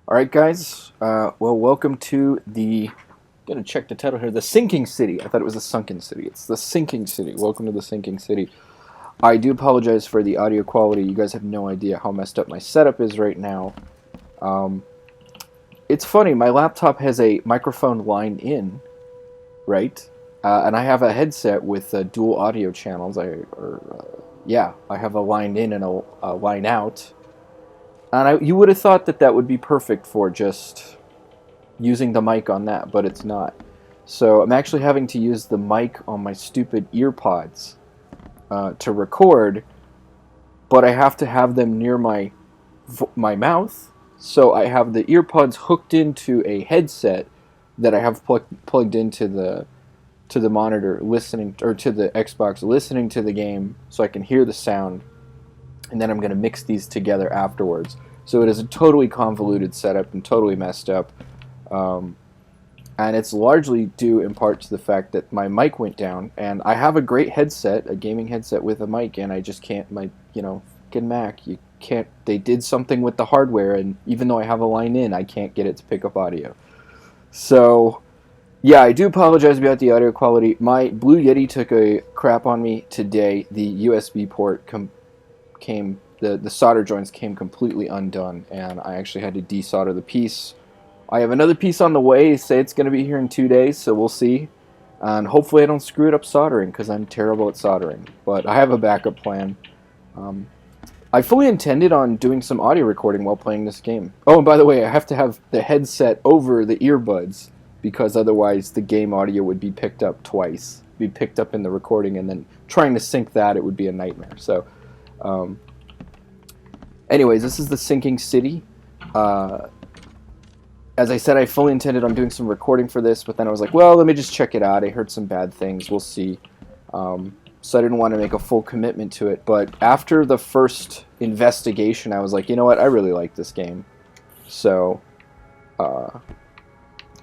Alright guys, well welcome to the, gonna check the title here, The Sinking City. I thought it was The Sunken City. It's The Sinking City. Welcome to The Sinking City. I do apologize for the audio quality. You guys have no idea how messed up my setup is right now. It's funny, my laptop has a microphone line in, right? And I have a headset with dual audio channels. I have a line in and a line out. And you would have thought that that would be perfect for just using the mic on that, but it's not. So I'm actually having to use the mic on my stupid earpods to record, but I have to have them near my mouth. So I have the earpods hooked into a headset that I have plugged into the monitor, listening, or to the Xbox, listening to the game, so I can hear the sound. And then I'm going to mix these together afterwards. So it is a totally convoluted setup and totally messed up. And it's largely due in part to the fact that my mic went down. And I have a great headset, a gaming headset with a mic, and I just can't, fucking Mac, you can't, they did something with the hardware, and even though I have a line in, I can't get it to pick up audio. So, yeah, I do apologize about the audio quality. My Blue Yeti took a crap on me today. The USB port the solder joints came completely undone, and I actually had to desolder the piece. I have another piece on the way. They say it's going to be here in 2 days, so we'll see. And hopefully I don't screw it up soldering, because I'm terrible at soldering. But I have a backup plan. I fully intended on doing some audio recording while playing this game. Oh, and by the way, I have to have the headset over the earbuds, because otherwise the game audio would be picked up twice. Be picked up in the recording, and then trying to sync that, it would be a nightmare. So, anyways, this is The Sinking City. As I said, I fully intended on doing some recording for this, but then I was like, well, let me just check it out. I heard some bad things. We'll see. So I didn't want to make a full commitment to it. But after the first investigation, I was like, you know what? I really like this game. So,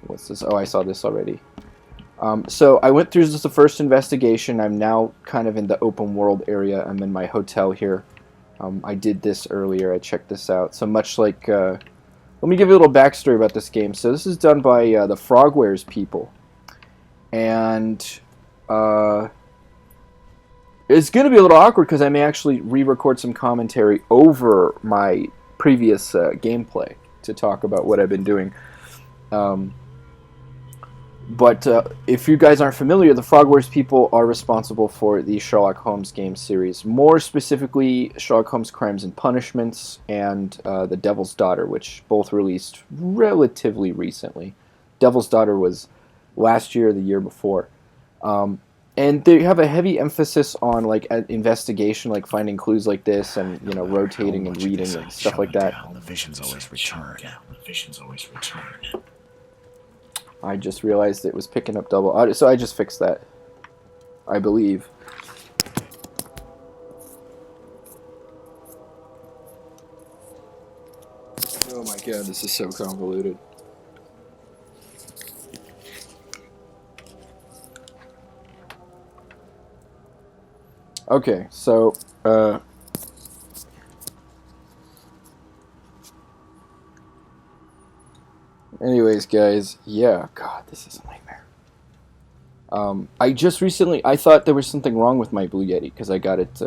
what's this? Oh, I saw this already. So I went through just the first investigation. I'm now kind of in the open world area. I'm in my hotel here. I did this earlier. I checked this out. So much like... let me give you a little backstory about this game. So this is done by the Frogwares people. And it's going to be a little awkward because I may actually re-record some commentary over my previous gameplay to talk about what I've been doing. But if you guys aren't familiar, the Frogwares people are responsible for the Sherlock Holmes game series. More specifically, Sherlock Holmes Crimes and Punishments and The Devil's Daughter, which both released relatively recently. Devil's Daughter was last year or the year before. And they have a heavy emphasis on like investigation, like finding clues like this and, you know, rotating and reading and stuff like that. The visions always return. I just realized it was picking up double audio, so I just fixed that, I believe. Oh my god, this is so convoluted. Okay, so, anyways, guys, yeah, god, this is a nightmare. I thought there was something wrong with my Blue Yeti, because I got it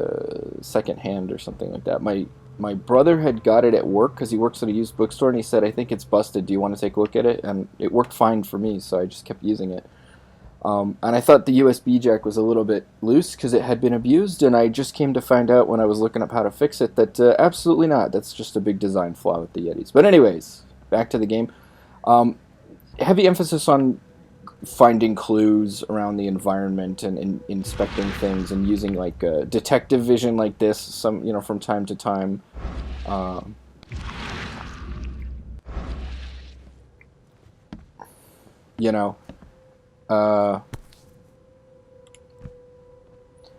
second hand or something like that. My brother had got it at work, because he works at a used bookstore, and he said, I think it's busted, do you want to take a look at it? And it worked fine for me, so I just kept using it. And I thought the USB jack was a little bit loose, because it had been abused, and I just came to find out when I was looking up how to fix it that absolutely not, that's just a big design flaw with the Yetis. But anyways, back to the game. Heavy emphasis on finding clues around the environment and inspecting things and using like detective vision like this, from time to time.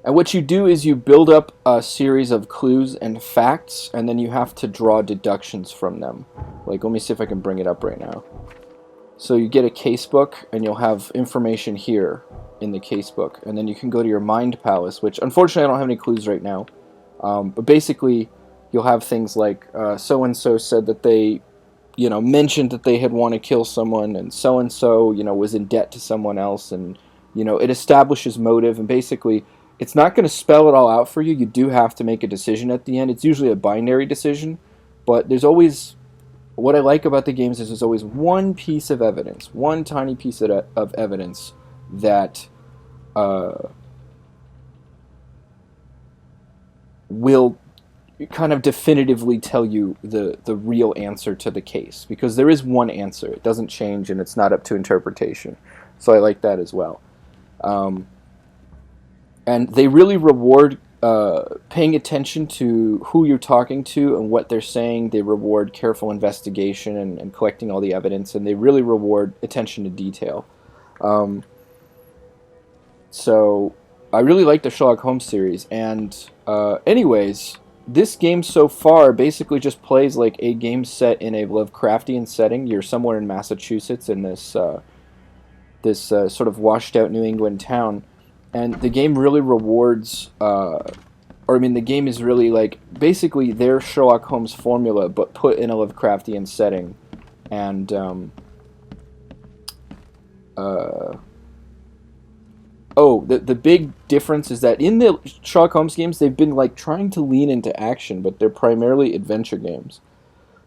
And what you do is you build up a series of clues and facts, and then you have to draw deductions from them. Like, let me see if I can bring it up right now. So you get a casebook, and you'll have information here in the casebook, and then you can go to your mind palace, which unfortunately I don't have any clues right now. But basically, you'll have things like so-and-so said that they mentioned that they had want to kill someone, and so, was in debt to someone else, and, it establishes motive, and basically, it's not going to spell it all out for you. You do have to make a decision at the end. It's usually a binary decision, but there's always, what I like about the games is there's always one piece of evidence, one tiny piece of evidence that will kind of definitively tell you the real answer to the case, because there is one answer. It doesn't change, and it's not up to interpretation. So I like that as well. And they really reward paying attention to who you're talking to and what they're saying. They reward careful investigation and collecting all the evidence, and they really reward attention to detail. So I really like the Sherlock Holmes series. And anyways, this game so far basically just plays like a game set in a Lovecraftian setting. You're somewhere in Massachusetts in this sort of washed out New England town. And the game really rewards, the game is really like basically their Sherlock Holmes formula, but put in a Lovecraftian setting. And, the big difference is that in the Sherlock Holmes games, they've been like trying to lean into action, but they're primarily adventure games.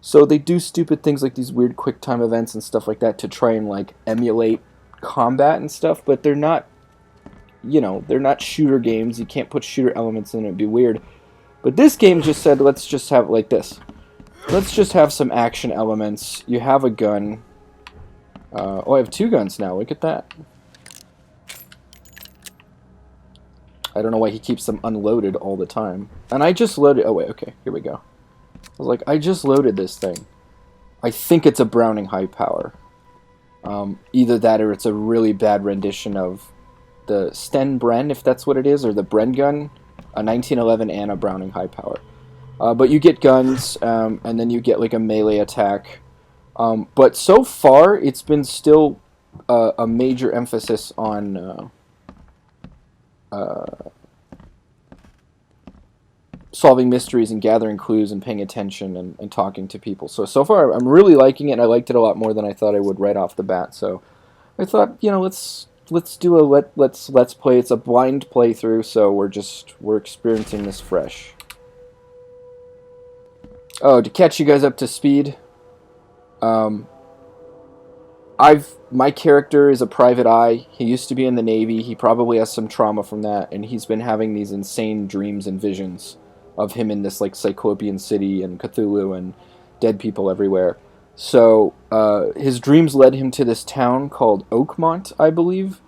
So they do stupid things like these weird quick time events and stuff like that to try and like emulate combat and stuff, but they're not, they're not shooter games. You can't put shooter elements in it. It'd be weird. But this game just said, let's just have it like this. Let's just have some action elements. You have a gun. I have 2 guns now. Look at that. I don't know why he keeps them unloaded all the time. And I just loaded... Oh, wait. Okay. Here we go. I was like, I just loaded this thing. I think it's a Browning high power. Either that or it's a really bad rendition of the Sten Bren, if that's what it is, or the Bren gun, a 1911 and a Browning high power. But you get guns, and then you get like a melee attack. But so far, it's been still a major emphasis on solving mysteries and gathering clues and paying attention and talking to people. So far, I'm really liking it, and I liked it a lot more than I thought I would right off the bat. So I thought, let's do a let's play. It's a blind playthrough, so we're experiencing this fresh. Oh, to catch you guys up to speed, my character is a private eye. He used to be in the Navy. He probably has some trauma from that, and he's been having these insane dreams and visions of him in this like Cyclopean city and Cthulhu and dead people everywhere. So his dreams led him to this town called Oakmont, I believe,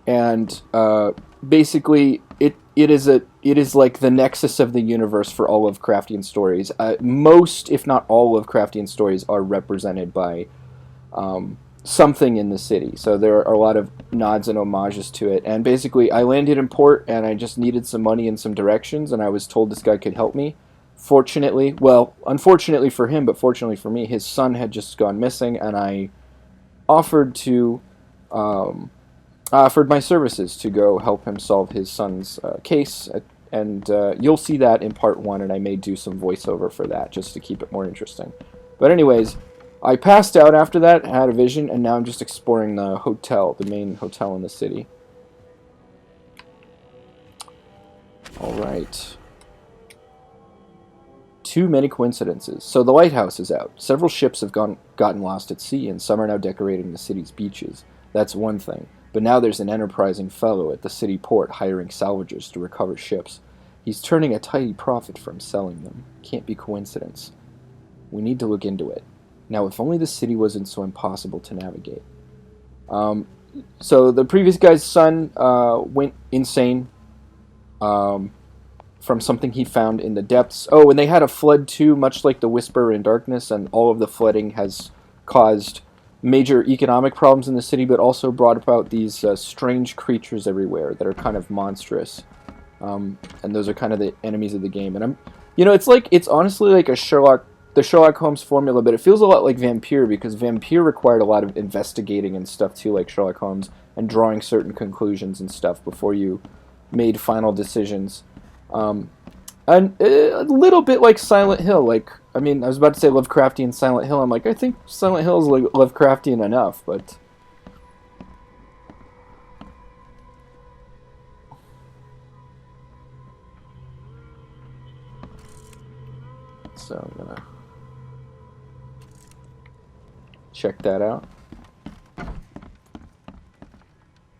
and basically it is like the nexus of the universe for all Lovecraftian stories. Most, if not all, Lovecraftian stories are represented by something in the city. So there are a lot of nods and homages to it. And basically, I landed in port, and I just needed some money and some directions, and I was told this guy could help me. Fortunately, well, unfortunately for him, but fortunately for me, his son had just gone missing, and I offered my services to go help him solve his son's case. And you'll see that in part 1, and I may do some voiceover for that, just to keep it more interesting. But anyways, I passed out after that, had a vision, and now I'm just exploring the hotel, the main hotel in the city. Alright. Too many coincidences. So the lighthouse is out. Several ships have gotten lost at sea, and some are now decorating the city's beaches. That's one thing. But now there's an enterprising fellow at the city port hiring salvagers to recover ships. He's turning a tidy profit from selling them. Can't be coincidence. We need to look into it. Now, if only the city wasn't so impossible to navigate. So the previous guy's son went insane from something he found in the depths. Oh, and they had a flood too, much like the Whisperer in Darkness, and all of the flooding has caused major economic problems in the city, but also brought about these strange creatures everywhere that are kind of monstrous. And those are kind of the enemies of the game. And it's honestly like the Sherlock Holmes formula, but it feels a lot like Vampire, because Vampire required a lot of investigating and stuff too, like Sherlock Holmes, and drawing certain conclusions and stuff before you made final decisions. And a little bit like Silent Hill. Like, I mean, I was about to say Lovecraftian Silent Hill. I'm like, I think Silent Hill is like Lovecraftian enough, but so I'm gonna check that out.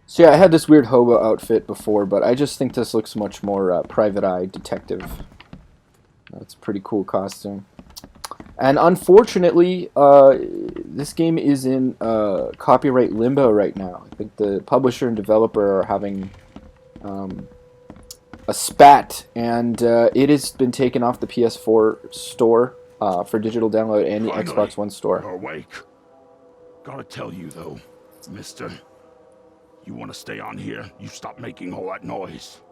So yeah, I had this weird hobo outfit before, but I just think this looks much more private eye detective. That's a pretty cool costume. And unfortunately, this game is in copyright limbo right now. I think the publisher and developer are having a spat, and it has been taken off the PS4 store for digital download and the Xbox One store. You're awake. Gotta tell you though, mister, you want to stay on here, you stop making all that noise.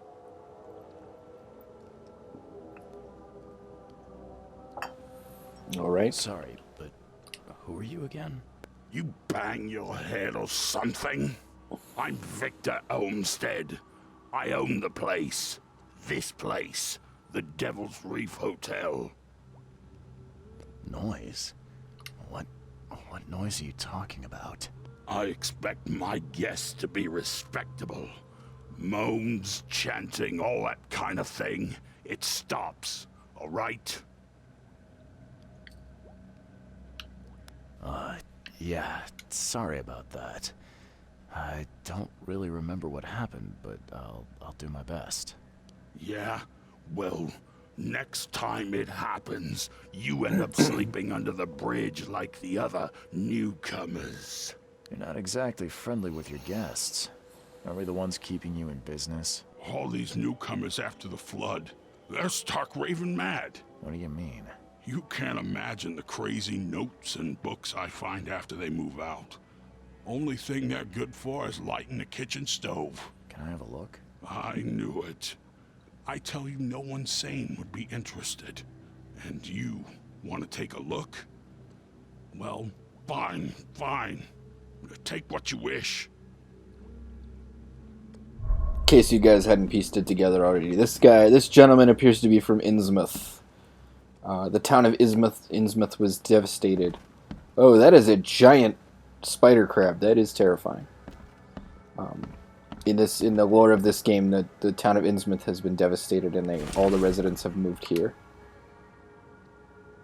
All right. Sorry, but who are you again? You bang your head or something? I'm Victor Olmsted. I own the place. This place. The Devil's Reef Hotel. Noise? What noise are you talking about? I expect my guests to be respectable. Moans, chanting, all that kind of thing. It stops, all right? Yeah, sorry about that. I don't really remember what happened, but I'll do my best. Yeah? Well, next time it happens, you end up sleeping under the bridge like the other newcomers. You're not exactly friendly with your guests. Are we the ones keeping you in business? All these newcomers after the flood, they're stark raving mad. What do you mean? You can't imagine the crazy notes and books I find after they move out. Only thing they're good for is lighting the kitchen stove. Can I have a look? I knew it. I tell you, no one sane would be interested. And you want to take a look? Well, fine. Take what you wish. In case you guys hadn't pieced it together already, this gentleman appears to be from Innsmouth. The town of Innsmouth was devastated. Oh, that is a giant spider crab. That is terrifying. In the lore of this game, the town of Innsmouth has been devastated, and all the residents have moved here.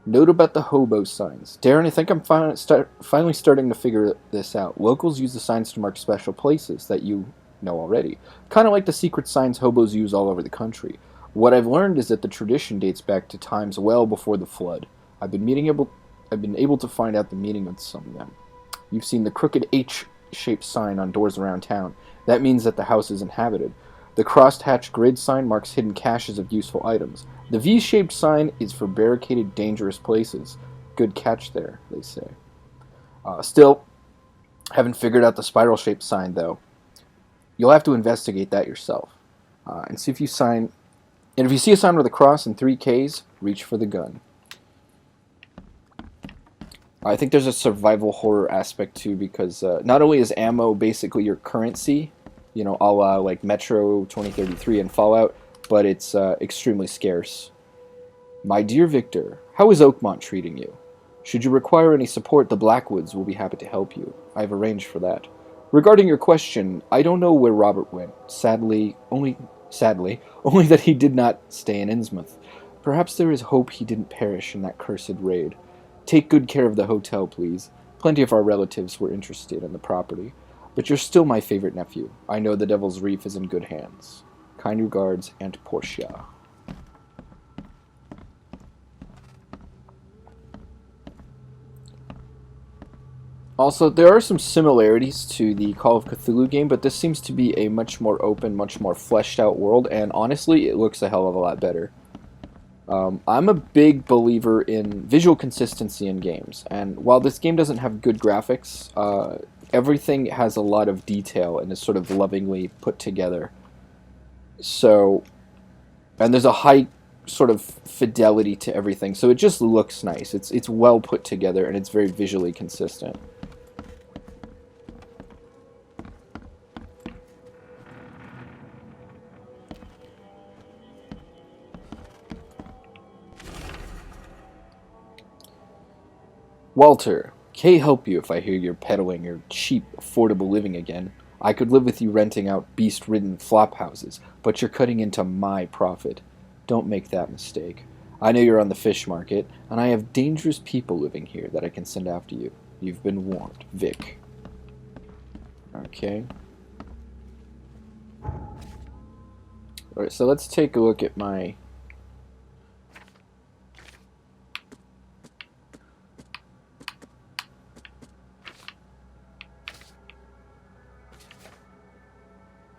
Note about the hobo signs. Darren, I think I'm finally starting to figure this out. Locals use the signs to mark special places that you know already. Kind of like the secret signs hobos use all over the country. What I've learned is that the tradition dates back to times well before the flood. I've been able to find out the meaning of some of them. You've seen the crooked H-shaped sign on doors around town. That means that the house is inhabited. The crossed-hatch grid sign marks hidden caches of useful items. The V-shaped sign is for barricaded, dangerous places. Good catch there, they say. Still, haven't figured out the spiral-shaped sign, though. You'll have to investigate that yourself. And see if you sign... And if you see a sign with a cross and 3 Ks, reach for the gun. I think there's a survival horror aspect too, because not only is ammo basically your currency, you know, a la like Metro 2033 and Fallout, but it's extremely scarce. My dear Victor, how is Oakmont treating you? Should you require any support, the Blackwoods will be happy to help you. I have arranged for that. Regarding your question, I don't know where Robert went. Sadly, only that he did not stay in Innsmouth. Perhaps there is hope he didn't perish in that cursed raid. Take good care of the hotel, please. Plenty of our relatives were interested in the property. But you're still my favorite nephew. I know the Devil's Reef is in good hands. Kind regards, Aunt Portia. Also, there are some similarities to the Call of Cthulhu game, but this seems to be a much more open, much more fleshed out world, and honestly, it looks a hell of a lot better. I'm a big believer in visual consistency in games, and while this game doesn't have good graphics, everything has a lot of detail and is sort of lovingly put together. So, and there's a high sort of fidelity to everything, so it just looks nice. It's well put together, and it's very visually consistent. Walter, can't help you if I hear you're peddling your cheap, affordable living again. I could live with you renting out beast-ridden flop houses, but you're cutting into my profit. Don't make that mistake. I know you're on the fish market, and I have dangerous people living here that I can send after you. You've been warned, Vic. Okay. Alright, so let's take a look at my...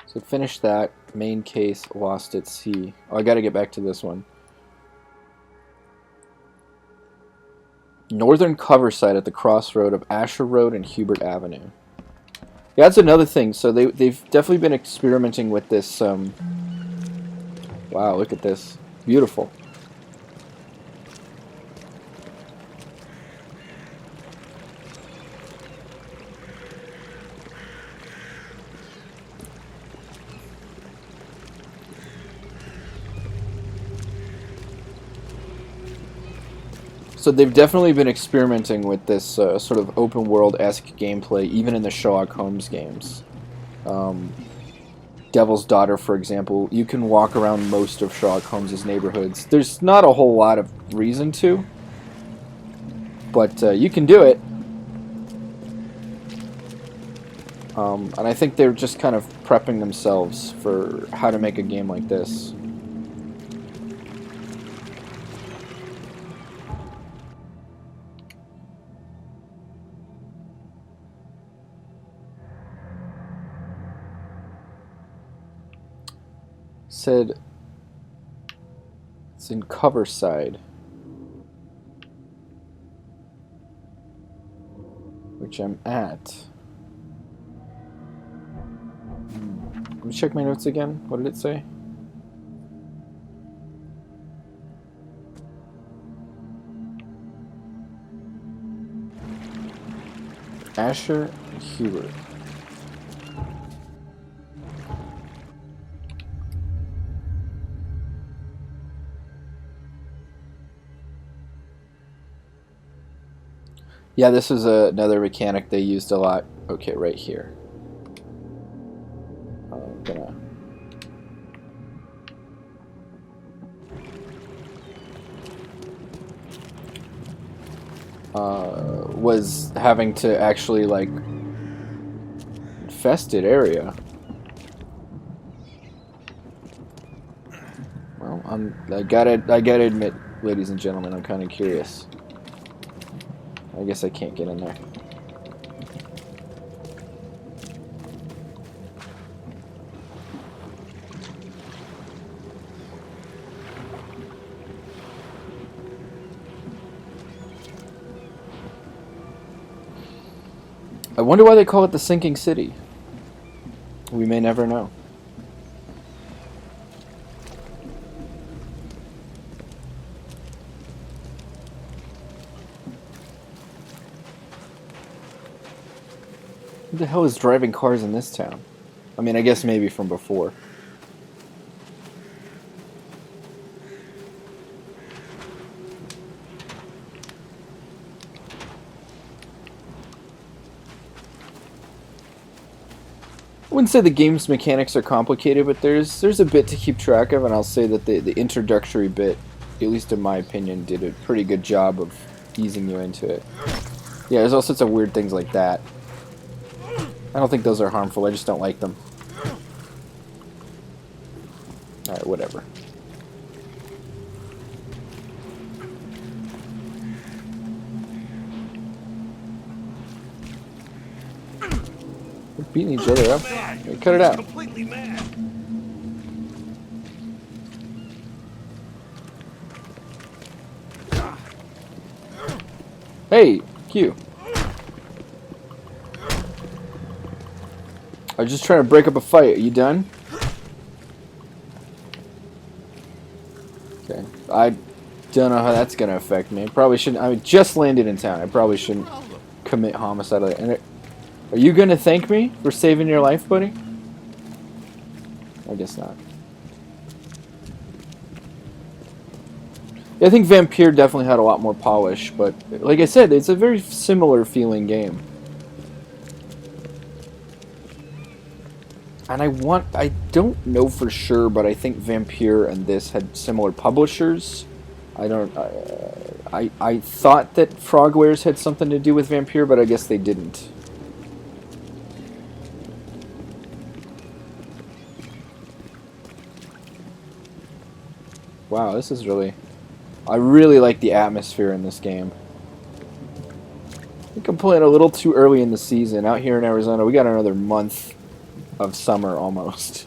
So finish that. Main case, lost at sea. Oh, I gotta get back to this one. Northern cover site at the crossroad of Asher Road and Hubert Avenue. Yeah, that's another thing. So they've definitely been experimenting with this. Wow, look at this. Beautiful. So they've definitely been experimenting with this sort of open world-esque gameplay, even in the Sherlock Holmes games. Devil's Daughter, for example, you can walk around most of Sherlock Holmes' neighborhoods. There's not a whole lot of reason to, but you can do it. And I think they're just kind of prepping themselves for how to make a game like this. Said it's in cover side, which I'm at. Let me check my notes again. What did it say? Asher and Hubert. Yeah, this is another mechanic they used a lot. Okay, right here. I'm gonna... was having to actually, like, infested area. Well, I gotta admit, ladies and gentlemen, I'm kind of curious. I guess I can't get in there. I wonder why they call it the Sinking City. We may never know. Who the hell is driving cars in this town? I mean, I guess maybe from before. I wouldn't say the game's mechanics are complicated, but there's a bit to keep track of, and I'll say that the introductory bit, at least in my opinion, did a pretty good job of easing you into it. Yeah, there's all sorts of weird things like that. I don't think those are harmful, I just don't like them. Alright, whatever. We're beating each other up. Hey, cut it out. Completely mad. Hey, Q. I was just trying to break up a fight. Are you done? Okay. I don't know how that's going to affect me. I probably shouldn't. I just landed in town. I probably shouldn't commit homicide. And are you going to thank me for saving your life, buddy? I guess not. Yeah, I think Vampire definitely had a lot more polish, but like I said, it's a very similar feeling game. And I don't know for sure, but I think Vampire and this had similar publishers. I thought that Frogwares had something to do with Vampire, but I guess they didn't. Wow, this is really... I really like the atmosphere in this game. I think I'm playing a little too early in the season. Out here in Arizona, we got another month of summer almost.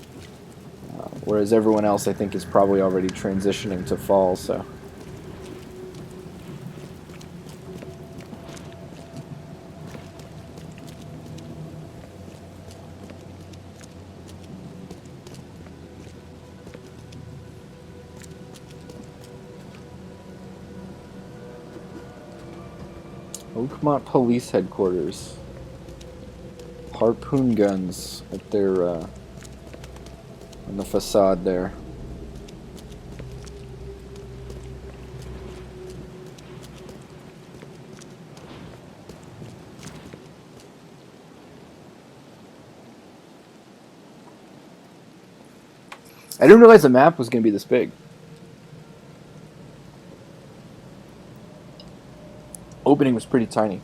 Whereas everyone else, I think, is probably already transitioning to fall, so... Oakmont Police Headquarters. Harpoon guns at their, on the facade there. I didn't realize the map was going to be this big. Opening was pretty tiny.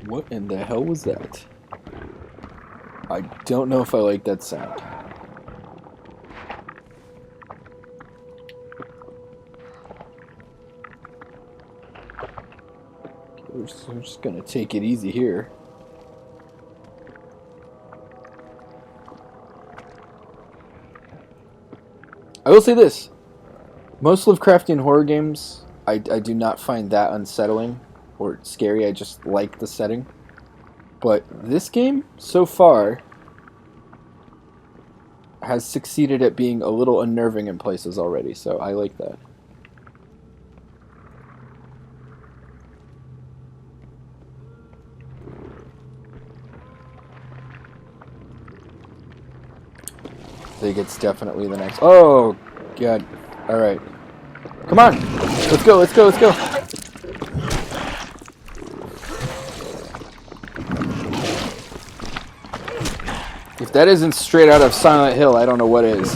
What in the hell was that? I don't know if I like that sound. We're just gonna take it easy here. I will say this. Most Lovecraftian horror games, I do not find that unsettling or scary. I just like the setting. But this game, so far, has succeeded at being a little unnerving in places already, so I like that. I think it's definitely the next... Oh, God. Alright. Come on! Let's go, let's go, let's go! If that isn't straight out of Silent Hill, I don't know what is.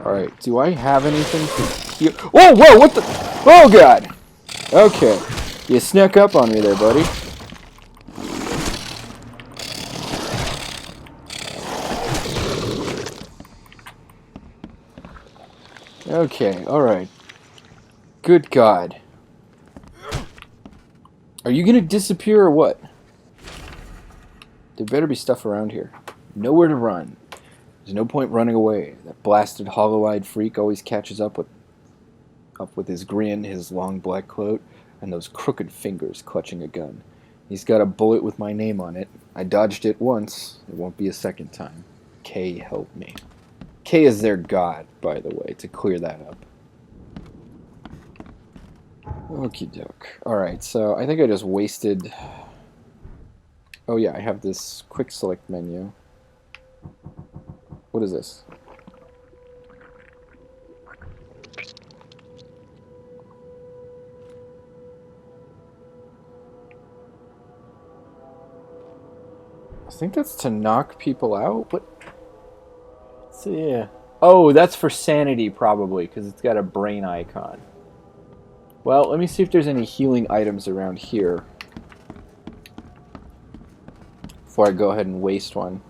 Alright, do I have anything to heal? Whoa, whoa, what the... Oh, God! Okay. You snuck up on me there, buddy. Okay, alright. Good God. Are you gonna disappear or what? There better be stuff around here. Nowhere to run. There's no point running away. That blasted hollow-eyed freak always catches up with his grin, his long black coat, and those crooked fingers clutching a gun. He's got a bullet with my name on it. I dodged it once. It won't be a second time. K help me. K is their god, by the way, to clear that up. Okie doke. Alright, so I think I just wasted... Oh yeah, I have this quick select menu. What is this? I think that's to knock people out? What? So, yeah. Oh, that's for sanity, probably, because it's got a brain icon. Well, let me see if there's any healing items around here before I go ahead and waste one.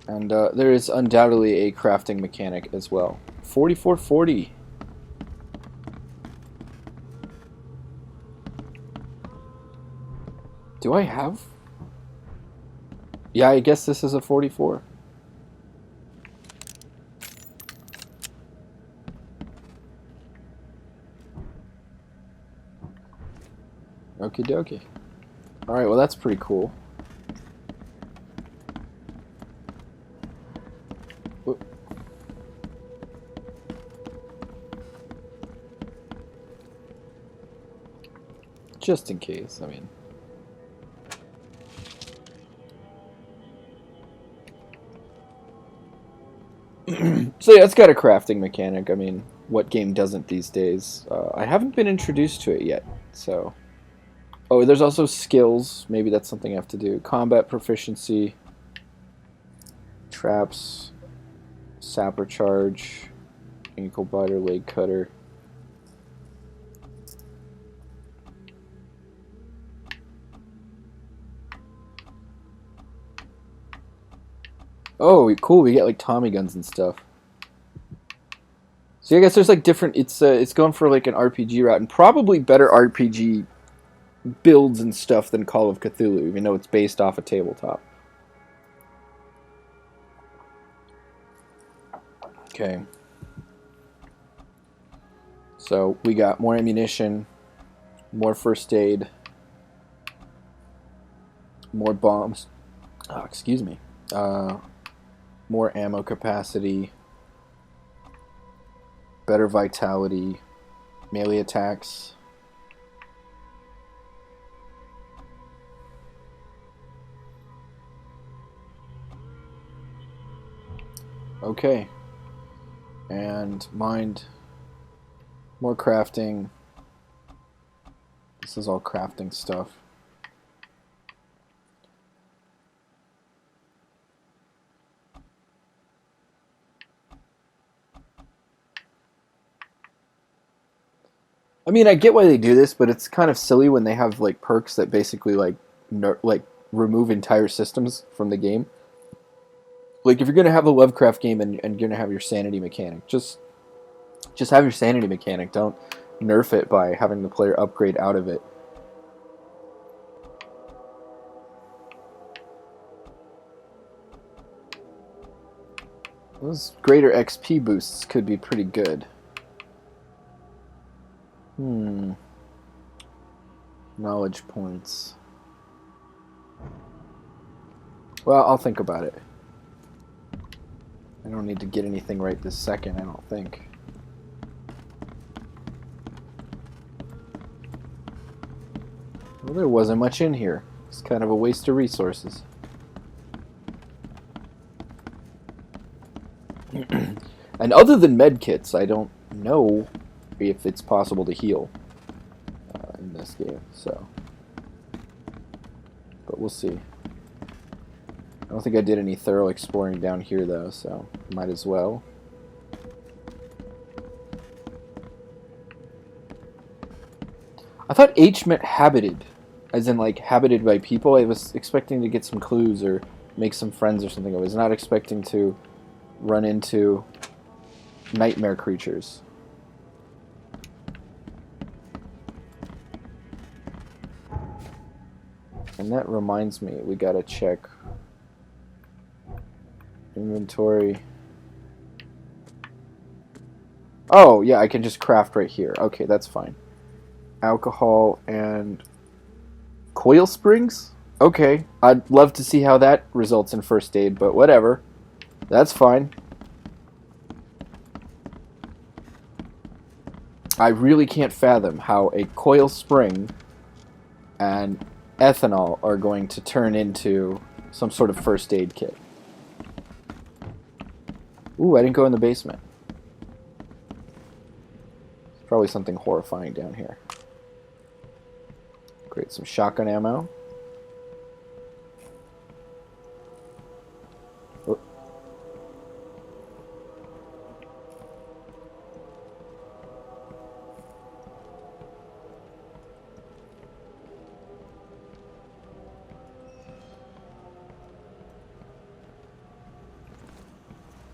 And there is undoubtedly a crafting mechanic as well. 4440. Do I have? Yeah, I guess this is a 44. Okie dokie. Alright, well that's pretty cool. Just in case, I mean. So yeah, it's got a crafting mechanic. I mean, what game doesn't these days? I haven't been introduced to it yet, so... Oh, there's also skills. Maybe that's something I have to do. Combat proficiency. Traps. Sapper charge. Ankle biter, leg cutter. Oh, cool. We get like Tommy guns and stuff. So I guess there's like different... It's going for like an RPG route, and probably better RPG builds and stuff than Call of Cthulhu, even though it's based off a tabletop. Okay. So we got more ammunition, more first aid, more bombs. Oh, excuse me. More ammo capacity, better vitality, melee attacks. Okay. And mind. More crafting. This is all crafting stuff. I mean, I get why they do this, but it's kind of silly when they have like perks that basically like remove entire systems from the game. Like, if you're going to have a Lovecraft game and you're going to have your sanity mechanic, just have your sanity mechanic. Don't nerf it by having the player upgrade out of it. Those greater XP boosts could be pretty good. Knowledge points. Well, I'll think about it. I don't need to get anything right this second, I don't think. Well, there wasn't much in here. It's kind of a waste of resources. And other than medkits, I don't know if it's possible to heal in this game, so. But we'll see. I don't think I did any thorough exploring down here, though, so might as well. I thought H meant habited, as in, like, habited by people. I was expecting to get some clues or make some friends or something. I was not expecting to run into nightmare creatures. And that reminds me, we gotta check inventory. Oh, yeah, I can just craft right here. Okay, that's fine. Alcohol and coil springs? Okay, I'd love to see how that results in first aid, but whatever. That's fine. I really can't fathom how a coil spring and ethanol are going to turn into some sort of first aid kit. Ooh, I didn't go in the basement. There's probably something horrifying down here. Great, some shotgun ammo. Oh.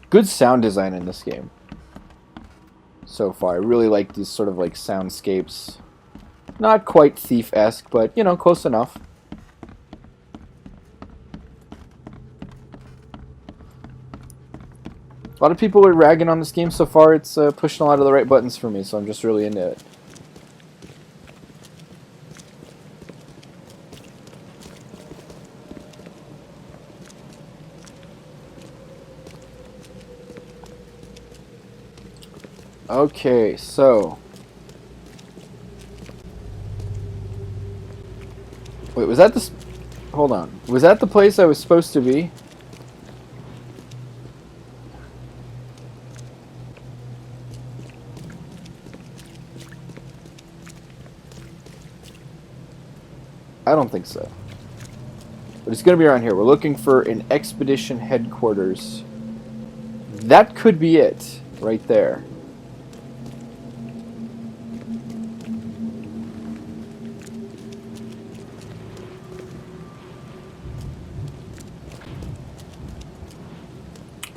Good sound design in this game so far. I really like these sort of like soundscapes. Not quite Thief-esque, but you know, close enough. A lot of people are ragging on this game so far. It's pushing a lot of the right buttons for me, so I'm just really into it. Okay, so Wait, was that the... Hold on. Was that the place I was supposed to be? I don't think so. But it's going to be around here. We're looking for an expedition headquarters. That could be it. Right there.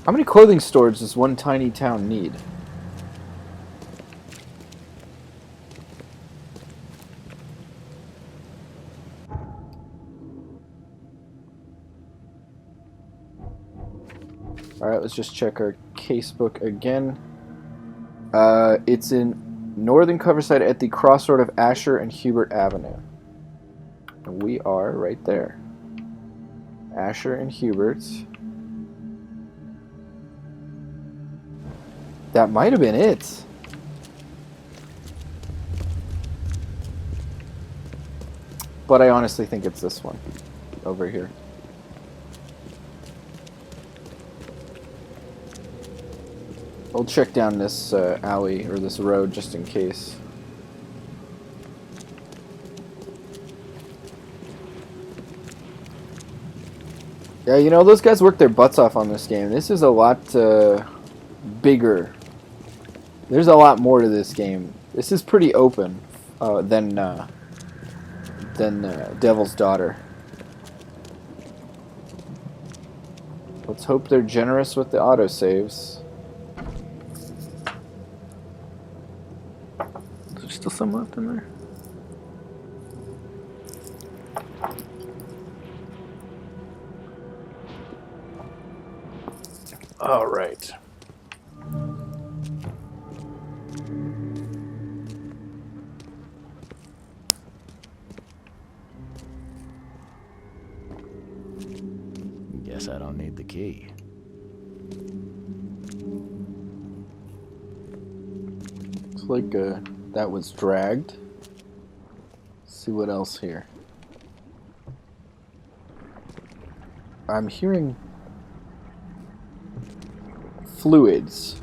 How many clothing stores does one tiny town need? Alright, let's just check our casebook again. It's in northern Coverside at the crossroad of Asher and Hubert Avenue. And we are right there. Asher and Hubert. That might have been it. But I honestly think it's this one. Over here. I'll check down this alley, or this road, just in case. Yeah, you know, those guys worked their butts off on this game. This is a lot bigger. There's a lot more to this game. This is pretty open than Devil's Daughter. Let's hope they're generous with the autosaves. Is there still some left in there? All right. Guess I don't need the key. Looks like that was dragged. Let's see what else here. I'm hearing fluids.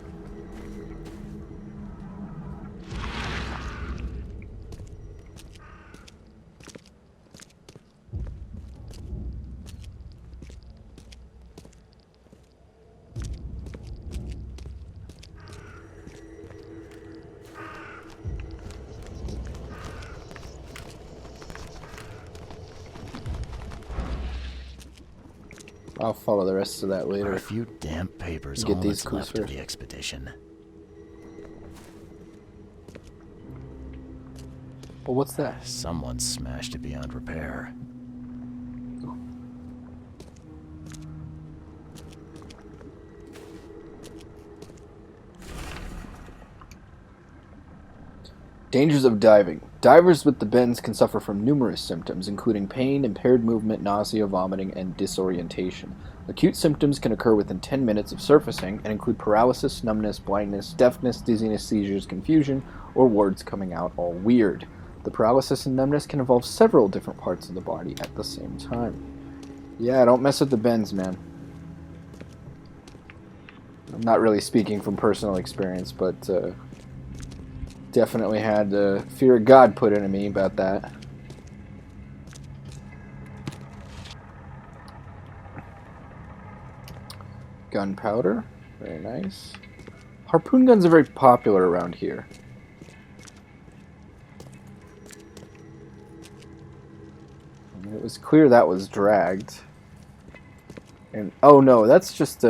I'll follow the rest of that later. A few damp papers. Get all these that's left closer. of the expedition. Well, what's that? Someone smashed it beyond repair. Dangers of diving. Divers with the bends can suffer from numerous symptoms, including pain, impaired movement, nausea, vomiting, and disorientation. Acute symptoms can occur within 10 minutes of surfacing and include paralysis, numbness, blindness, deafness, dizziness, seizures, confusion, or words coming out all weird. The paralysis and numbness can involve several different parts of the body at the same time. Yeah, don't mess with the bends, man. I'm not really speaking from personal experience, but definitely had the fear of God put into me about that. Gunpowder, very nice. Harpoon guns are very popular around here. It was clear that was dragged. And oh no, that's just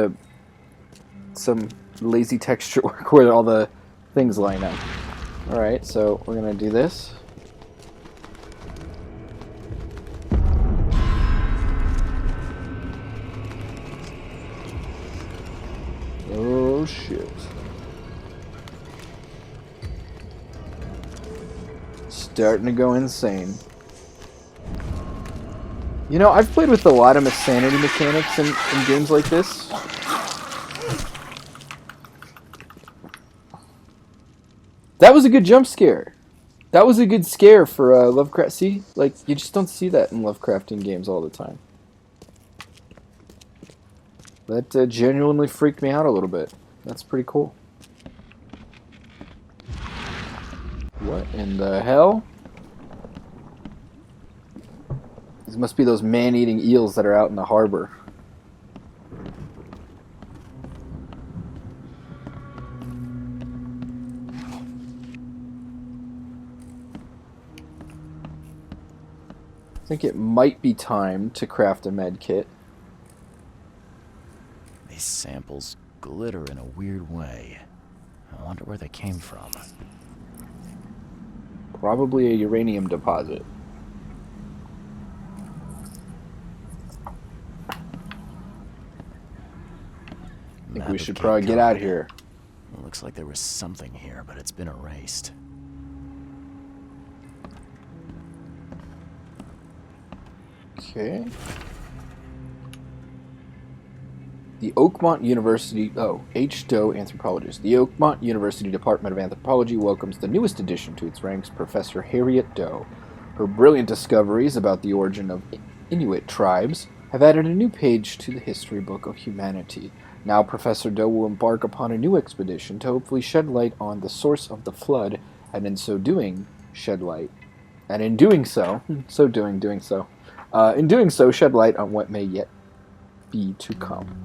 some lazy texture work where all the things line up. Alright, so we're gonna do this. Oh shit. Starting to go insane. You know, I've played with a lot of sanity mechanics in games like this. That was a good jump scare. That was a good scare for Lovecraft. See, like, you just don't see that in Lovecraftian games all the time. That genuinely freaked me out a little bit. That's pretty cool. What in the hell? These must be those man-eating eels that are out in the harbor. I think it might be time to craft a med kit. These samples glitter in a weird way. I wonder where they came from. Probably a uranium deposit. I think we should probably get out of here. It looks like there was something here, but it's been erased. Okay. The Oakmont University... Oh, H. Doe, anthropologist. The Oakmont University Department of Anthropology welcomes the newest addition to its ranks, Professor Harriet Doe. Her brilliant discoveries about the origin of Inuit tribes have added a new page to the history book of humanity. Now Professor Doe will embark upon a new expedition to hopefully shed light on the source of the flood, and in so doing, shed light. And in doing so, in doing so, shed light on what may yet be to come.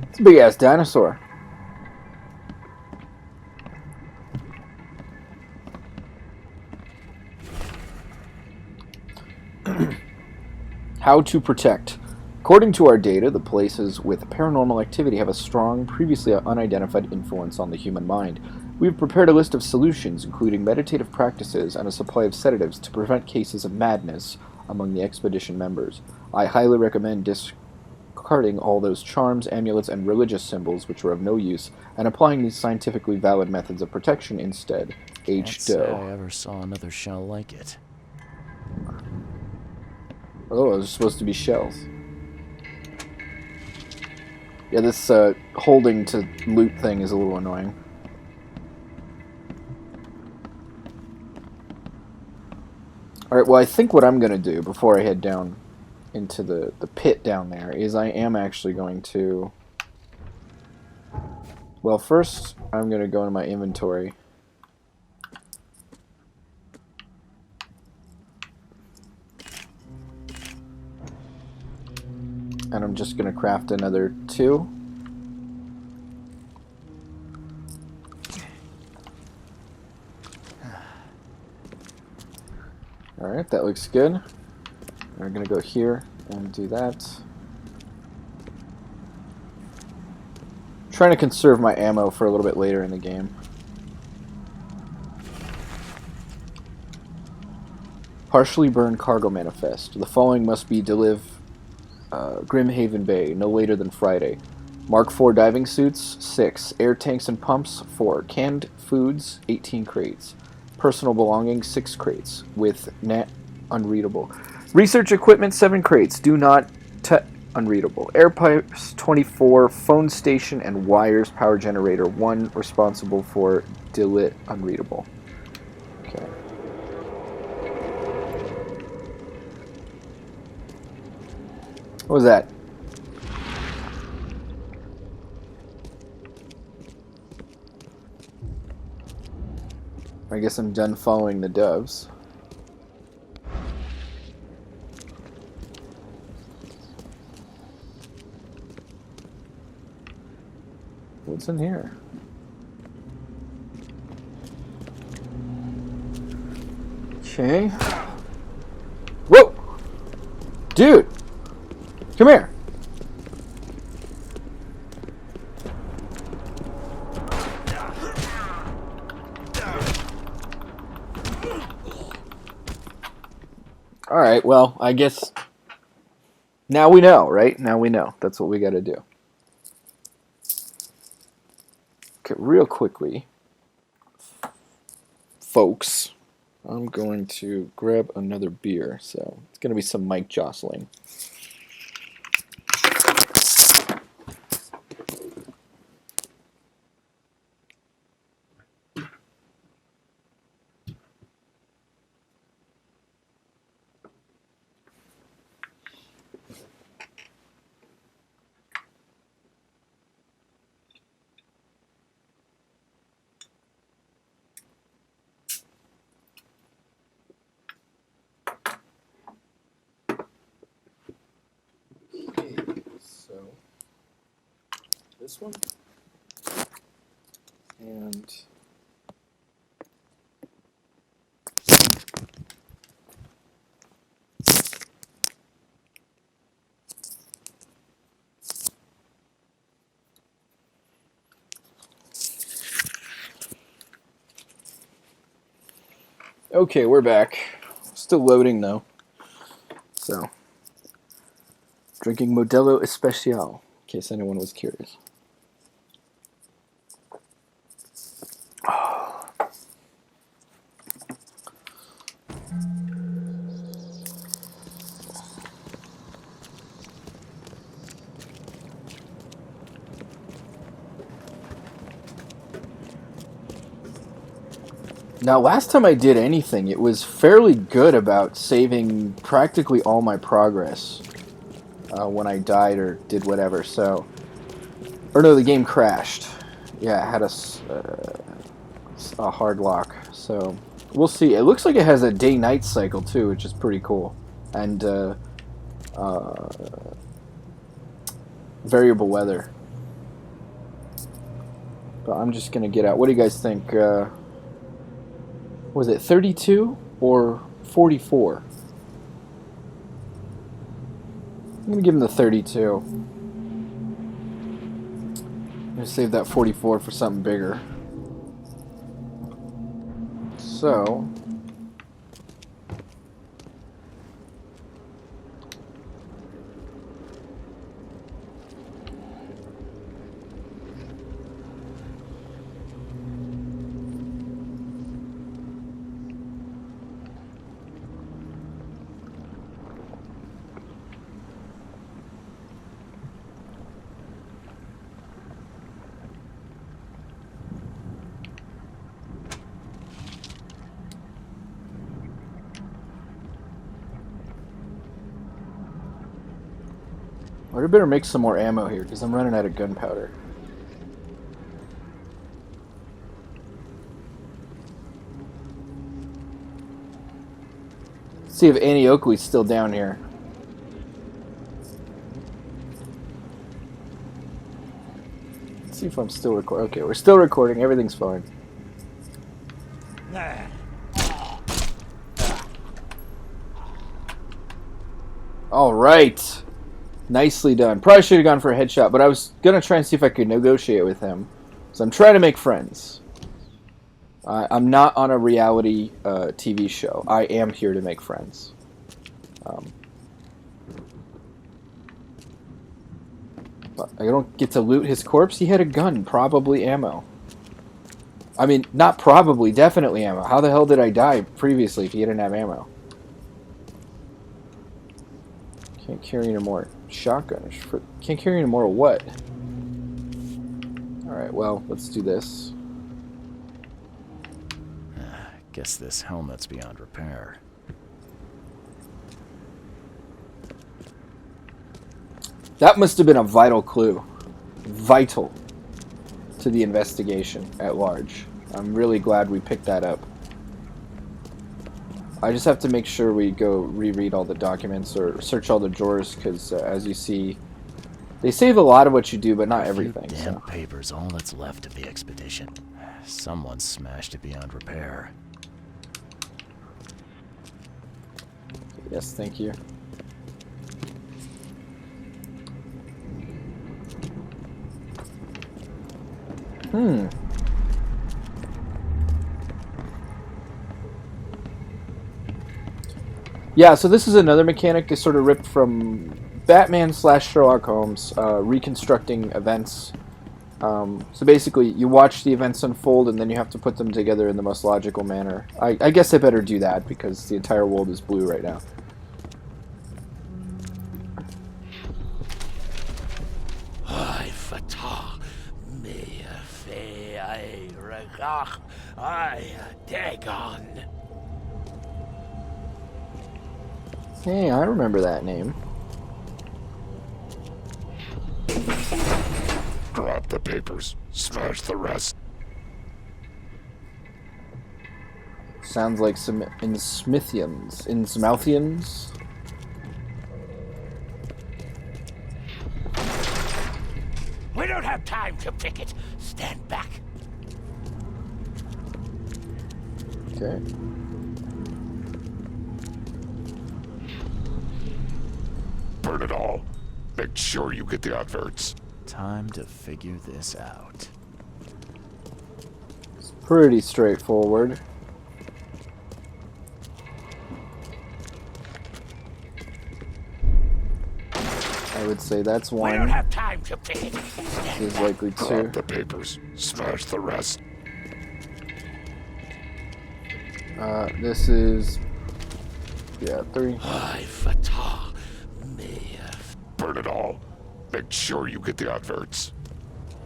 It's a big ass dinosaur. How to protect. According to our data, the places with paranormal activity have a strong, previously unidentified influence on the human mind. We have prepared a list of solutions, including meditative practices and a supply of sedatives to prevent cases of madness among the expedition members. I highly recommend discarding all those charms, amulets, and religious symbols which are of no use, and applying these scientifically valid methods of protection instead. H. Doe. Can't say I ever saw another shell like it. Oh, those are supposed to be shells. Yeah, this holding to loot thing is a little annoying. Alright, well I think what I'm going to do before I head down into the pit down there is I am actually going to... Well, first I'm going to go into my inventory. And I'm just going to craft another 2. Alright, that looks good. We're going to go here and do that. I'm trying to conserve my ammo for a little bit later in the game. Partially burned cargo manifest. The following must be delivered Grimhaven Bay, no later than Friday. Mark 4 diving suits, 6. Air tanks and pumps, 4. Canned foods, 18 crates. Personal belongings, 6 crates, with net unreadable. Research equipment, 7 crates, do not unreadable. Air pipes, 24. Phone station and wires, power generator, 1. Responsible for delit unreadable. Okay. What was that? I guess I'm done following the doves. What's in here? Okay. Whoa! Dude! Come here! Alright, well, I guess Now we know, right? Now we know. That's what we got to do. Okay, real quickly, folks, I'm going to grab another beer. So it's going to be some mic jostling. So this one and okay, we're back. Still loading though. So drinking Modelo Especial, in case anyone was curious. Now, last time I did anything, it was fairly good about saving practically all my progress when I died or did whatever. So, or no, the game crashed. Yeah, it had a hard lock. So, we'll see. It looks like it has a day-night cycle too, which is pretty cool, and variable weather. But I'm just gonna get out. What do you guys think? Was it 32 or 44? I'm going to give him the 32. I'm going to save that 44 for something bigger. So... I better make some more ammo here, because I'm running out of gunpowder. Let's see if Annie Oakley's still down here. Let's see if I'm still recording. Okay, we're still recording. Everything's fine. All right. Nicely done. Probably should have gone for a headshot, but I was going to try and see if I could negotiate with him. So I'm trying to make friends. I'm not on a reality TV show. I am here to make friends. But I don't get to loot his corpse. He had a gun, probably ammo. I mean, not probably, definitely ammo. How the hell did I die previously if he didn't have ammo? Can't carry any more shotgun. Can't carry any more what? Alright, well, let's do this. Guess this helmet's beyond repair. That must have been a vital clue. Vital to the investigation at large. I'm really glad we picked that up. I just have to make sure we go reread all the documents or search all the drawers, because as you see, they save a lot of what you do, but not everything. Damn paper's all that's left of the expedition. Someone smashed it beyond repair. Yes, thank you. Yeah, so this is another mechanic I sort of ripped from Batman slash Sherlock Holmes, reconstructing events. So basically, you watch the events unfold, and then you have to put them together in the most logical manner. I guess I better do that, because the entire world is blue right now. Hey, I remember that name. Drop the papers. Smash the rest. Sounds like some Innsmouthians. We don't have time to pick it. Stand back. Okay. Burn it all. Make sure you get the adverts. Time to figure this out. It's pretty straightforward. I would say that's one. We don't have time to pick it. This is likely two. Drop the papers. Smash the rest. This is... yeah, 3. Burn it all. Make sure you get the adverts.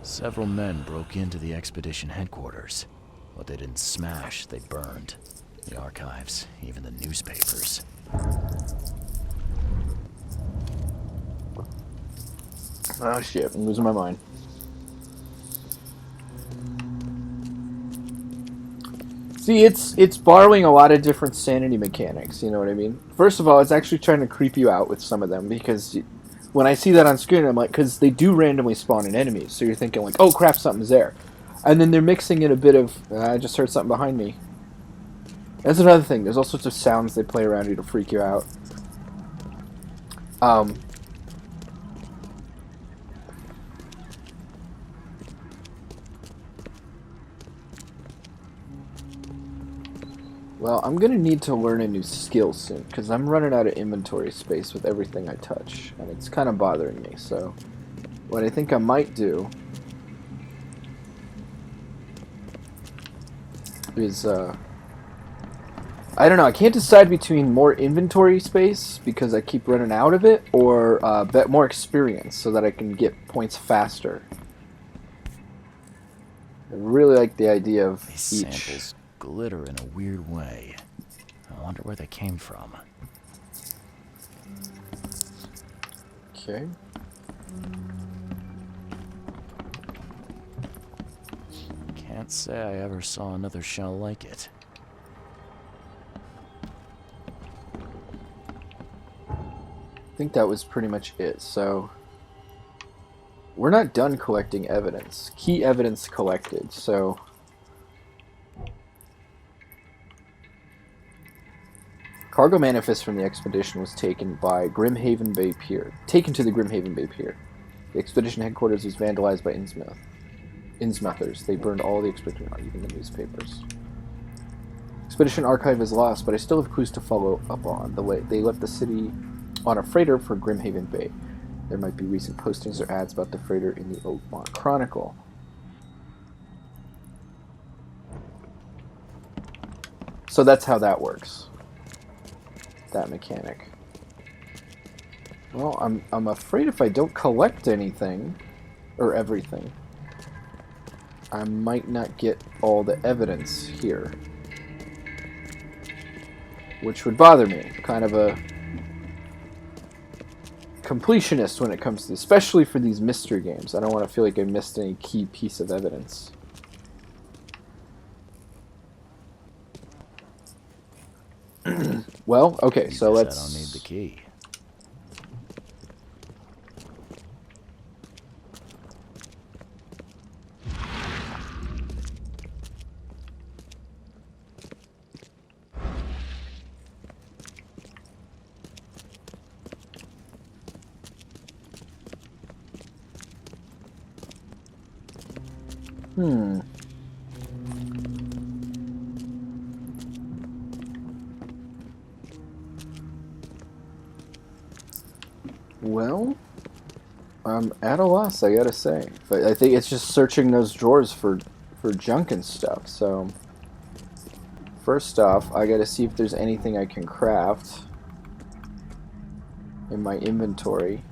Several men broke into the expedition headquarters. What they didn't smash, they burned. The archives, even the newspapers. Oh shit, I'm losing my mind. See, it's borrowing a lot of different sanity mechanics, you know what I mean? First of all, it's actually trying to creep you out with some of them, because when I see that on screen, I'm like, because they do randomly spawn in enemies, so you're thinking like, oh crap, something's there. And then they're mixing in a bit of, I just heard something behind me. That's another thing, there's all sorts of sounds they play around you to freak you out. Well, I'm going to need to learn a new skill soon, because I'm running out of inventory space with everything I touch, and it's kind of bothering me, so what I think I might do is, I don't know, I can't decide between more inventory space, because I keep running out of it, or more experience, so that I can get points faster. I really like the idea of These each. samples glitter in a weird way. I wonder where they came from. Okay. Can't say I ever saw another shell like it. I think that was pretty much it, so we're not done collecting evidence. Key evidence collected, so cargo manifest from the expedition was taken by Grimhaven Bay Pier. Taken to the Grimhaven Bay Pier. The expedition headquarters was vandalized by Innsmouthers. They burned all the expedition, even the newspapers. Expedition archive is lost, but I still have clues to follow up on. They left the city on a freighter for Grimhaven Bay. There might be recent postings or ads about the freighter in the Oakmont Chronicle. So that's how that works. That mechanic. Well, I'm afraid if I don't collect anything, or everything, I might not get all the evidence here. Which would bother me. Kind of a completionist when it comes to, especially for these mystery games. I don't want to feel like I missed any key piece of evidence. Well, okay, so Guess let's... I don't need the key. Well, I'm at a loss, I gotta say. But I think it's just searching those drawers for junk and stuff. So, first off, I gotta see if there's anything I can craft in my inventory.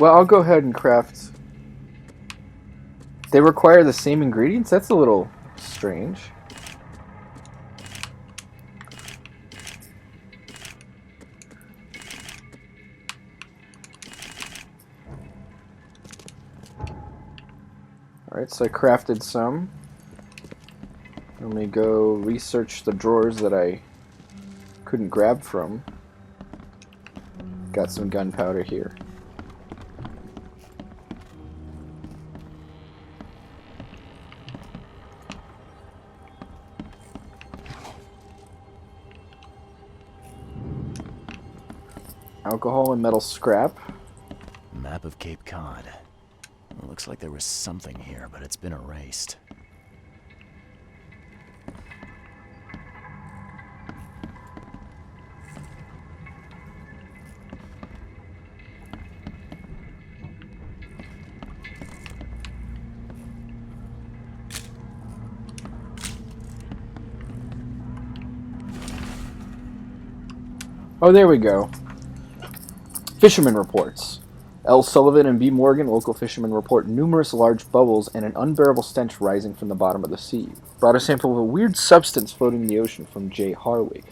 Well, I'll go ahead and craft. They require the same ingredients? That's a little strange. Alright, so I crafted some. Let me go research the drawers that I couldn't grab from. Got some gunpowder here. Alcohol and metal scrap. Map of Cape Cod. It looks like there was something here, but it's been erased. Oh, there we go. Fisherman Reports. L. Sullivan and B. Morgan, local fishermen, report numerous large bubbles and an unbearable stench rising from the bottom of the sea. Brought a sample of a weird substance floating in the ocean from J. Harley.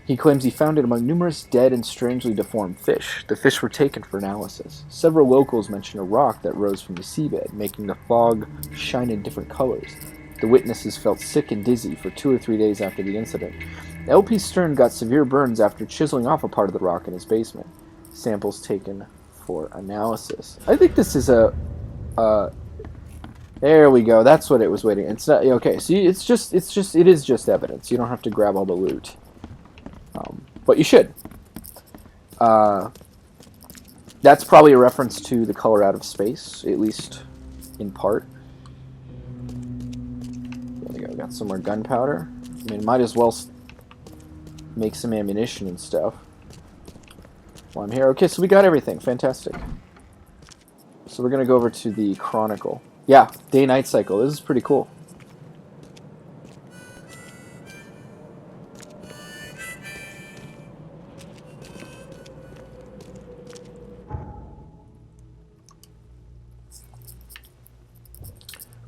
He claims he found it among numerous dead and strangely deformed fish. The fish were taken for analysis. Several locals mention a rock that rose from the seabed, making the fog shine in different colors. The witnesses felt sick and dizzy for 2 or 3 days after the incident. L.P. Stern got severe burns after chiseling off a part of the rock in his basement. Samples taken for analysis. I think this is a... there we go. That's what it was waiting. It's not... Okay, see, it is just evidence. You don't have to grab all the loot. But you should. That's probably a reference to The Color Out of Space, at least in part. There we go. Got some more gunpowder. I mean, might as well make some ammunition and stuff while I'm here. Okay, so we got everything. Fantastic. So we're going to go over to the Chronicle. Yeah, day-night cycle. This is pretty cool.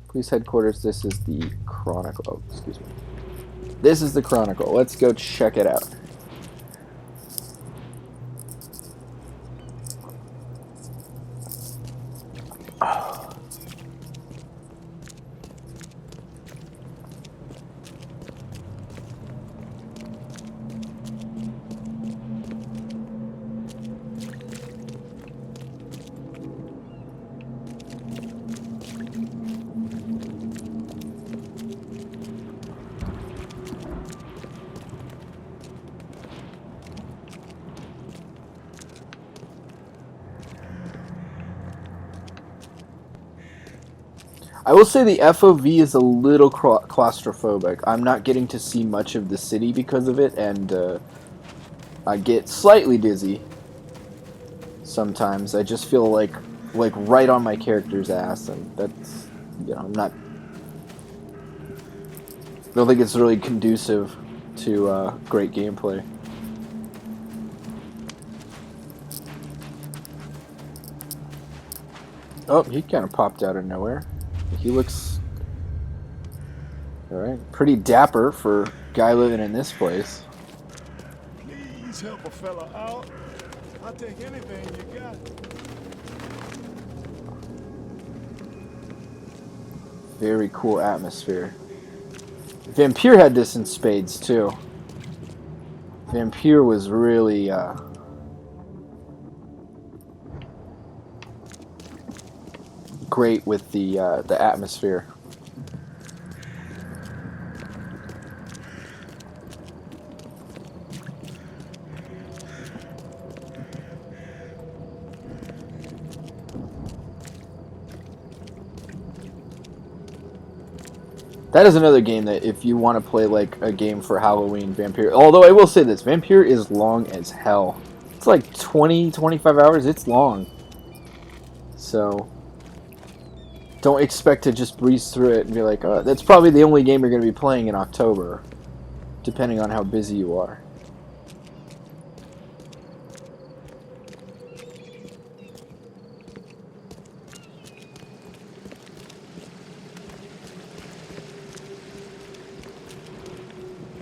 Police headquarters, this is the Chronicle. Oh, excuse me. This is the Chronicle. Let's go check it out. I will say the FOV is a little claustrophobic. I'm not getting to see much of the city because of it, and I get slightly dizzy sometimes. I just feel like right on my character's ass, and that's, you know, I'm not... I don't think it's really conducive to great gameplay. Oh, he kind of popped out of nowhere. He looks... alright, pretty dapper for a guy living in this place. Please help a fella out. I'll take anything you got. Very cool atmosphere. Vampire had this in spades, too. Vampire was really, great with the atmosphere. That is another game that if you want to play like a game for Halloween, Vampire... Although I will say this, Vampire is long as hell. It's like 20, 25 hours. It's long. So don't expect to just breeze through it and be like, oh, that's probably the only game you're going to be playing in October, depending on how busy you are.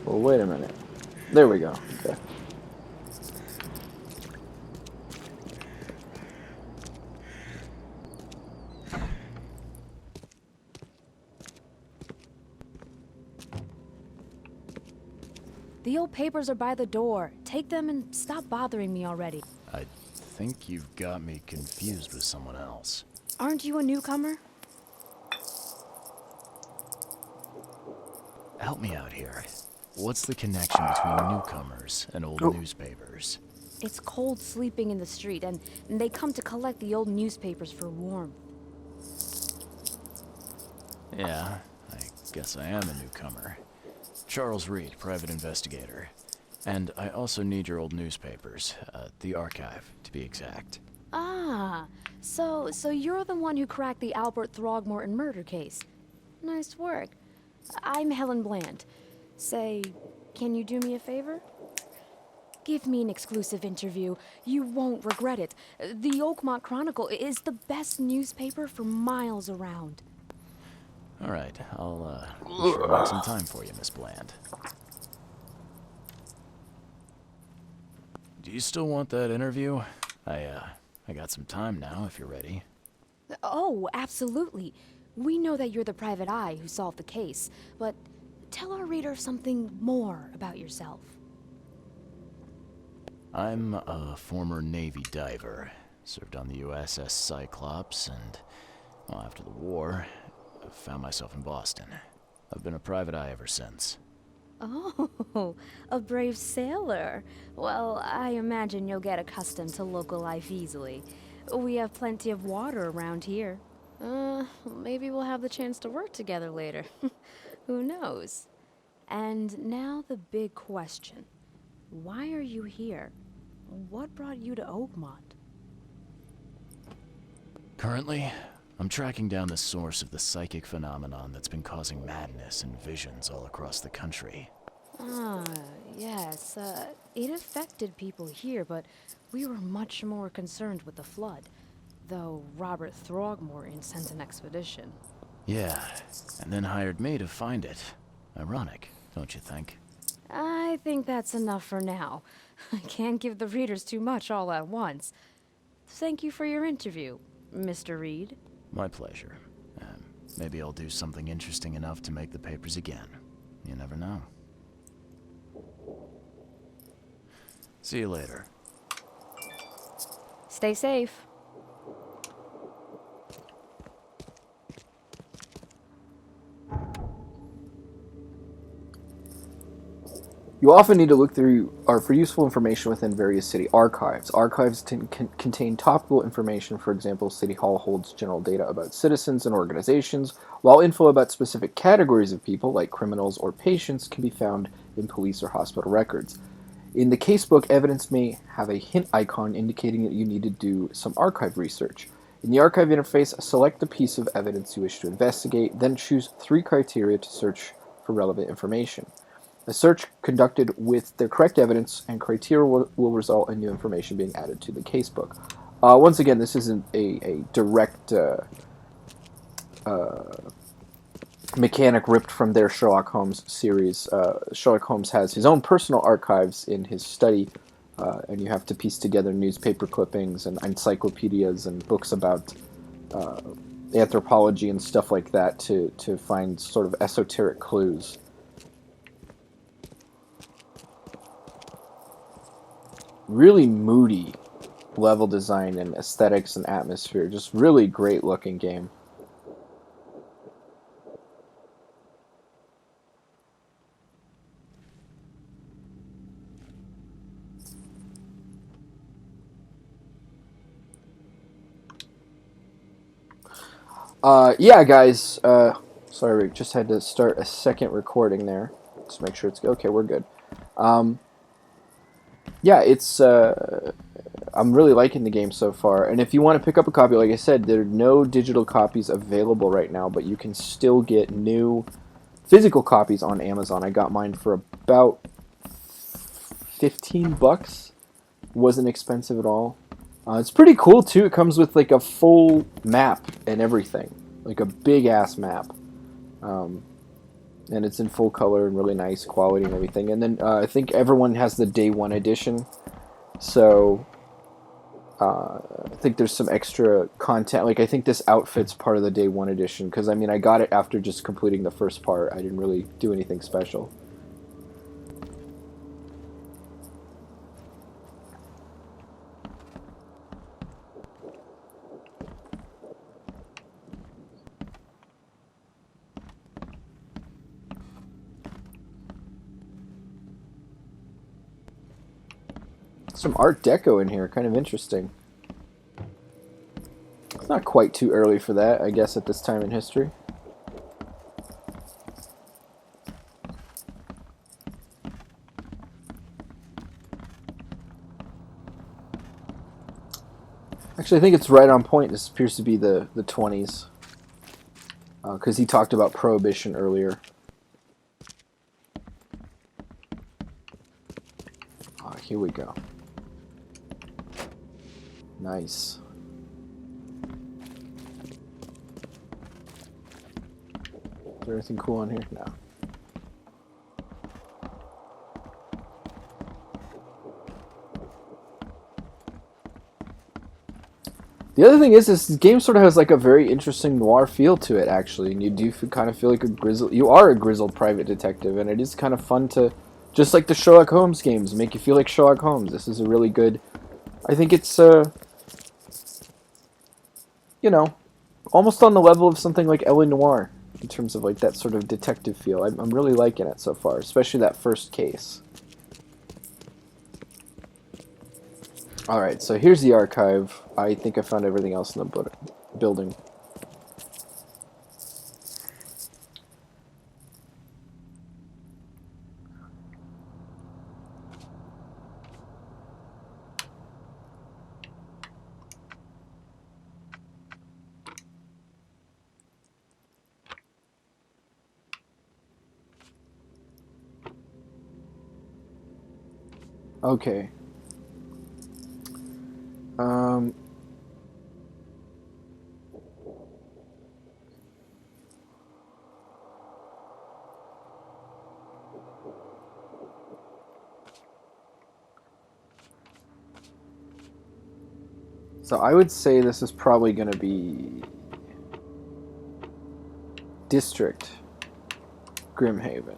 Well, wait a minute. There we go. Okay. The old papers are by the door. Take them and stop bothering me already. I think you've got me confused with someone else. Aren't you a newcomer? Help me out here. What's the connection between newcomers and old newspapers? It's cold sleeping in the street, and they come to collect the old newspapers for warmth. Yeah, I guess I am a newcomer. Charles Reed, private investigator. And I also need your old newspapers, the archive, to be exact. Ah, so you're the one who cracked the Albert Throgmorten murder case. Nice work. I'm Helen Bland. Say, can you do me a favor? Give me an exclusive interview. You won't regret it. The Oakmont Chronicle is the best newspaper for miles around. All right, I'll sure make some time for you, Miss Bland. Do you still want that interview? I got some time now, if you're ready. Oh, absolutely. We know that you're the private eye who solved the case, but tell our reader something more about yourself. I'm a former Navy diver. Served on the USS Cyclops, and well, after the war, I found myself in Boston. I've been a private eye ever since. Oh, a brave sailor. Well, I imagine you'll get accustomed to local life easily. We have plenty of water around here. Maybe we'll have the chance to work together later. Who knows? And now the big question. Why are you here? What brought you to Oakmont? Currently, I'm tracking down the source of the psychic phenomenon that's been causing madness and visions all across the country. Ah, yes. It affected people here, but we were much more concerned with the flood. Though Robert Throgmorten sent an expedition. Yeah, and then hired me to find it. Ironic, don't you think? I think that's enough for now. I can't give the readers too much all at once. Thank you for your interview, Mr. Reed. My pleasure. Maybe I'll do something interesting enough to make the papers again. You never know. See you later. Stay safe. You often need to look through or for useful information within various city archives. Archives contain topical information. For example, City Hall holds general data about citizens and organizations, while info about specific categories of people, like criminals or patients, can be found in police or hospital records. In the casebook, evidence may have a hint icon indicating that you need to do some archive research. In the archive interface, select the piece of evidence you wish to investigate, then choose 3 criteria to search for relevant information. A search conducted with the correct evidence and criteria will result in new information being added to the casebook. Once again, this isn't a direct mechanic ripped from their Sherlock Holmes series. Sherlock Holmes has his own personal archives in his study, and you have to piece together newspaper clippings and encyclopedias and books about anthropology and stuff like that to find sort of esoteric clues. Really moody level design and aesthetics and atmosphere. Just really great looking game. Yeah, guys, Sorry, we just had to start a second recording there. Just make sure it's okay. We're good. Yeah, it's. I'm really liking the game so far. And if you want to pick up a copy, like I said, there are no digital copies available right now, but you can still get new physical copies on Amazon. I got mine for about $15. Wasn't expensive at all. It's pretty cool too. It comes with like a full map and everything, like a big ass map. And it's in full color and really nice quality and everything. And then I think everyone has the day one edition, so I think there's some extra content. Like I think this outfit's part of the day one edition, because I mean I got it after just completing the first part. I didn't really do anything special. Some Art Deco in here, kind of interesting. It's not quite too early for that, I guess, at this time in history. Actually, I think it's right on point. This appears to be the 20s. Because he talked about Prohibition earlier. Here we go. Nice. Is there anything cool on here? No. The other thing is this game sort of has like a very interesting noir feel to it, actually, and you do kind of feel like you are a grizzled private detective, and it is kind of fun to, just like the Sherlock Holmes games, make you feel like Sherlock Holmes. This is a really good, I think it's, you know, almost on the level of something like L.A. Noire, in terms of like that sort of detective feel. I'm really liking it so far, especially that first case. Alright, so here's the archive. I think I found everything else in the building. Okay. So I would say this is probably going to be District Grimhaven.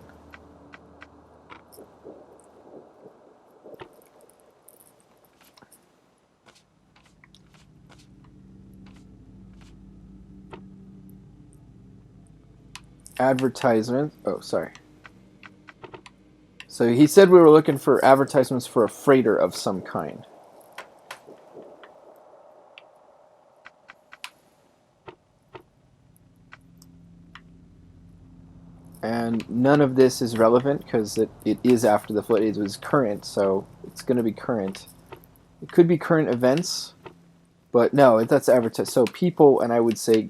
Advertisement. Oh, sorry. So he said we were looking for advertisements for a freighter of some kind. And none of this is relevant because it is after the flood. It was current, so it's going to be current. It could be current events, but no, that's advertised. So people, and I would say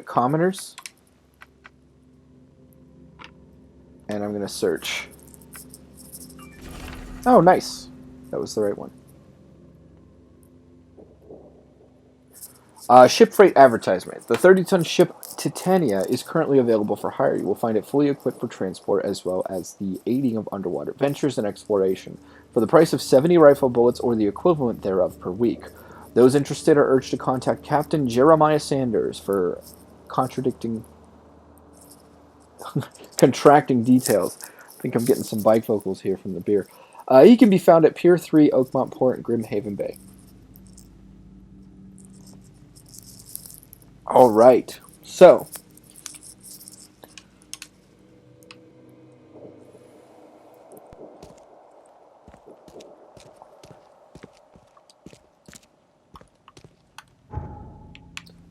commoners. And I'm going to search. Oh, nice. That was the right one. Ship freight advertisement. The 30-ton ship Titania is currently available for hire. You will find it fully equipped for transport as well as the aiding of underwater ventures and exploration for the price of 70 rifle bullets or the equivalent thereof per week. Those interested are urged to contact Captain Jeremiah Sanders for contracting details. I think I'm getting some bike vocals here from the beer. He can be found at Pier 3, Oakmont Port, Grimhaven Bay. All right, so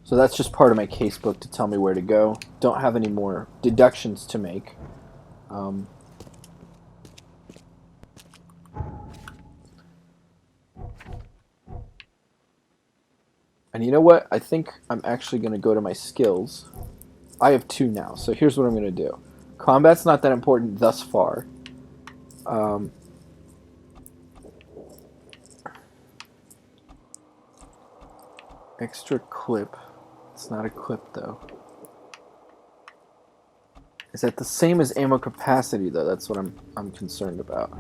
So that's just part of my casebook to tell me where to go. Don't have any more deductions to make. And you know what? I think I'm actually going to go to my skills. I have 2 now, so here's what I'm going to do. Combat's not that important thus far. Extra clip. It's not a clip, though. Is that the same as ammo capacity, though? That's what I'm concerned about.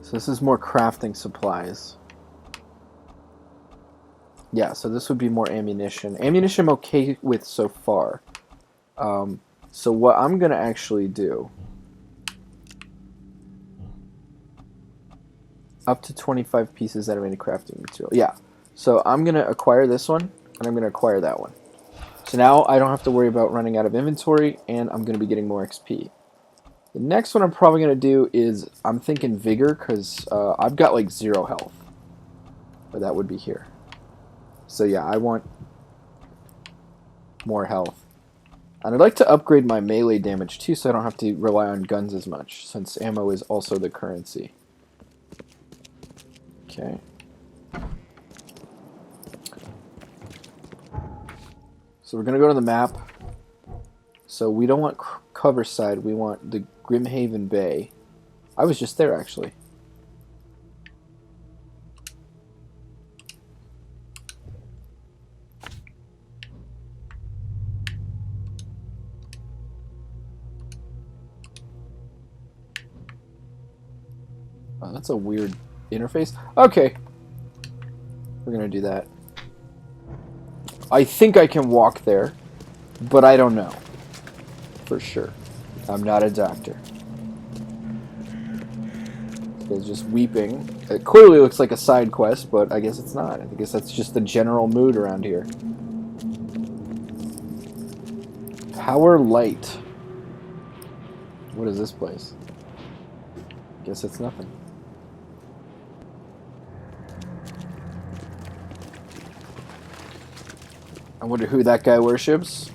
So this is more crafting supplies. Yeah, so this would be more ammunition. Ammunition I'm okay with so far. So what I'm going to actually do... Up to 25 pieces that are made of crafting material. Yeah. So I'm going to acquire this one, and I'm going to acquire that one. So now I don't have to worry about running out of inventory, and I'm going to be getting more XP. The next one I'm probably going to do is, I'm thinking Vigor, because I've got like 0 health. But that would be here. So yeah, I want more health. And I'd like to upgrade my melee damage too, so I don't have to rely on guns as much, since ammo is also the currency. Okay. So we're going to go to the map. So we don't want cover side, we want the Grimhaven Bay. I was just there, actually. Oh, that's a weird interface. Okay. We're going to do that. I think I can walk there, but I don't know. For sure. I'm not a doctor. This guy's just weeping. It clearly looks like a side quest, but I guess it's not. I guess that's just the general mood around here. Power Light. What is this place? Guess it's nothing. I wonder who that guy worships.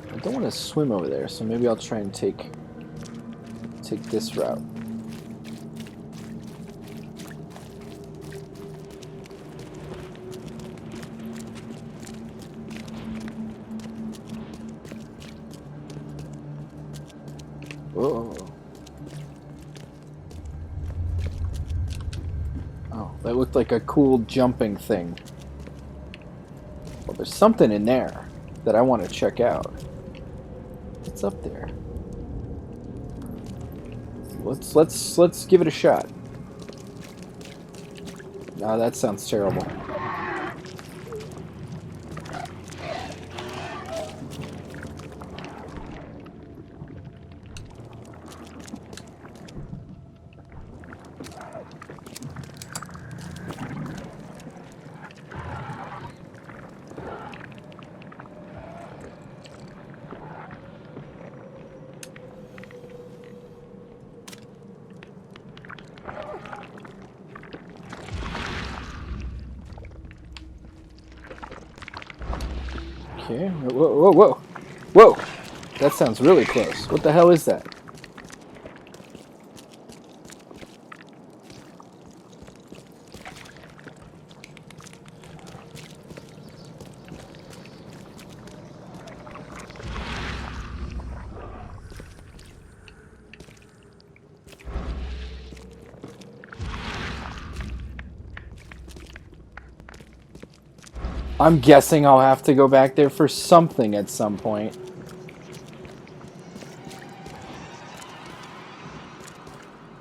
I don't want to swim over there, so maybe I'll try and take this route. Whoa. Oh, that looked like a cool jumping thing. Well, there's something in there that I want to check out. What's up there? Let's give it a shot. No, that sounds terrible. Okay, whoa, whoa, whoa. Whoa! That sounds really close. What the hell is that? I'm guessing I'll have to go back there for something at some point.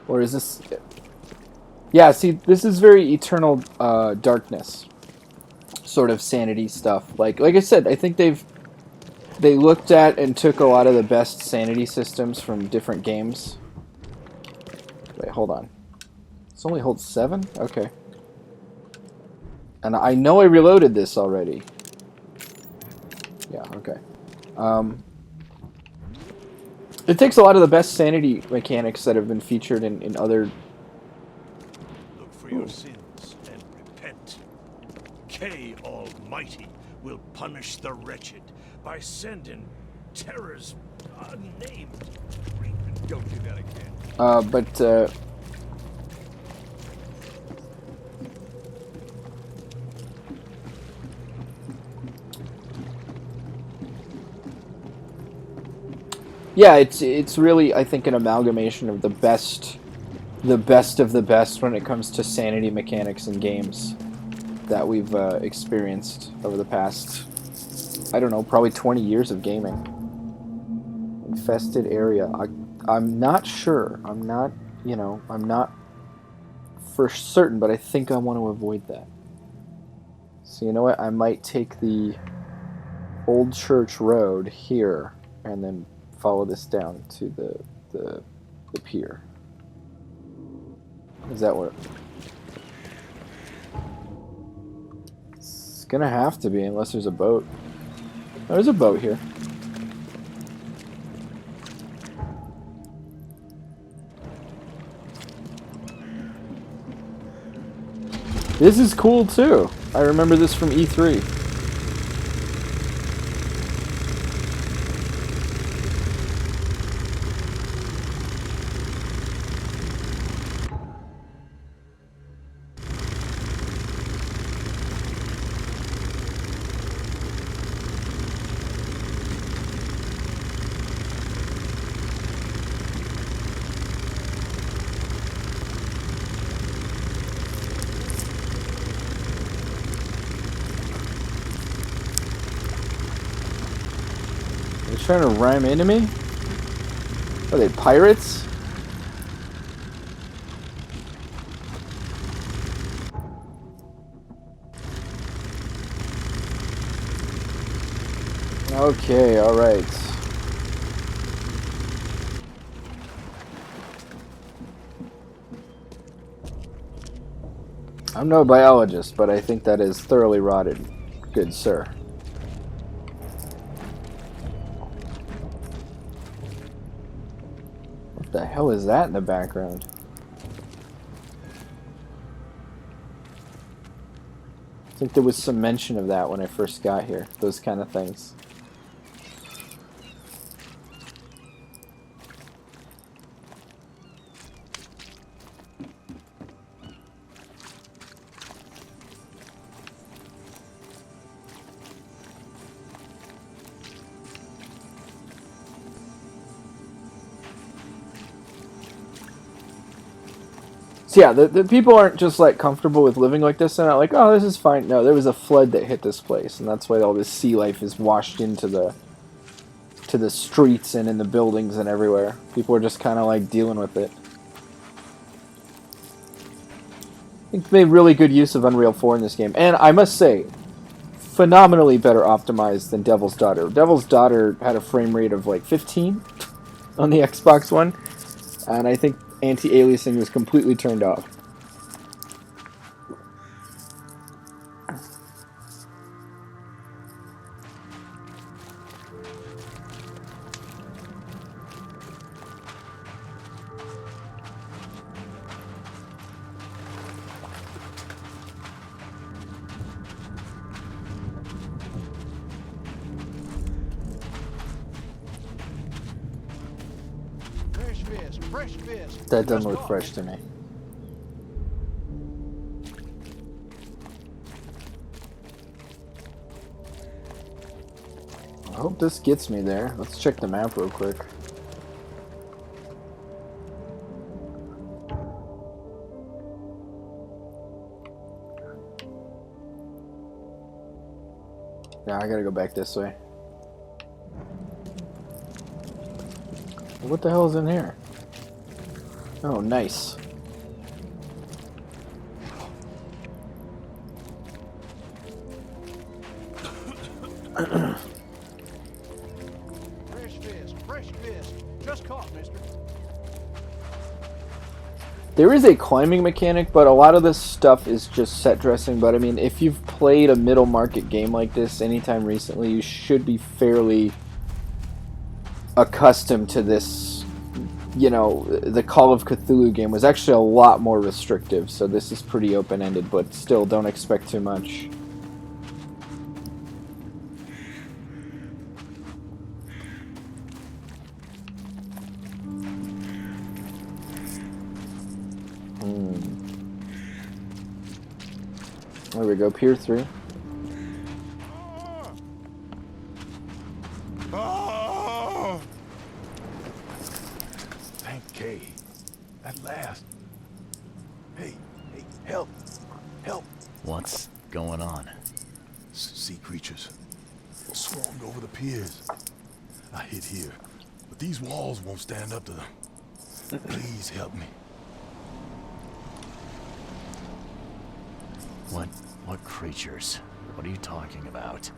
Or is this... Yeah, see, this is very eternal darkness. Sort of sanity stuff. Like I said, I think they looked at and took a lot of the best sanity systems from different games. Wait, hold on. This only holds 7? Okay. And I know I reloaded this already. Yeah, okay. It takes a lot of the best sanity mechanics that have been featured in other... Look for your sins and repent. K Almighty will punish the wretched by sending terrors unnamed. Don't do that again. Yeah, it's really, I think, an amalgamation of the best of the best when it comes to sanity mechanics in games that we've experienced over the past, I don't know, probably 20 years of gaming. Infested area. I'm not sure. I'm not for certain, but I think I want to avoid that. So you know what? I might take the Old Church Road here and then follow this down to the pier. Does that work? It's gonna have to be unless there's a boat. Oh, there's a boat here. This is cool too. I remember this from E3. Trying to ram into me? Are they pirates? Okay, alright. I'm no biologist, but I think that is thoroughly rotted, good sir. What the hell is that in the background? I think there was some mention of that when I first got here, those kind of things. So yeah, the people aren't just like comfortable with living like this. They're not like, oh, this is fine. No, there was a flood that hit this place, and that's why all this sea life is washed into the streets and in the buildings and everywhere. People are just kind of like dealing with it. I think they made really good use of Unreal 4 in this game, and I must say, phenomenally better optimized than Devil's Daughter. Devil's Daughter had a frame rate of like 15 on the Xbox One, and I think anti-aliasing was completely turned off. That doesn't look fresh to me. I hope this gets me there. Let's check the map real quick. Yeah, I gotta go back this way. What the hell is in here? Oh, nice. Fresh fish. Just caught, mister. There is a climbing mechanic, but a lot of this stuff is just set dressing. But I mean, if you've played a middle market game like this anytime recently, you should be fairly accustomed to this. You know, the Call of Cthulhu game was actually a lot more restrictive, so this is pretty open-ended, but still don't expect too much. There we go, Pier 3. Thank Kay. At last. Hey, help. Help. What's going on? Sea creatures swarmed over the piers. I hid here, but these walls won't stand up to them. Please help me. What creatures? What are you talking about?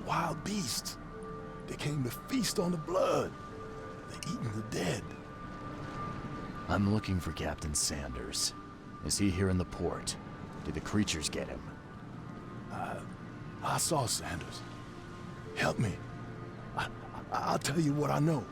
Wild beasts. They came to feast on the blood. They're eating the dead. I'm looking for Captain Sanders. Is he here in the port? Did the creatures get him? I saw Sanders. Help me. I'll tell you what I know.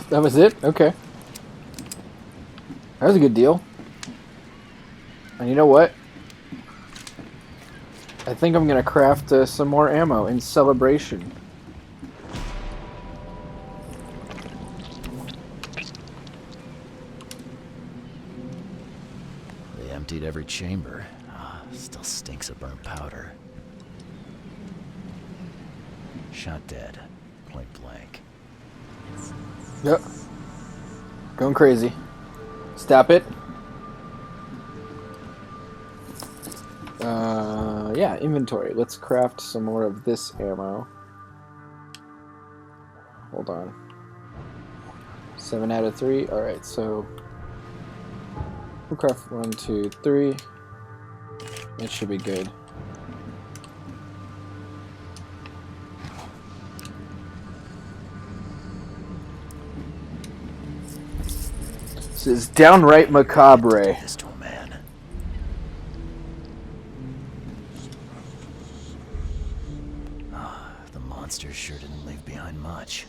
That was it? Okay. That was a good deal. And you know what? I think I'm gonna craft some more ammo in celebration. They emptied every chamber. Still stinks of burnt powder. Shot dead. Point blank. Yep. Going crazy. Stop it. Yeah, inventory. Let's craft some more of this ammo. Hold on. 7 out of 3. Alright, so we'll craft 1, 2, 3. It should be good. This is downright macabre. This to a man. The monster sure didn't leave behind much.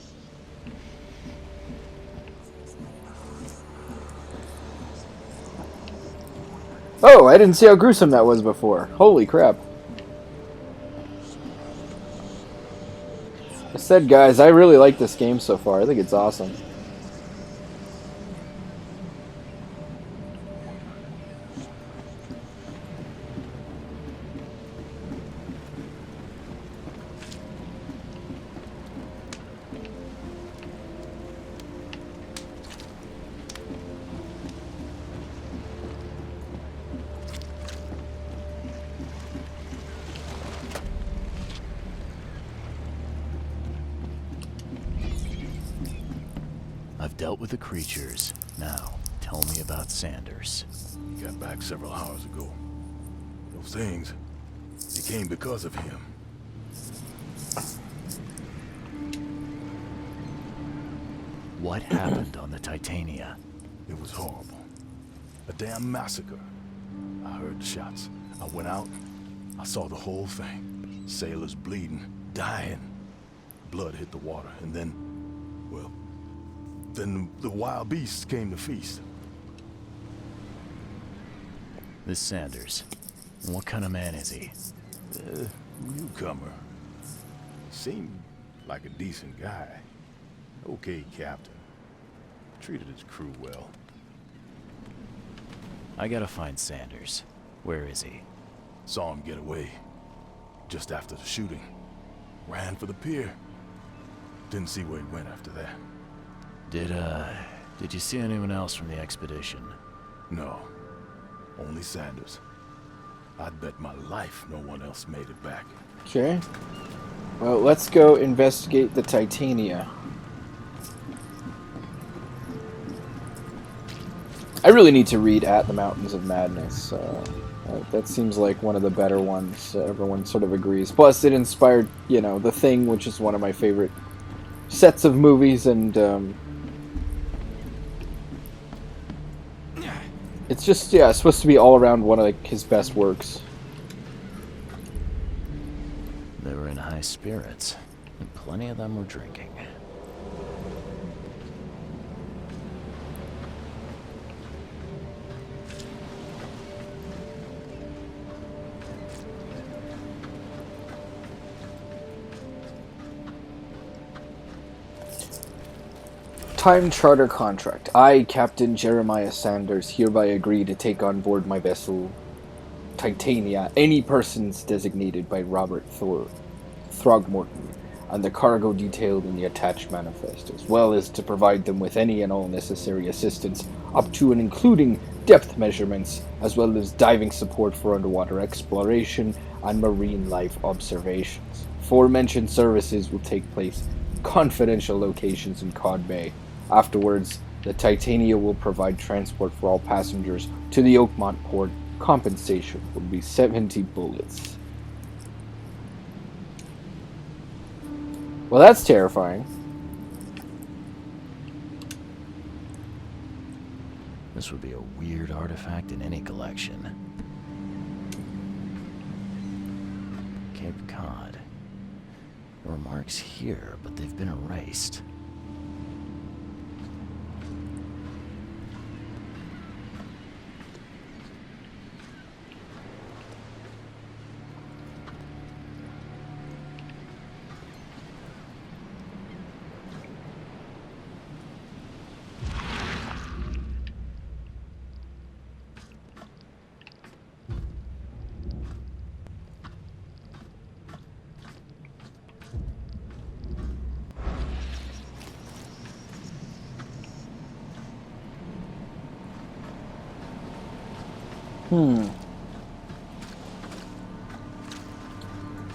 Oh, I didn't see how gruesome that was before. Holy crap. I said, guys, I really like this game so far. I think it's awesome. I've dealt with the creatures. Now, tell me about Sanders. He got back several hours ago. Those things, they came because of him. What happened on the Titania? It was horrible. A damn massacre. I heard the shots. I went out. I saw the whole thing. Sailors bleeding, dying. Blood hit the water, and then, well, then the wild beasts came to feast. This Sanders. What kind of man is he? Newcomer. Seemed like a decent guy. Okay, Captain. Treated his crew well. I gotta find Sanders. Where is he? Saw him get away. Just after the shooting. Ran for the pier. Didn't see where he went after that. Did you see anyone else from the expedition? No. Only Sanders. I'd bet my life no one else made it back. Okay. Well, let's go investigate the Titania. I really need to read At the Mountains of Madness. That seems like one of the better ones. Everyone sort of agrees. Plus, it inspired, you know, The Thing, which is one of my favorite sets of movies, and it's just, yeah, it's supposed to be all around one of like, his best works. They were in high spirits, and plenty of them were drinking. Time charter contract. I, Captain Jeremiah Sanders, hereby agree to take on board my vessel Titania any persons designated by Robert Throgmorten and the cargo detailed in the attached manifest, as well as to provide them with any and all necessary assistance up to and including depth measurements, as well as diving support for underwater exploration and marine life observations. Aforementioned services will take place in confidential locations in Cod Bay. Afterwards, the Titania will provide transport for all passengers to the Oakmont port. Compensation would be 70 bullets. Well, that's terrifying. This would be a weird artifact in any collection. Cape Cod. There were marks here, but they've been erased.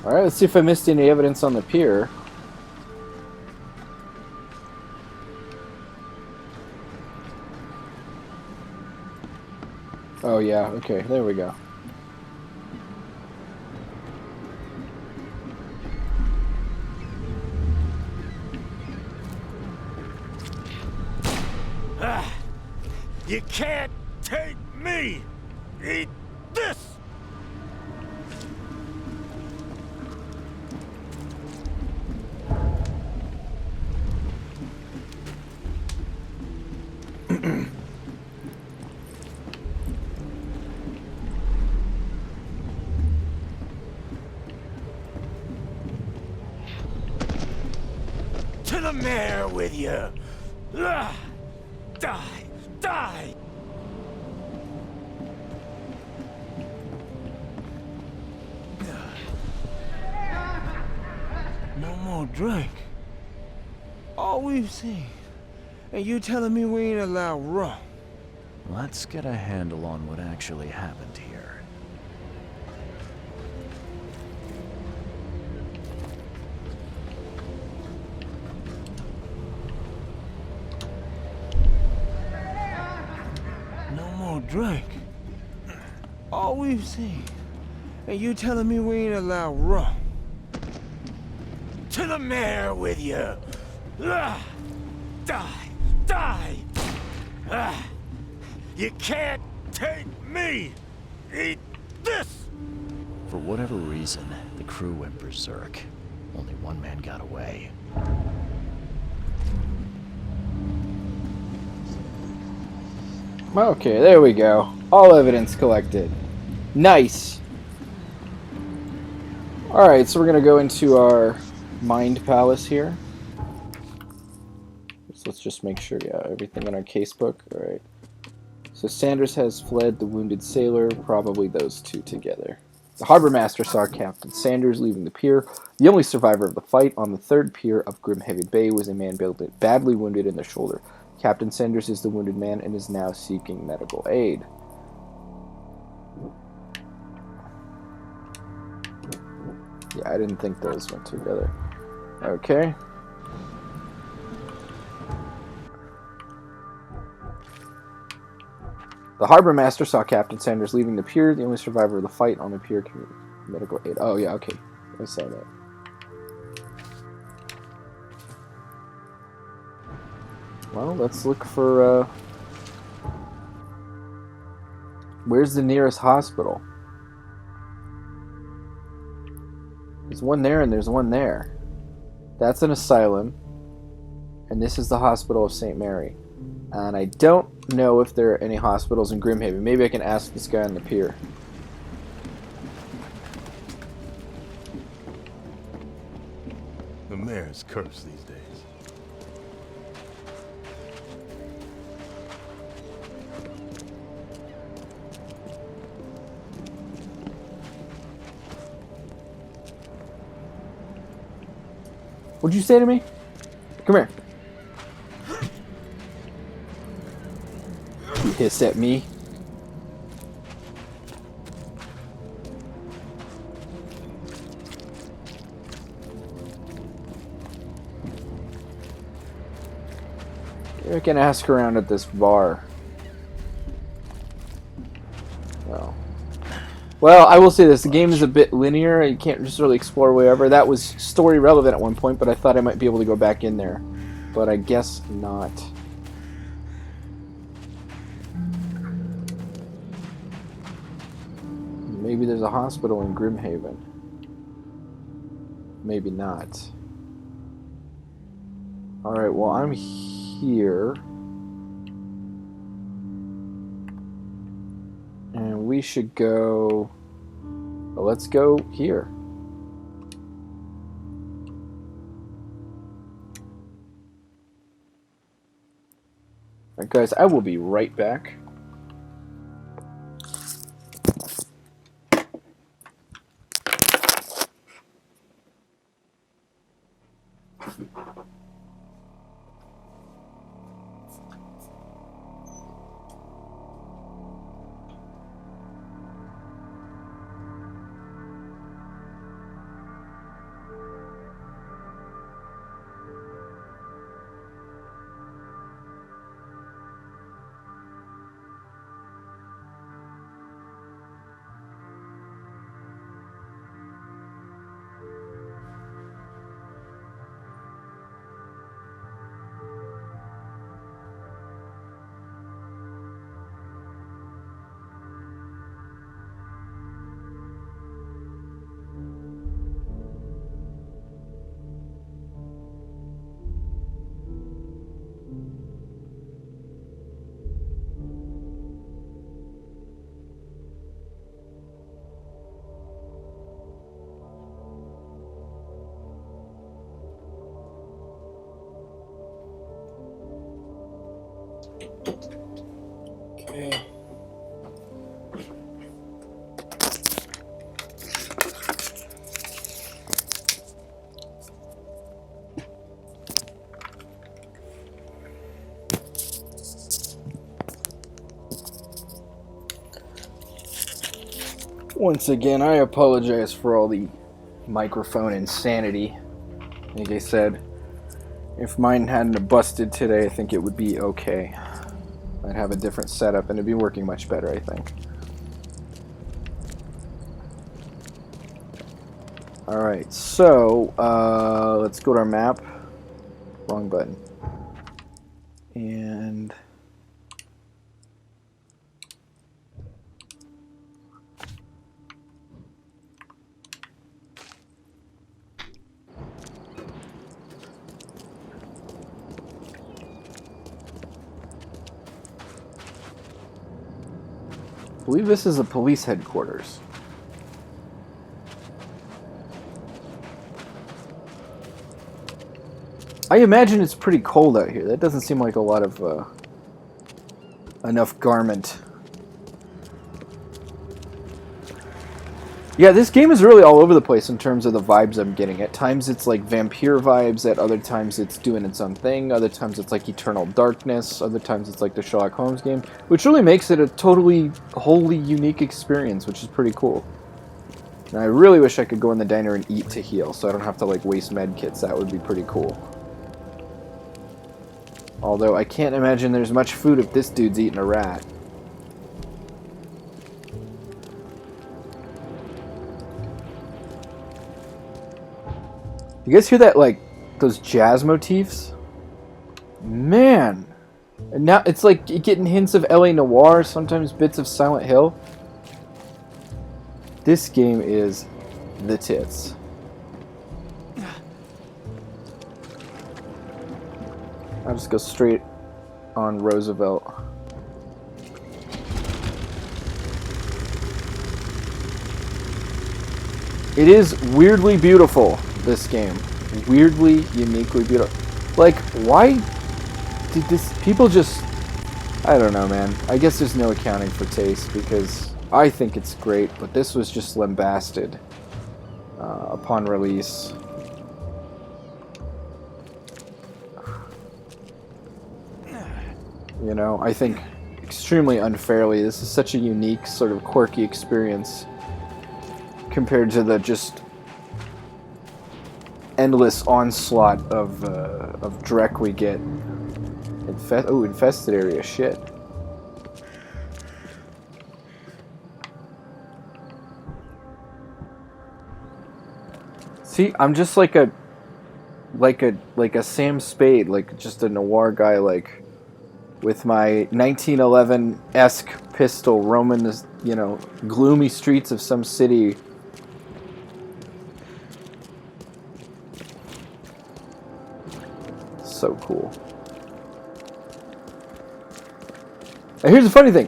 Alright, let's see if I missed any evidence on the pier. Oh yeah, okay, there we go. You can't take me! Eat this! To the mare with you! Die! Die! No more drink. All we've seen. And you telling me we ain't allowed rum? Let's get a handle on what actually happened here. No more drink. All we've seen. And you telling me we ain't allowed rum? To the mare with you! Die! Die! You can't take me! Eat this! For whatever reason, the crew went berserk. Only one man got away. Okay, there we go. All evidence collected. Nice! Alright, so we're gonna go into our Mind Palace here. So let's just make sure, yeah, everything in our casebook. Alright. So Sanders has fled, the wounded sailor, probably those two together. The harbor master saw Captain Sanders leaving the pier. The only survivor of the fight on the third pier of Grimheavy Bay was a man badly wounded in the shoulder. Captain Sanders is the wounded man and is now seeking medical aid. Yeah, I didn't think those went together. Okay. The harbor master saw Captain Sanders leaving the pier. The only survivor of the fight on the pier can medical aid. Oh, yeah, okay. I saw that. Well, let's look for, where's the nearest hospital? There's one there and there's one there. That's an asylum. And this is the Hospital of St. Mary. And I don't know if there are any hospitals in Grimhaven. Maybe I can ask this guy on the pier. The mayor's cursed these days. What'd you say to me? Come here. You hiss at me. I can ask around at this bar. Oh. Well, I will say this. The game is a bit linear. You can't just really explore wherever. That was story relevant at one point, but I thought I might be able to go back in there. But I guess not. Maybe there's a hospital in Grimhaven. Maybe not. Alright, well, I'm here. And we should go... Well, let's go here. Alright, guys, I will be right back. Okay. Once again, I apologize for all the microphone insanity. Like I said, if mine hadn't busted today, I think it would be okay. I'd have a different setup and it'd be working much better, I think. Alright, so let's go to our map. Wrong button. And I believe this is a police headquarters. I imagine it's pretty cold out here. That doesn't seem like a lot of enough garment. Yeah, this game is really all over the place in terms of the vibes I'm getting. At times it's like vampire vibes, at other times it's doing its own thing, other times it's like Eternal Darkness, other times it's like the Sherlock Holmes game, which really makes it a totally, wholly unique experience, which is pretty cool. And I really wish I could go in the diner and eat to heal, so I don't have to like waste med kits. That would be pretty cool. Although I can't imagine there's much food if this dude's eating a rat. You guys hear that, like, those jazz motifs? Man! And now it's like you're getting hints of LA Noire, sometimes bits of Silent Hill. This game is the tits. I'll just go straight on Roosevelt. It is weirdly beautiful, this game. Weirdly, uniquely beautiful. Like, why did this... People just... I don't know, man. I guess there's no accounting for taste, because I think it's great, but this was just lambasted upon release. You know, I think extremely unfairly. This is such a unique, sort of quirky experience compared to the just endless onslaught of Drek we get. Infested area, shit. See, I'm just like a Sam Spade, like just a noir guy, like with my 1911-esque pistol roaming the, you know, gloomy streets of some city. So cool. And here's the funny thing.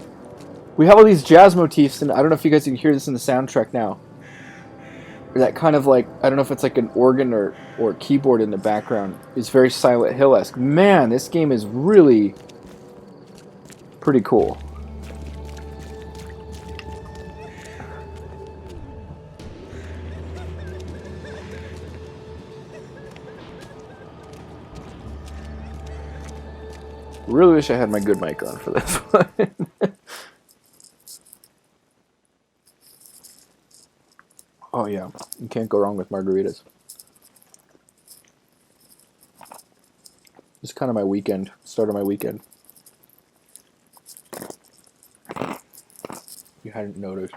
We have all these jazz motifs, and I don't know if you guys can hear this in the soundtrack now. That kind of like, I don't know if it's like an organ or keyboard in the background. It's very Silent Hill-esque. Man, this game is really pretty cool. Really wish I had my good mic on for this one. Oh yeah, you can't go wrong with margaritas. It's kind of my weekend, start of my weekend. You hadn't noticed.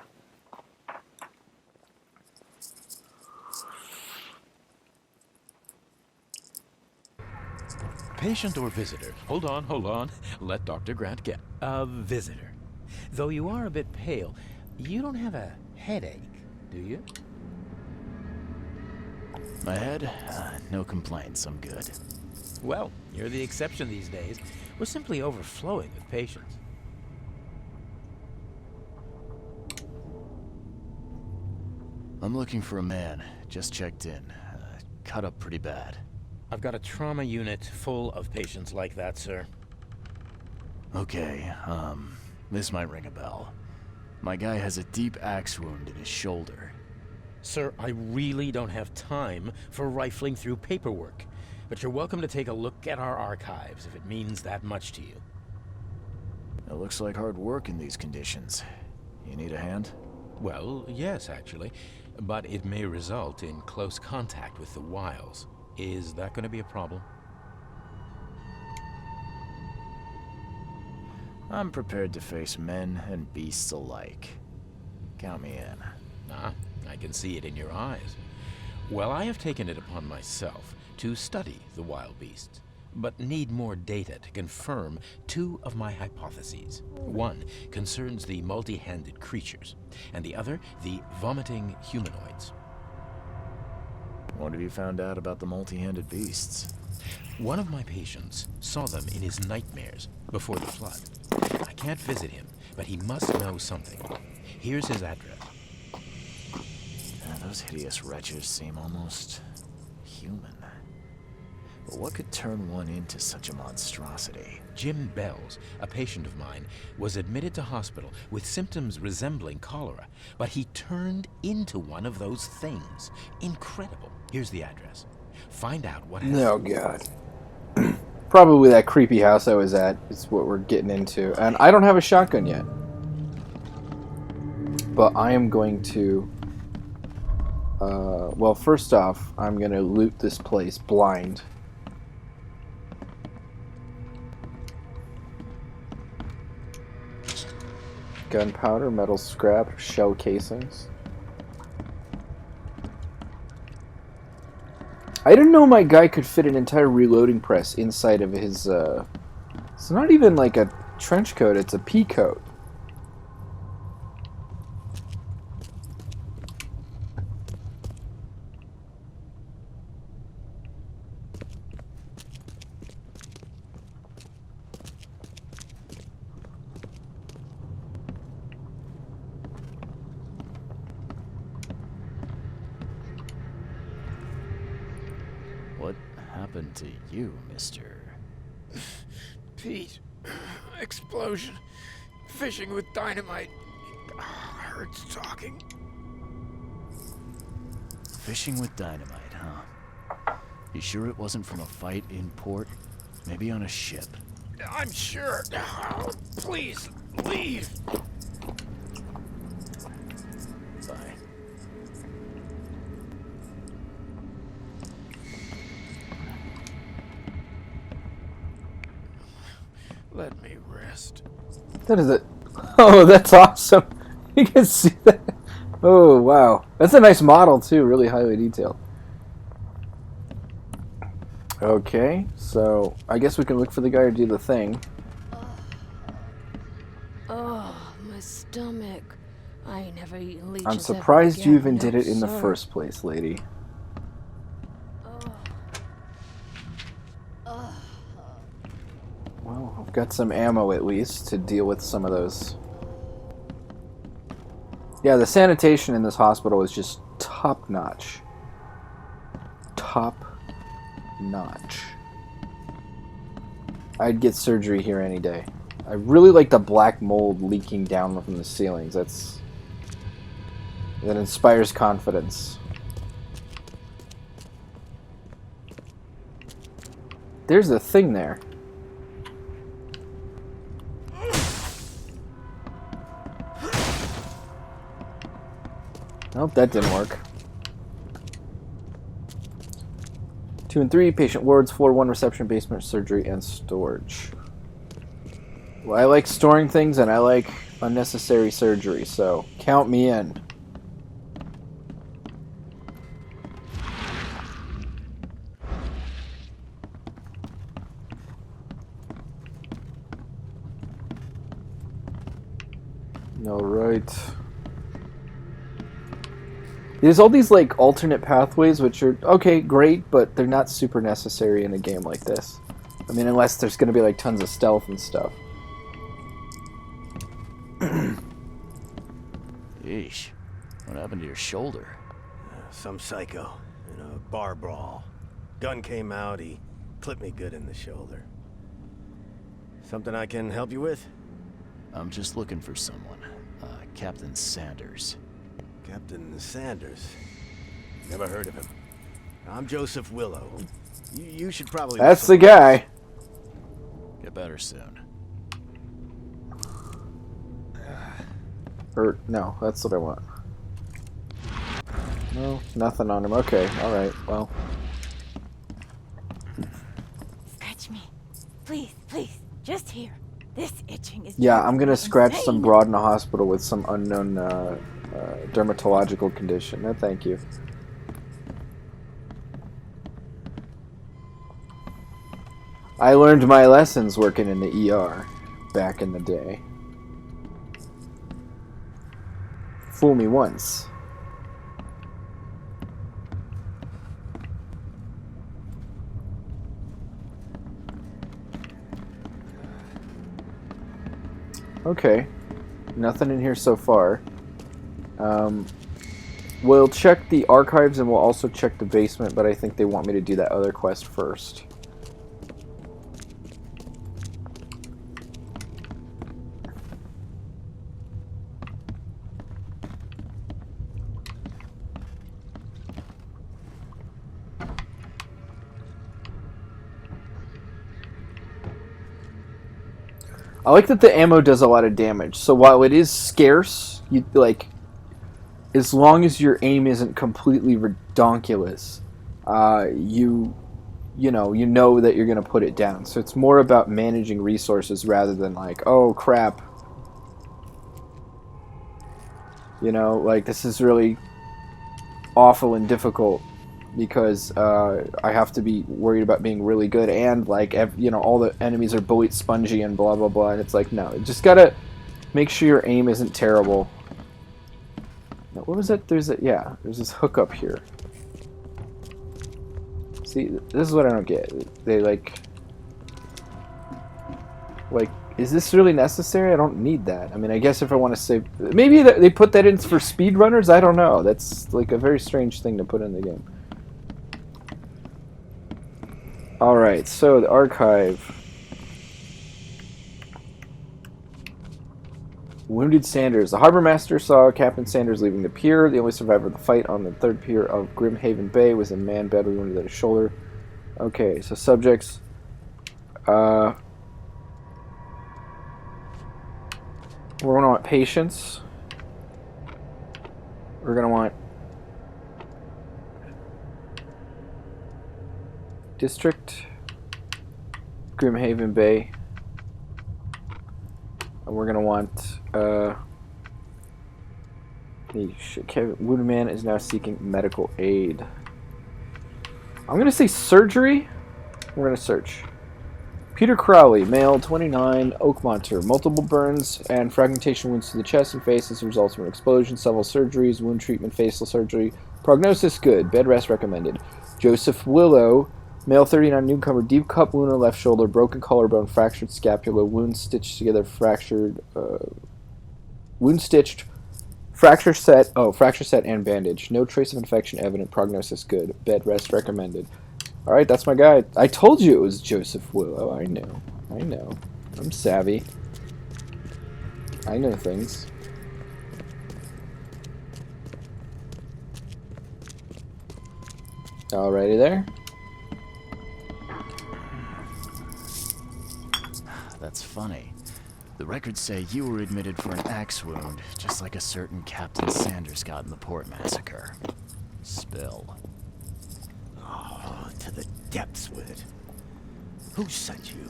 Patient or visitor? Hold on. Let Dr. Grant get. A visitor. Though you are a bit pale, you don't have a headache, do you? My head? No complaints, I'm good. Well, you're the exception these days. We're simply overflowing with patients. I'm looking for a man. Just checked in. Cut up pretty bad. I've got a trauma unit full of patients like that, sir. Okay, this might ring a bell. My guy has a deep axe wound in his shoulder. Sir, I really don't have time for rifling through paperwork, but you're welcome to take a look at our archives if it means that much to you. It looks like hard work in these conditions. You need a hand? Well, yes, actually, but it may result in close contact with the wiles. Is that going to be a problem? I'm prepared to face men and beasts alike. Count me in. Ah, I can see it in your eyes. Well, I have taken it upon myself to study the wild beasts, but need more data to confirm two of my hypotheses. One concerns the multi-handed creatures, and the other the vomiting humanoids. What have you found out about the multi-handed beasts? One of my patients saw them in his nightmares before the flood. I can't visit him, but he must know something. Here's his address. Those hideous wretches seem almost human. But what could turn one into such a monstrosity? Jim Bells, a patient of mine, was admitted to hospital with symptoms resembling cholera, but he turned into one of those things. Incredible. Here's the address. Find out what has... Oh, God. Probably that creepy house I was at is what we're getting into. And I don't have a shotgun yet. But I am going to Well, first off, I'm gonna loot this place blind. Gunpowder, metal scrap, shell casings. I didn't know my guy could fit an entire reloading press inside of his, it's not even like a trench coat, it's a pea coat. What happened to you, mister? Pete. Explosion. Fishing with dynamite. Hurts talking. Fishing with dynamite, huh? You sure it wasn't from a fight in port? Maybe on a ship? I'm sure. Oh, please, leave. Bye. Let me rest. That is it. Oh, that's awesome. You can see that. Oh, wow. That's a nice model, too. Really highly detailed. Okay, so I guess we can look for the guy or do the thing. Oh, my stomach. I ain't never eaten leeches. I'm surprised ever you again. even did No, it in the sir. first place, lady. Well, I've got some ammo at least to deal with some of those. Yeah, the sanitation in this hospital is just top notch. Top notch. I'd get surgery here any day. I really like the black mold leaking down from the ceilings. That inspires confidence. There's a thing there. Nope, that didn't work. 2 and 3, patient wards, floor 1, reception, basement, surgery, and storage. Well, I like storing things and I like unnecessary surgery, so count me in. Alright. There's all these like alternate pathways which are okay, great, but they're not super necessary in a game like this. I mean, unless there's going to be like tons of stealth and stuff. Yeesh. What happened to your shoulder? Some psycho in a bar brawl. Gun came out, he clipped me good in the shoulder. Something I can help you with? I'm just looking for someone. Captain Sanders. Captain Sanders. Never heard of him. I'm Joseph Willow. You should probably... That's the guy. Get better soon. Or, no, that's what I want. No, nothing on him. Okay, alright, well. Scratch me. Please, please. Just here. This itching is... Yeah, I'm gonna scratch insane. some broad in a hospital with some unknown dermatological condition. No, thank you. I learned my lessons working in the ER back in the day. Fool me once. Okay. Nothing in here so far. We'll check the archives and we'll also check the basement, but I think they want me to do that other quest first. I like that the ammo does a lot of damage. So while it is scarce, you like as long as your aim isn't completely redonkulous, you know that you're going to put it down. So it's more about managing resources rather than like, oh crap, like this is really awful and difficult because I have to be worried about being really good and like all the enemies are bullet spongy and blah blah blah, and it's like, no, just gotta make sure your aim isn't terrible. Now, what was that? There's this hook up here. See, this is what I don't get. They like, is this really necessary? I don't need that. I mean, I guess if I want to save, maybe they put that in for speedrunners. I don't know. That's like a very strange thing to put in the game. All right, so the archive. Wounded Sanders. The harbor master saw Captain Sanders leaving the pier. The only survivor of the fight on the third pier of Grimhaven Bay was a man badly wounded at his shoulder. Okay, so subjects. We're going to want patience. We're going to want district, Grimhaven Bay. And we're going to want wounded man is now seeking medical aid. I'm going to say surgery. We're going to search. Peter Crowley, male, 29, Oakmonter. Multiple burns and fragmentation wounds to the chest and face as a result of an explosion. Several surgeries, wound treatment, facial surgery. Prognosis good. Bed rest recommended. Joseph Willow, male, 39, newcomer. Deep cut wound on left shoulder. Broken collarbone, fractured scapula. Wound stitched together, fractured. Wound stitched. Fracture set and bandage. No trace of infection evident. Prognosis good. Bed rest recommended. Alright, that's my guy. I told you it was Joseph Willow. I know. I'm savvy. I know things. Alrighty there. That's funny. The records say you were admitted for an axe wound, just like a certain Captain Sanders got in the port massacre. Spill. Oh, to the depths with it. Who sent you?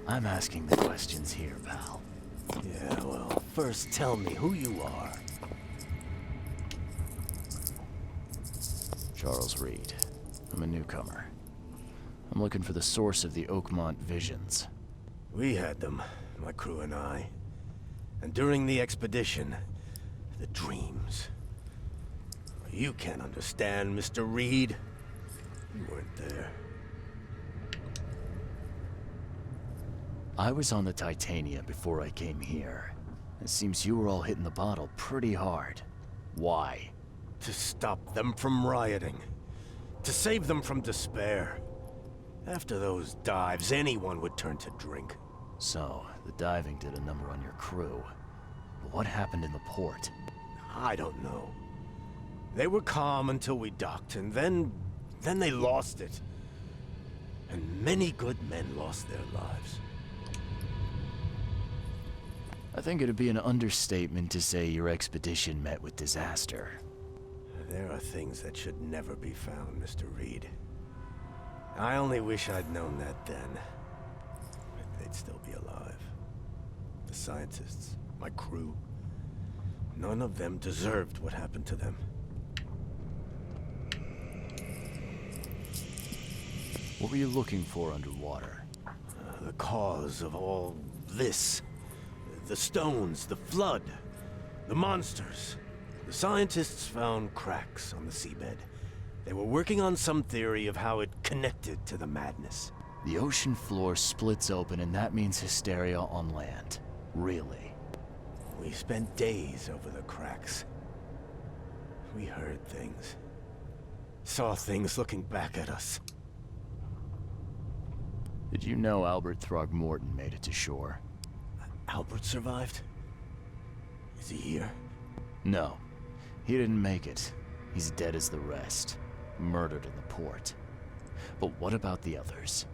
I'm asking the questions here, pal. Yeah, well, first tell me who you are. Charles Reed. I'm a newcomer. I'm looking for the source of the Oakmont visions. We had them, my crew and I. And during the expedition, the dreams. You can't understand, Mr. Reed. You weren't there. I was on the Titania before I came here. It seems you were all hitting the bottle pretty hard. Why? To stop them from rioting. To save them from despair. After those dives, anyone would turn to drink. So, the diving did a number on your crew. But what happened in the port? I don't know. They were calm until we docked, and then they lost it. And many good men lost their lives. I think it'd be an understatement to say your expedition met with disaster. There are things that should never be found, Mr. Reed. I only wish I'd known that then. They'd still be alive. The scientists, my crew, none of them deserved what happened to them. What were you looking for underwater? The cause of all this. The stones, the flood, the monsters. The scientists found cracks on the seabed. They were working on some theory of how it connected to the madness. The ocean floor splits open and that means hysteria on land. Really? We spent days over the cracks. We heard things. Saw things looking back at us. Did you know Albert Throgmorten made it to shore? Albert survived? Is he here? No. He didn't make it. He's dead as the rest. Murdered in the port. But what about the others?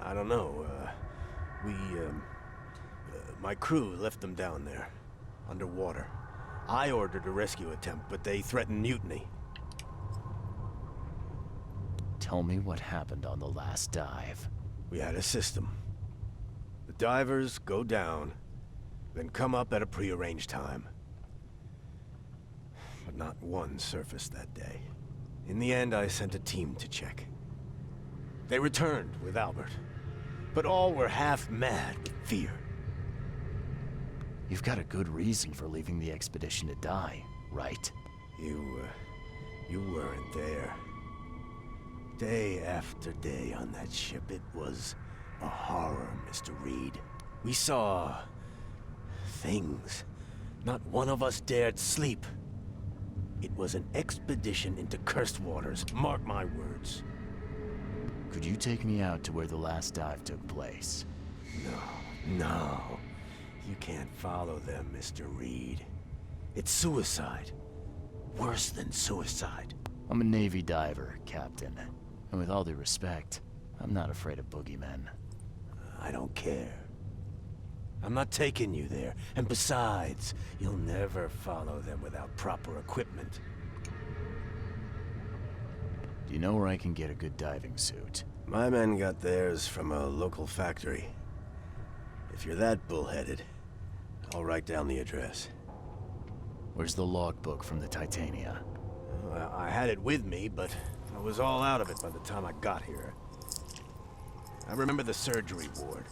I don't know. My crew left them down there, underwater. I ordered a rescue attempt, but they threatened mutiny. Tell me what happened on the last dive. We had a system. The divers go down, then come up at a prearranged time. But not one surfaced that day. In the end, I sent a team to check. They returned with Albert, but all were half mad with fear. You've got a good reason for leaving the expedition to die, right? You weren't there. Day after day on that ship, it was a horror, Mr. Reed. We saw things. Not one of us dared sleep. It was an expedition into cursed waters, mark my words. Could you take me out to where the last dive took place? No. You can't follow them, Mr. Reed. It's suicide. Worse than suicide. I'm a Navy diver, Captain. And with all due respect, I'm not afraid of boogeymen. I don't care. I'm not taking you there. And besides, you'll never follow them without proper equipment. Do you know where I can get a good diving suit? My men got theirs from a local factory. If you're that bullheaded, I'll write down the address. Where's the logbook from the Titania? Well, I had it with me, but I was all out of it by the time I got here. I remember the surgery ward.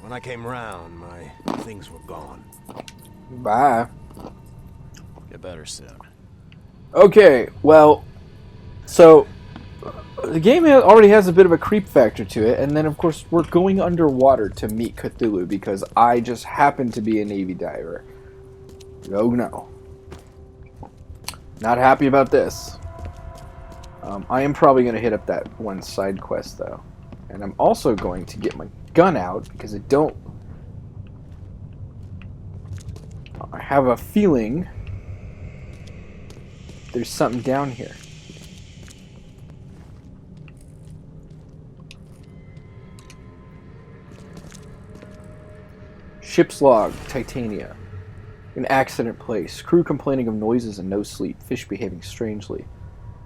When I came round, my things were gone. Bye. Get better soon. Okay, well, so the game already has a bit of a creep factor to it, and then of course we're going underwater to meet Cthulhu because I just happen to be a Navy diver. Oh no. Not happy about this. I am probably going to hit up that one side quest though. And I'm also going to get my gun out because I have a feeling there's something down here. Ship's log, Titania. An accident place. Crew complaining of noises and no sleep. Fish behaving strangely.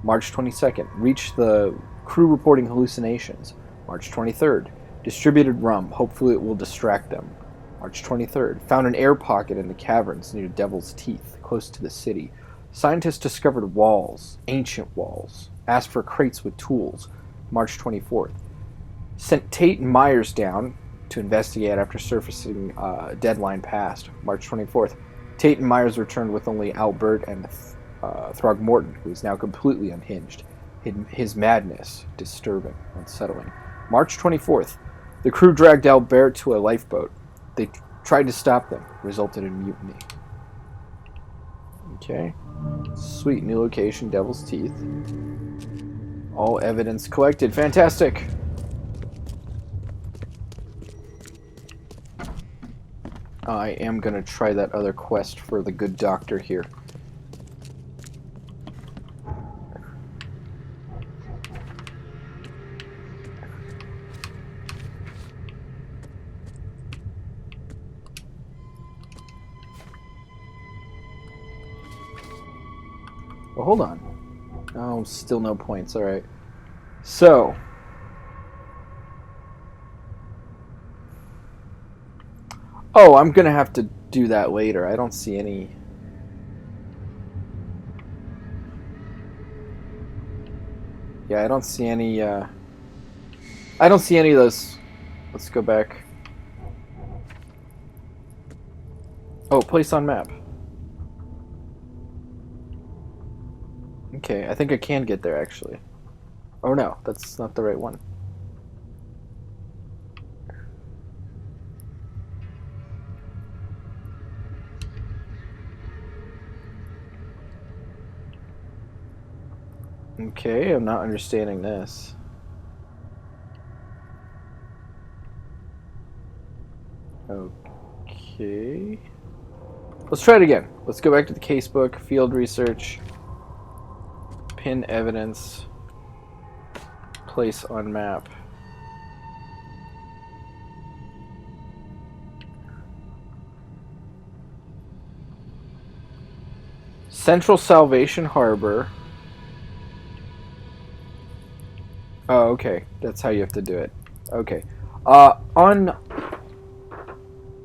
March 22nd. Reached the crew reporting hallucinations. March 23rd. Distributed rum. Hopefully it will distract them. March 23rd. Found an air pocket in the caverns near Devil's Teeth, close to the city. Scientists discovered walls. Ancient walls. Asked for crates with tools. March 24th. Sent Tate and Myers down to investigate after surfacing deadline passed. March 24th. Tate and Myers returned with only Albert and Throgmorten, who is now completely unhinged. His madness disturbing, unsettling. March 24th. The crew dragged Albert to a lifeboat. They tried to stop them. Resulted in mutiny. Okay. Sweet. New location, Devil's Teeth. All evidence collected. Fantastic. I am going to try that other quest for the good doctor here. Well, hold on. Oh, still no points. All right. So, oh, I'm going to have to do that later. I don't see any. Yeah, I don't see any. I don't see any of those. Let's go back. Oh, place on map. Okay, I think I can get there actually. Oh no, that's not the right one. Okay, I'm not understanding this. Okay. Let's try it again. Let's go back to the casebook, field research, pin evidence, place on map. Central Salvation Harbor. Oh, okay. That's how you have to do it. Okay. On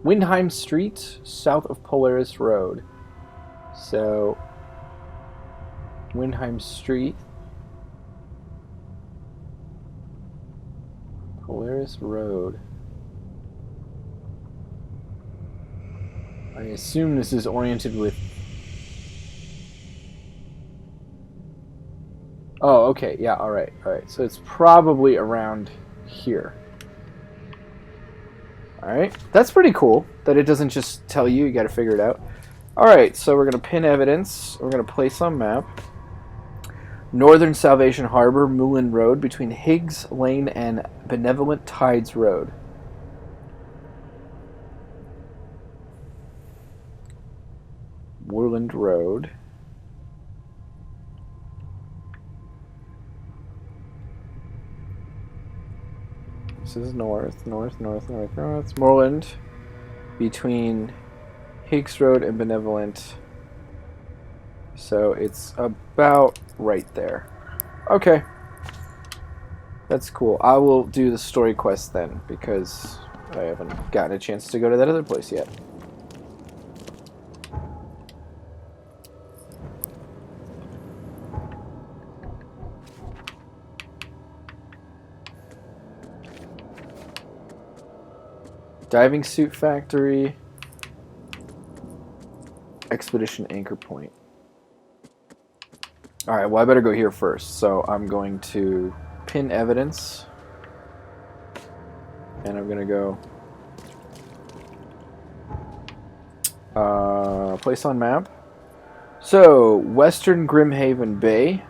Windheim Street, south of Polaris Road. So, Windheim Street. Polaris Road. I assume this is oriented with... Oh, okay. Yeah, alright. Alright. So it's probably around here. Alright. That's pretty cool that it doesn't just tell you. You gotta figure it out. Alright, so we're going to pin evidence. We're going to place on map. Northern Salvation Harbor, Moulin Road, between Higgs Lane and Benevolent Tides Road. Moorland Road. This is north. Moorland, between Higgs Road and Benevolent. So it's about right there. Okay. That's cool. I will do the story quest then, because I haven't gotten a chance to go to that other place yet. Diving Suit Factory. Expedition Anchor Point. Alright, well I better go here first. So I'm going to pin evidence. And I'm going to go... place on map. So, Western Grimhaven Bay.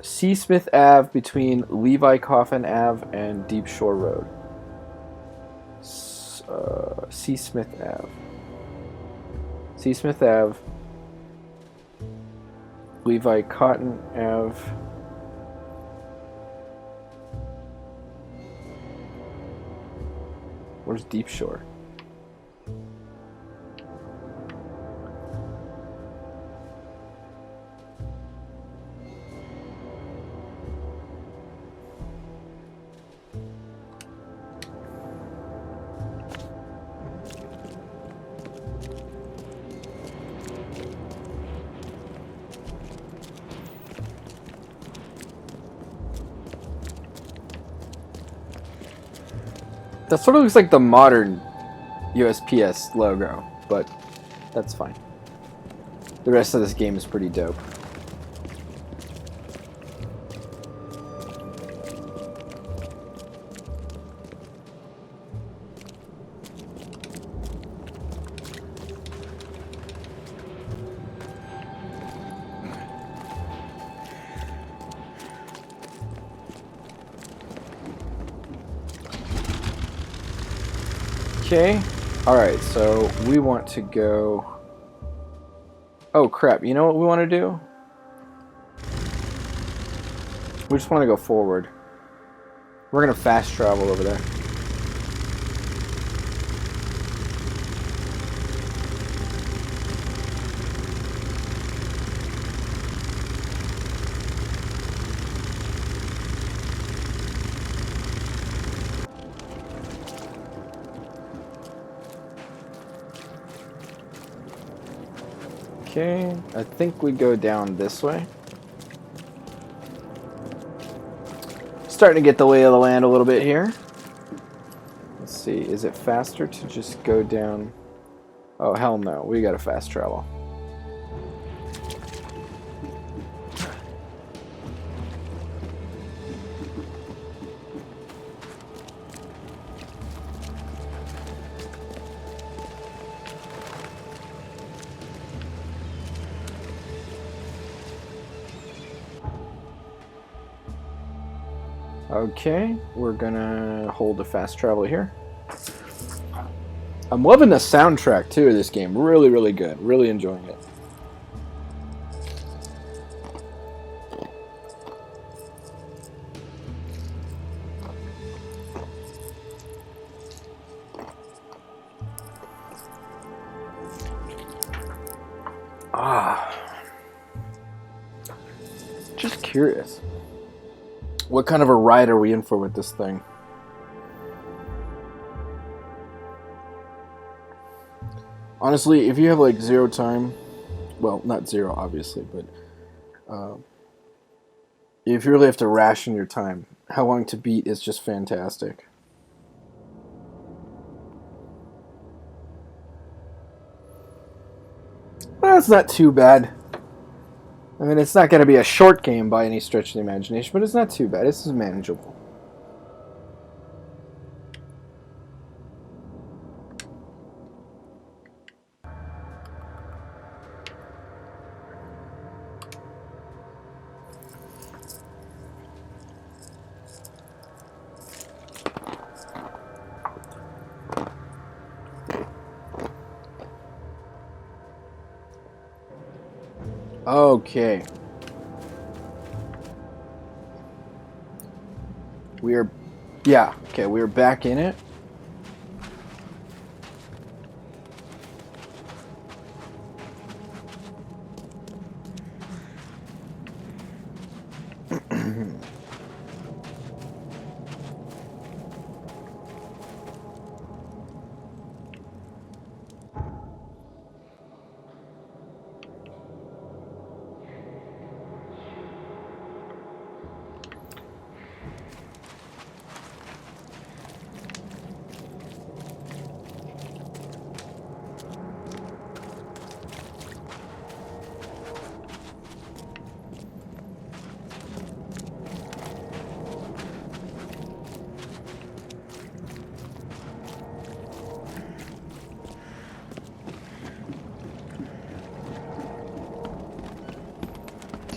Seasmith Ave between Levi Coffin Ave and Deep Shore Road. Seasmith Ave. Seasmith Ave. Levi Cotton Ave. Where's Deep Shore? That sort of looks like the modern USPS logo, but that's fine. The rest of this game is pretty dope. Okay, alright, so we want to go... Oh crap, you know what we want to do? We just want to go forward. We're going to fast travel over there. Okay, I think we go down this way. Starting to get the lay of the land a little bit here. Let's see, is it faster to just go down? Oh, hell no, we gotta fast travel. Okay, we're gonna hold the fast travel here. I'm loving the soundtrack too of this game. Really, really good. Really enjoying it. Just curious. What kind of a ride are we in for with this thing? Honestly, if you have like zero time, well, not zero obviously, but if you really have to ration your time, How Long to Beat is just fantastic. Well, it's not too bad. I mean, it's not going to be a short game by any stretch of the imagination, but it's not too bad. This is manageable. Okay. We're back in it.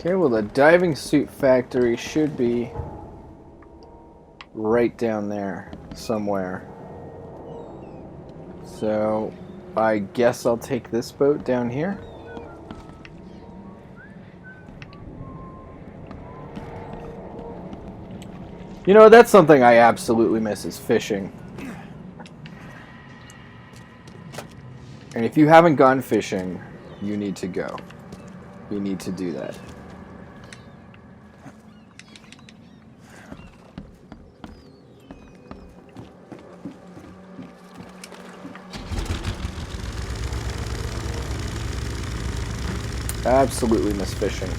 Okay, well, the diving suit factory should be right down there somewhere. So, I guess I'll take this boat down here. You know, that's something I absolutely miss is fishing. And if you haven't gone fishing, you need to go. You need to do that. Absolutely miss fishing.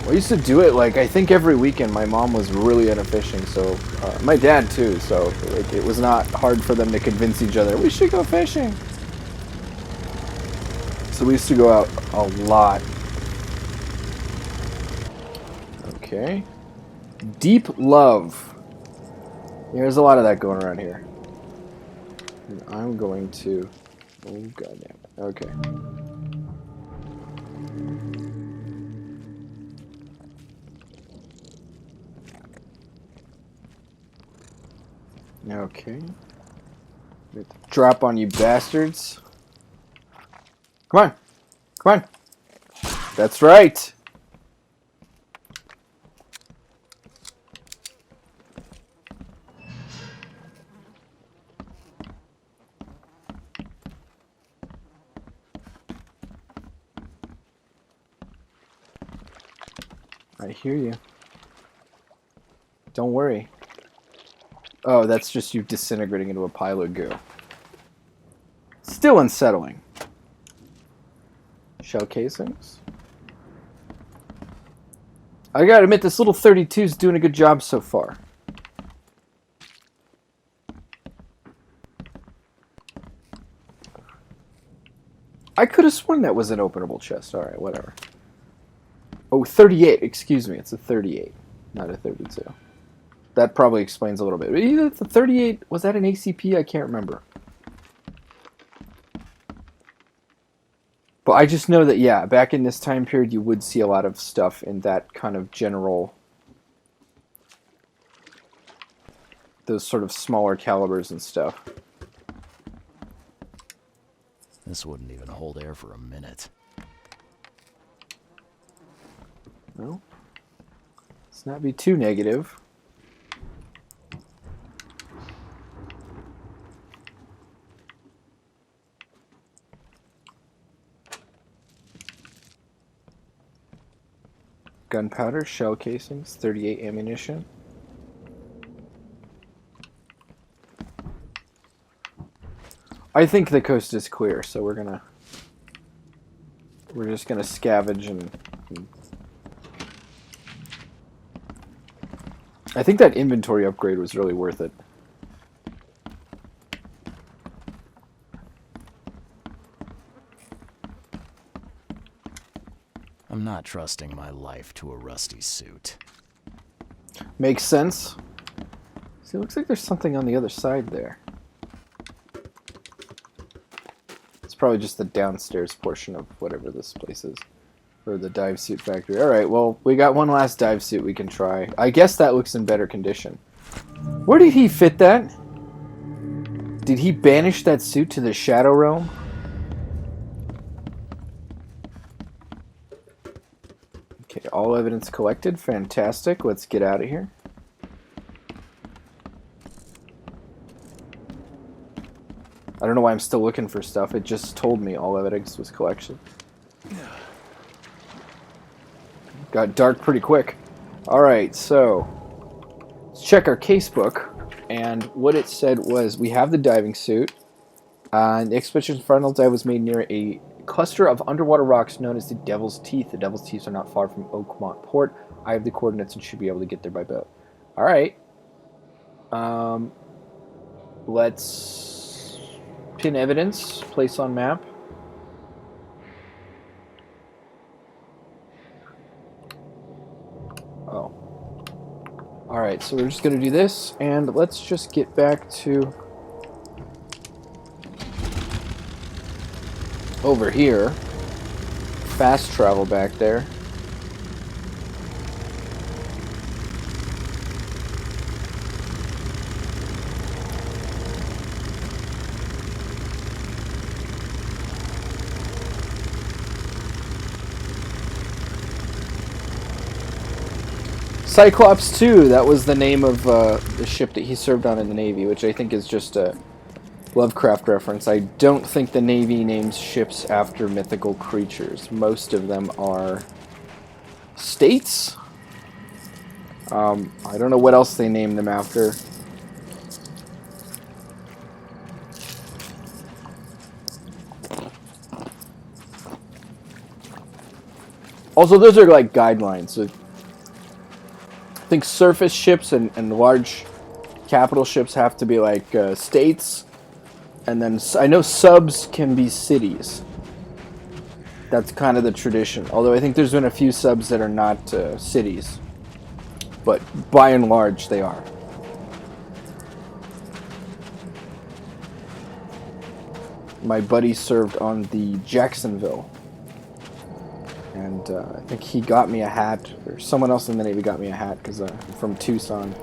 I used to do it like I think every weekend. My mom was really into fishing, so my dad too. So like it was not hard for them to convince each other we should go fishing. So we used to go out a lot. Okay. Deep love. There's a lot of that going around here. And I'm going to. Oh goddamn it. Okay. Okay. Drop on you bastards. Come on. Come on. That's right. I hear you. Don't worry. Oh, that's just you disintegrating into a pile of goo. Still unsettling. Shell casings. I gotta admit, this little 32's doing a good job so far. I could have sworn that was an openable chest. Alright, whatever. Oh, 38. Excuse me, it's a 38, not a 32. That probably explains a little bit. Either the 38, was that an ACP? I can't remember. But I just know that, yeah, back in this time period, you would see a lot of stuff in that kind of general... those sort of smaller calibers and stuff. This wouldn't even hold air for a minute. Well, let's not be too negative. gunpowder, shell casings, 38 ammunition. I think the coast is clear, so we're just gonna scavenge and I think that inventory upgrade was really worth it. I'm not trusting my life to a rusty suit. Makes sense. See, it looks like there's something on the other side there. It's probably just the downstairs portion of whatever this place is. Or the dive suit factory. Alright, well, we got one last dive suit we can try. I guess that looks in better condition. Where did he fit that? Did he banish that suit to the Shadow Realm? Okay, all evidence collected. Fantastic. Let's get out of here. I don't know why I'm still looking for stuff. It just told me all evidence was collection. Got dark pretty quick. Alright, so let's check our casebook. And what it said was we have the diving suit. The expedition's final dive was made near a cluster of underwater rocks known as the Devil's Teeth. The Devil's Teeth are not far from Oakmont Port. I have the coordinates and should be able to get there by boat. Alright. Let's pin evidence. Place on map. Oh. Alright, so we're just going to do this, and let's just get back to over here. Fast travel back there. Cyclops 2, that was the name of the ship that he served on in the Navy, which I think is just a Lovecraft reference. I don't think the Navy names ships after mythical creatures. Most of them are states. I don't know what else they name them after. Also, those are like guidelines. So I think surface ships and large capital ships have to be like states, and then I know subs can be cities. That's kind of the tradition. Although I think there's been a few subs that are not cities, but by and large they are. My buddy served on the Jacksonville. And I think he got me a hat, or someone else in the Navy got me a hat, because from Tucson.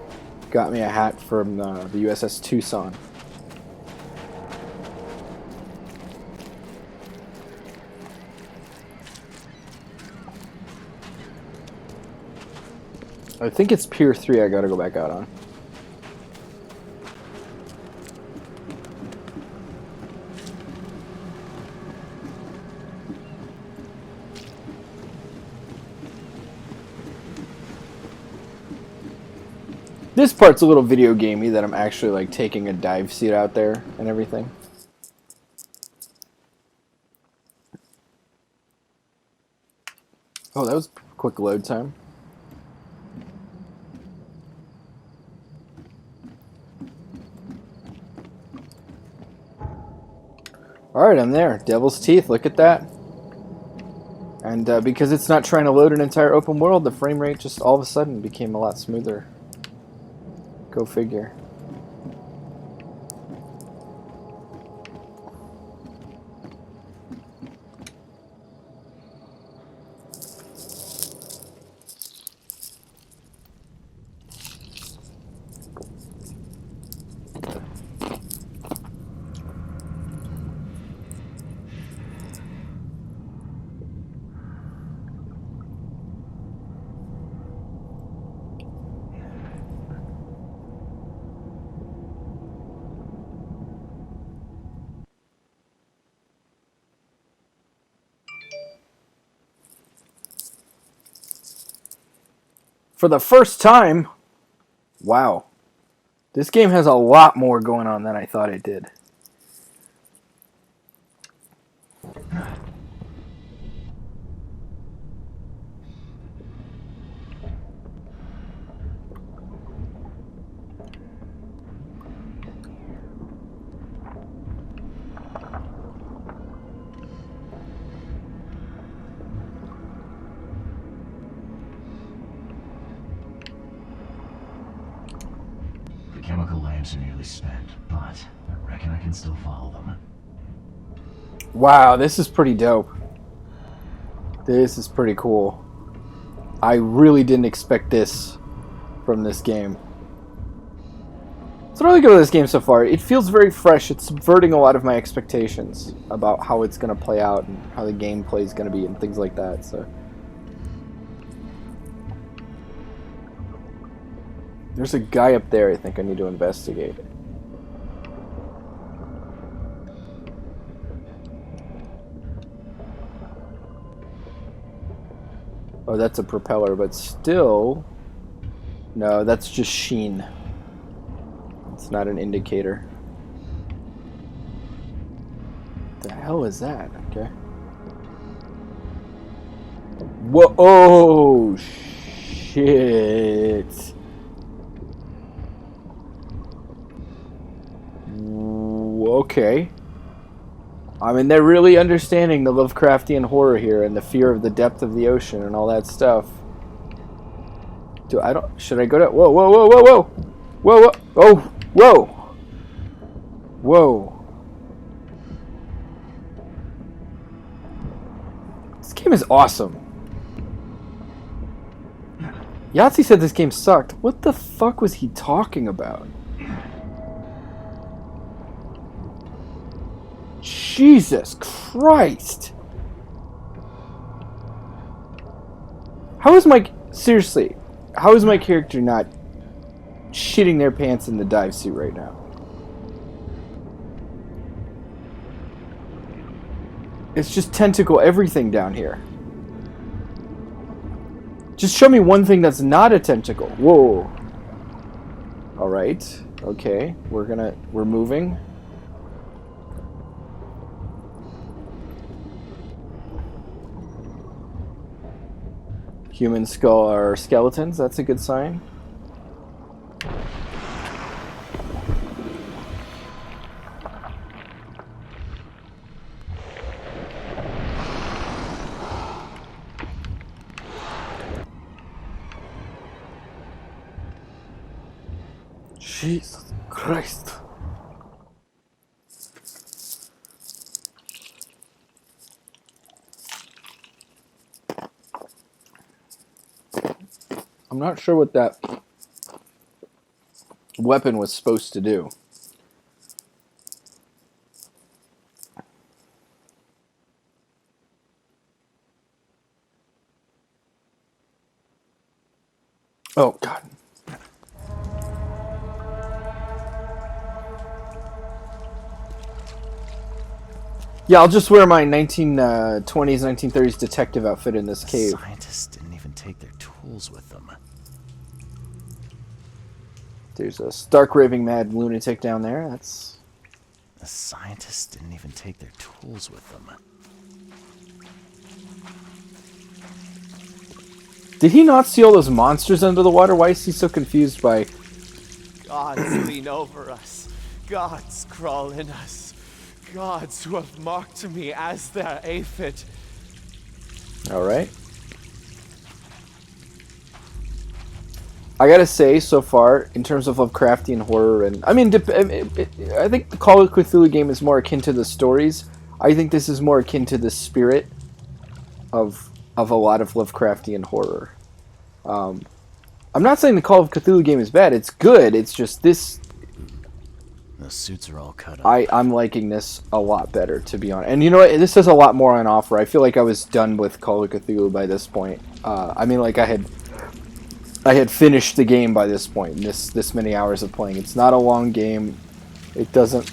Got me a hat from the USS Tucson. I think it's Pier 3 I gotta go back out on. This part's a little video gamey that I'm actually like taking a dive suit out there and everything. Oh, that was quick load time. Alright, I'm there. Devil's Teeth, look at that. And because it's not trying to load an entire open world, the frame rate just all of a sudden became a lot smoother. Go figure. For the first time, wow. This game has a lot more going on than I thought it did. The chemical lamps are nearly spent, but I reckon I can still follow them. Wow, this is pretty dope. This is pretty cool. I really didn't expect this from this game. It's really good with this game so far. It feels very fresh. It's subverting a lot of my expectations about how it's going to play out and how the gameplay is going to be and things like that. So there's a guy up there I think I need to investigate. Oh, that's a propeller, but still... No, that's just sheen. It's not an indicator. What the hell is that? Okay. Whoa! Oh, shit! Okay. I mean, they're really understanding the Lovecraftian horror here and the fear of the depth of the ocean and all that stuff. Should I go to... Whoa, whoa, whoa, whoa, whoa! Whoa, whoa! Oh, whoa! Whoa. This game is awesome. Yahtzee said this game sucked. What the fuck was he talking about? Jesus Christ! Seriously, how is my character not shitting their pants in the dive suit right now? It's just tentacle everything down here. Just show me one thing that's not a tentacle. Whoa. Alright. Okay. We're moving. Human skull or skeletons, that's a good sign. Jesus Christ. I'm not sure what that weapon was supposed to do. Oh, God. Yeah, I'll just wear my 1920s, 1930s detective outfit in this cave. Scientists didn't even take their tools with them. There's a stark raving mad lunatic down there. That's... The scientists didn't even take their tools with them. Did he not see all those monsters under the water? Why is he so confused by... Gods lean over us. Gods crawl in us. Gods who have marked me as their aphid. Alright. I gotta say, so far, in terms of Lovecraftian horror, and I mean, I think the Call of Cthulhu game is more akin to the stories. I think this is more akin to the spirit of a lot of Lovecraftian horror. I'm not saying the Call of Cthulhu game is bad. It's good. It's just this. The suits are all cut up. I'm liking this a lot better, to be honest. And you know what? This has a lot more on offer. I feel like I was done with Call of Cthulhu by this point. I mean, like I had finished the game by this point, this many hours of playing. It's not a long game. It doesn't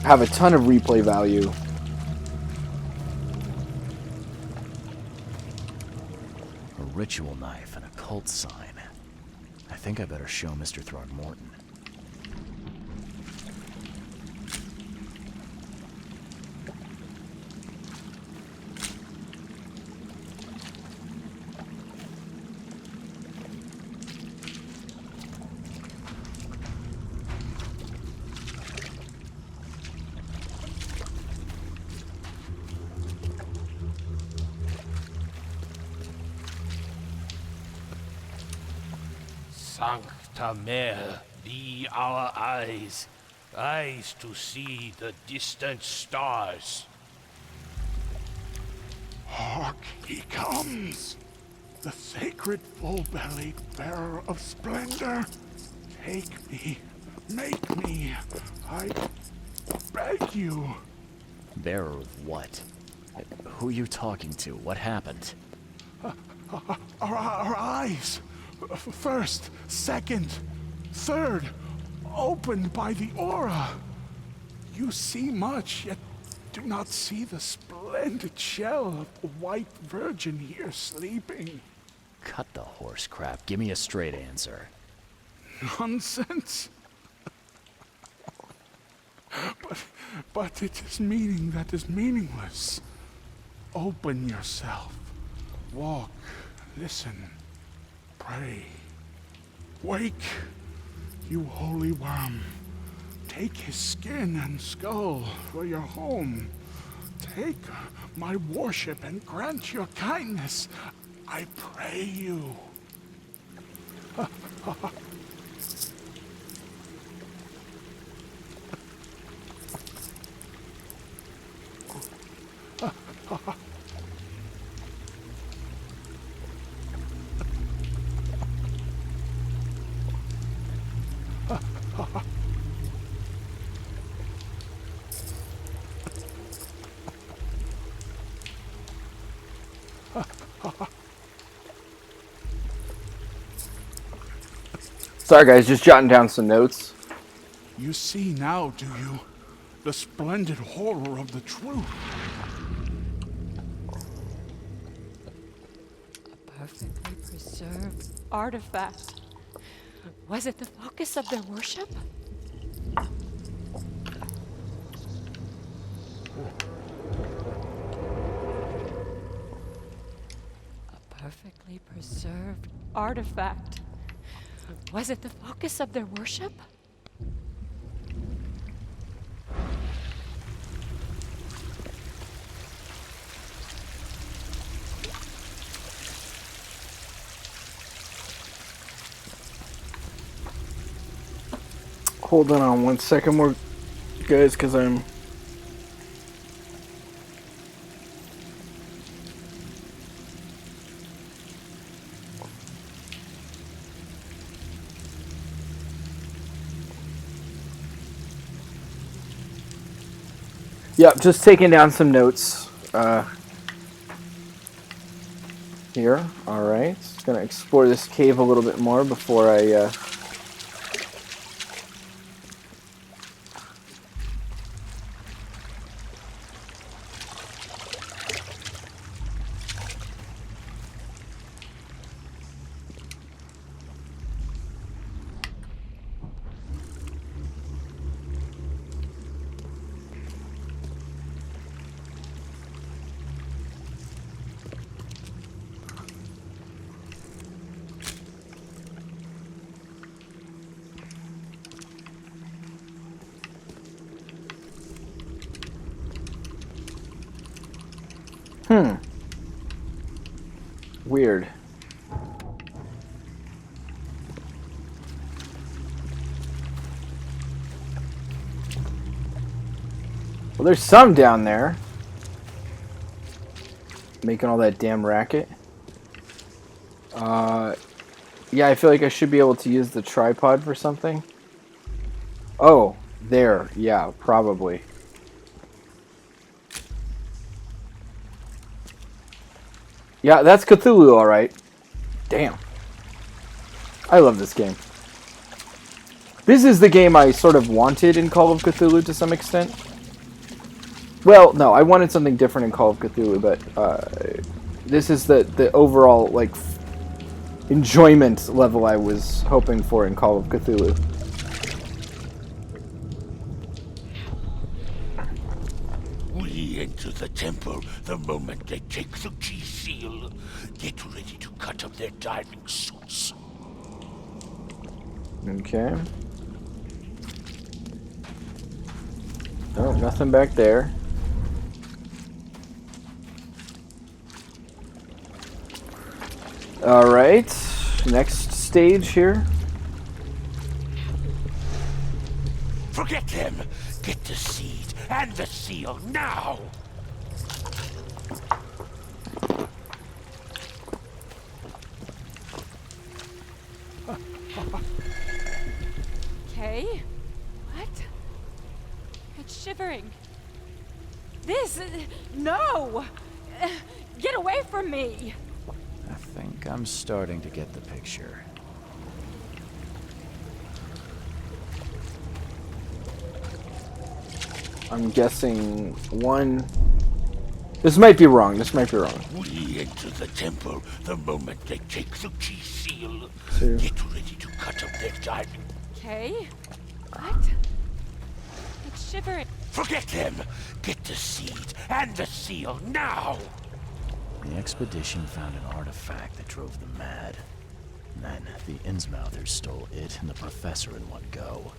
have a ton of replay value. A ritual knife and a cult sign. think I better show Mr. Throgmorten. Sancta Mare, be our eyes, eyes to see the distant stars. Hark, he comes! The sacred full-bellied bearer of splendor. Take me, make me, I beg you. Bearer of what? Who are you talking to? What happened? Our eyes, first, second, third, opened by the aura. You see much, yet do not see the splendid shell of the white virgin here sleeping. Cut the horse crap. Give me a straight answer. Nonsense. But it is meaning that is meaningless. Open yourself. Walk, listen, pray. Wake, you holy worm. Take his skin and skull for your home. Take my worship and grant your kindness, I pray you. Sorry guys, just jotting down some notes. You see now, do you? The splendid horror of the truth. A perfectly preserved artifact. Was it the focus of their worship? A perfectly preserved artifact. Was it the focus of their worship? Hold on 1 second more, guys, because I'm... Yep, just taking down some notes here. Alright, just going to explore this cave a little bit more before I... Weird. Well, there's some down there. Making all that damn racket. Yeah, I feel like I should be able to use the tripod for something. Oh, there. Yeah, probably. Yeah, that's Cthulhu, alright. Damn. I love this game. This is the game I sort of wanted in Call of Cthulhu to some extent. Well, no, I wanted something different in Call of Cthulhu, but this is the overall, like, enjoyment level I was hoping for in Call of Cthulhu. We enter the temple the moment they take the key seal. Get ready to cut up their diving suits. Okay. Oh, nothing back there. Alright, next stage here. Forget them! Get the seed and the seal now! Okay. What? It's shivering. This... No! Get away from me! I think I'm starting to get the picture. I'm guessing one... This might be wrong, this might be wrong. We enter the temple the moment they take the key seal. Two. Get ready to cut up their diving... Okay. What? It's shivering. Forget them! Get the seed and the seal now! The expedition found an artifact that drove them mad. Then the Innsmouthers stole it and the professor in one go.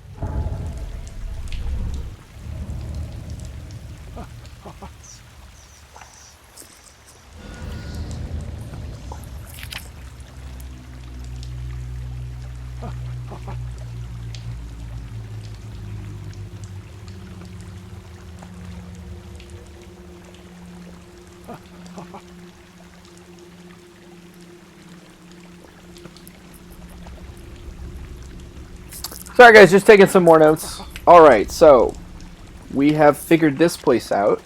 Sorry guys, just taking some more notes. Alright, so we have figured this place out,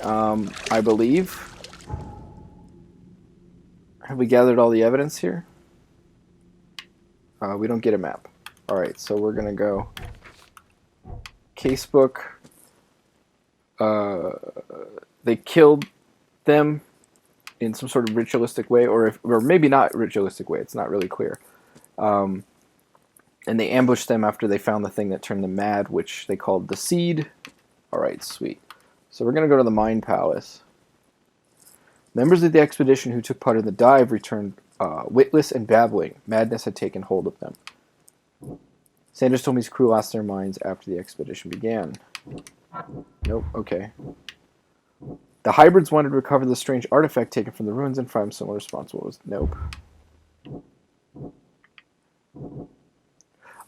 I believe. Have we gathered all the evidence here? We don't get a map. Alright, so we're going to go casebook. They killed them in some sort of ritualistic way, or maybe not ritualistic way, it's not really clear. And they ambushed them after they found the thing that turned them mad, which they called the seed. Alright, sweet. So we're going to go to the Mine Palace. Members of the expedition who took part in the dive returned witless and babbling. Madness had taken hold of them. Sanders told me his crew lost their minds after the expedition began. Nope, okay. The hybrids wanted to recover the strange artifact taken from the ruins and find someone responsible. Was nope.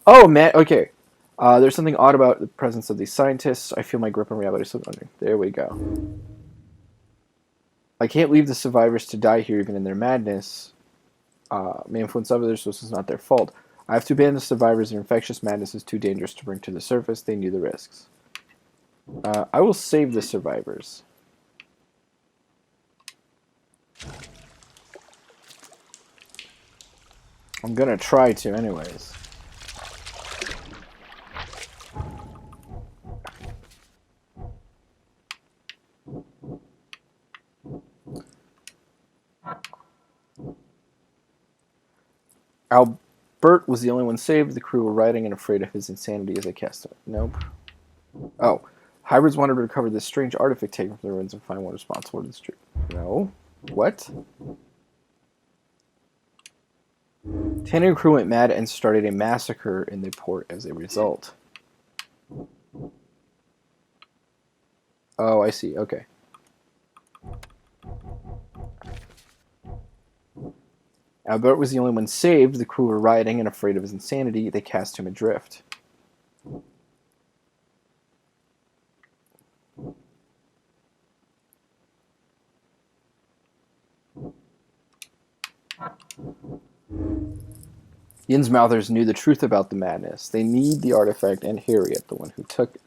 Oh, man, okay. There's something odd about the presence of these scientists. I feel my grip on reality slipping under. There we go. I can't leave the survivors to die here even in their madness. May influence others, so this is not their fault. I have to abandon the survivors. Their infectious madness is too dangerous to bring to the surface. They knew the risks. I will save the survivors. I'm gonna try to anyways. Albert was the only one saved. The crew were riding and afraid of his insanity as they cast him. Nope. Oh. Hybrids wanted to recover this strange artifact taken from the ruins and find one responsible for this trip. No. What? Tanner and crew went mad and started a massacre in the port as a result. Oh, I see. Okay. Albert was the only one saved. The crew were rioting and afraid of his insanity. They cast him adrift. The Innsmouthers knew the truth about the madness. They need the artifact and Harriet, the one who took it.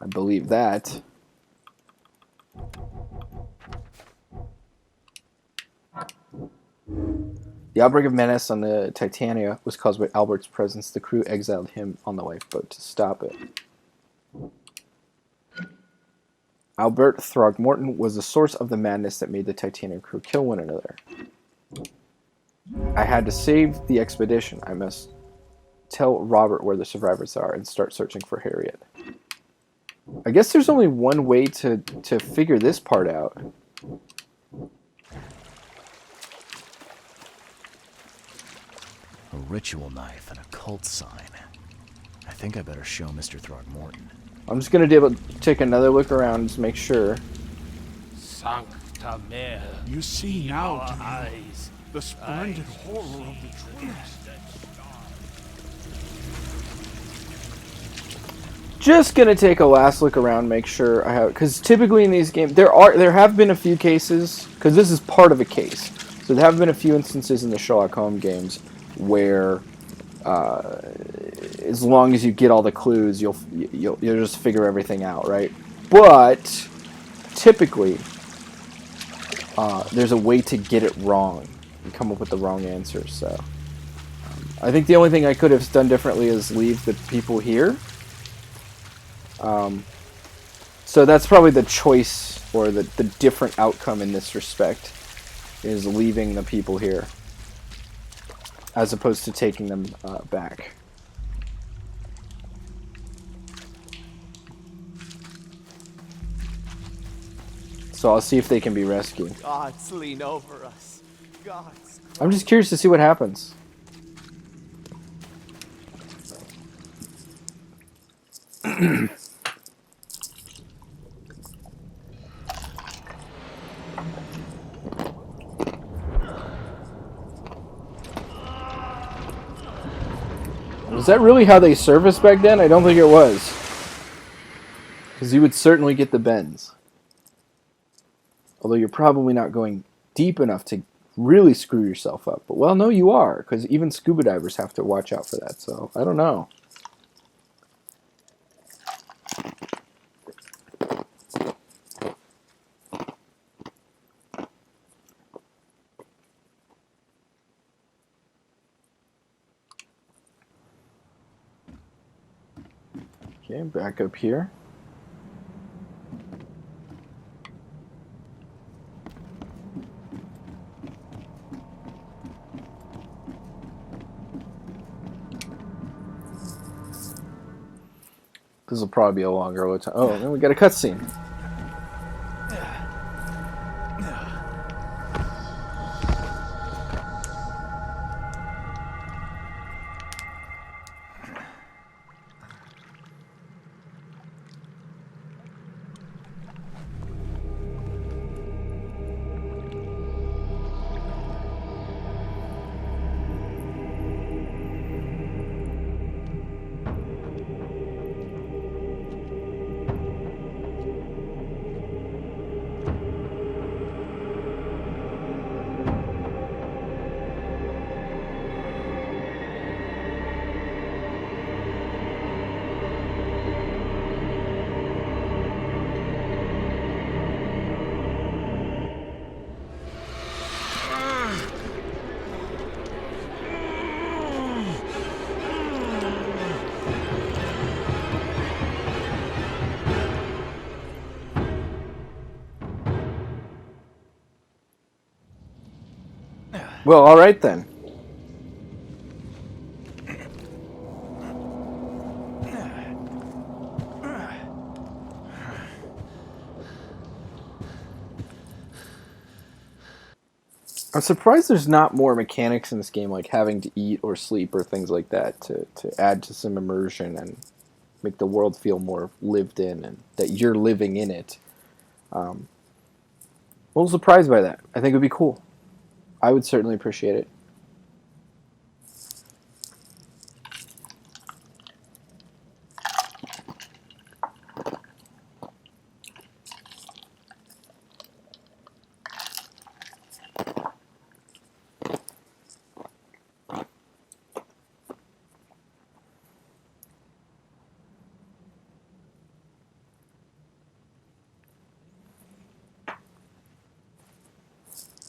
I believe that. The outbreak of menace on the Titania was caused by Albert's presence. The crew exiled him on the lifeboat to stop it. Albert Throgmorten was the source of the madness that made the Titanian crew kill one another. I had to save the expedition. I must tell Robert where the survivors are and start searching for Harriet. I guess there's only one way to figure this part out. A ritual knife and a cult sign. I think I better show Mr. Throgmorten. I'm just going to take another look around and just make sure. Sancta Mare. You see now, Our do you? eyes. The splendid horror of the trees. Just gonna take a last look around, make sure I have, because typically in these games there have been a few cases, because this is part of a case. So there have been a few instances in the Sherlock Holmes games where, as long as you get all the clues, you'll just figure everything out, right? But typically, there's a way to get it wrong and come up with the wrong answer. So I think the only thing I could have done differently is leave the people here. So that's probably the choice, or the different outcome in this respect, is leaving the people here as opposed to taking them back. So I'll see if they can be rescued. Gods lean over us. Gods. I'm just curious to see what happens. Was that really how they serviced back then? I don't think it was. Because you would certainly get the bends. Although you're probably not going deep enough to really screw yourself up. But, well, no, you are. Because even scuba divers have to watch out for that. So, I don't know. Okay, back up here. This will probably be a longer time. Oh, then we got a cutscene. Well, all right then. I'm surprised there's not more mechanics in this game, like having to eat or sleep or things like that, to add to some immersion and make the world feel more lived in and that you're living in it. A little surprised by that. I think it would be cool. I would certainly appreciate it.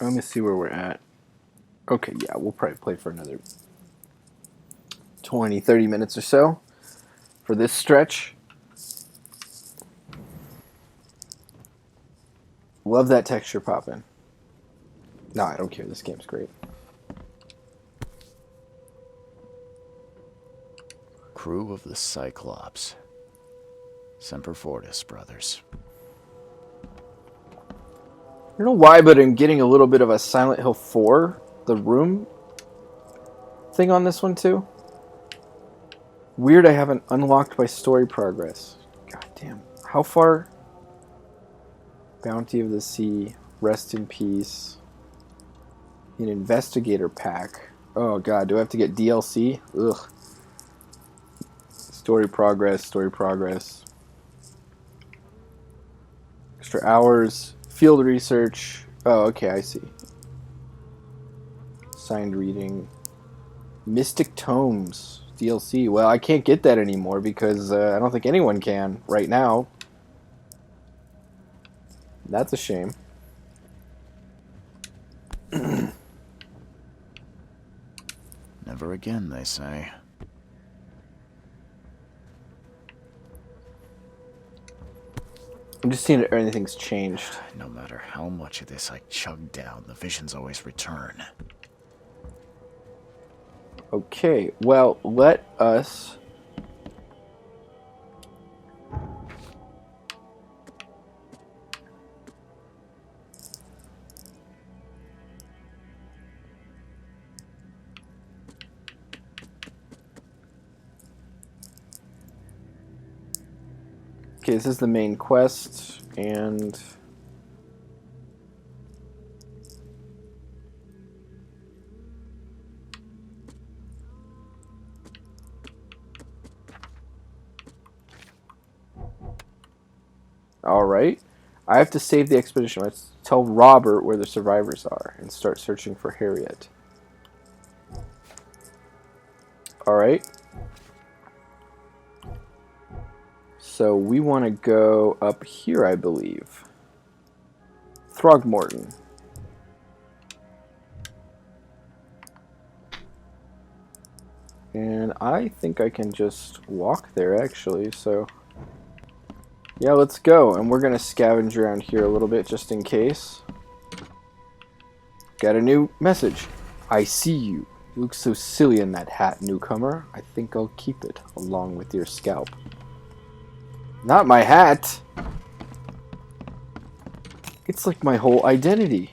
Let me see where we're at. Okay, yeah, we'll probably play for another 20, 30 minutes or so for this stretch. Love that texture pop in. No, I don't care. This game's great. crew of the Cyclops. Semper Fortis, brothers. I don't know why, but I'm getting a little bit of a Silent Hill 4, the room thing on this one too. Weird I haven't unlocked my story progress. God damn. How far? Bounty of the Sea, Rest in Peace, an Investigator Pack. Oh god, do I have to get DLC? Ugh. Story progress, story progress. Extra hours, field research. Oh, okay, I see. Signed reading. Mystic Tomes, DLC. Well, I can't get that anymore because I don't think anyone can right now. That's a shame. Never again, they say. I'm just seeing if anything's changed. No matter how much of this I chug down, the visions always return. Okay, well, let us... Okay, this is the main quest, and... Alright. I have to save the expedition. Let's tell Robert where the survivors are and start searching for Harriet. Alright. So we want to go up here, I believe. Throgmorten. And I think I can just walk there, actually, so... Yeah, let's go. And we're going to scavenge around here a little bit, just in case. Got a new message. I see you. You look so silly in that hat, newcomer. I think I'll keep it, along with your scalp. Not my hat! It's like my whole identity.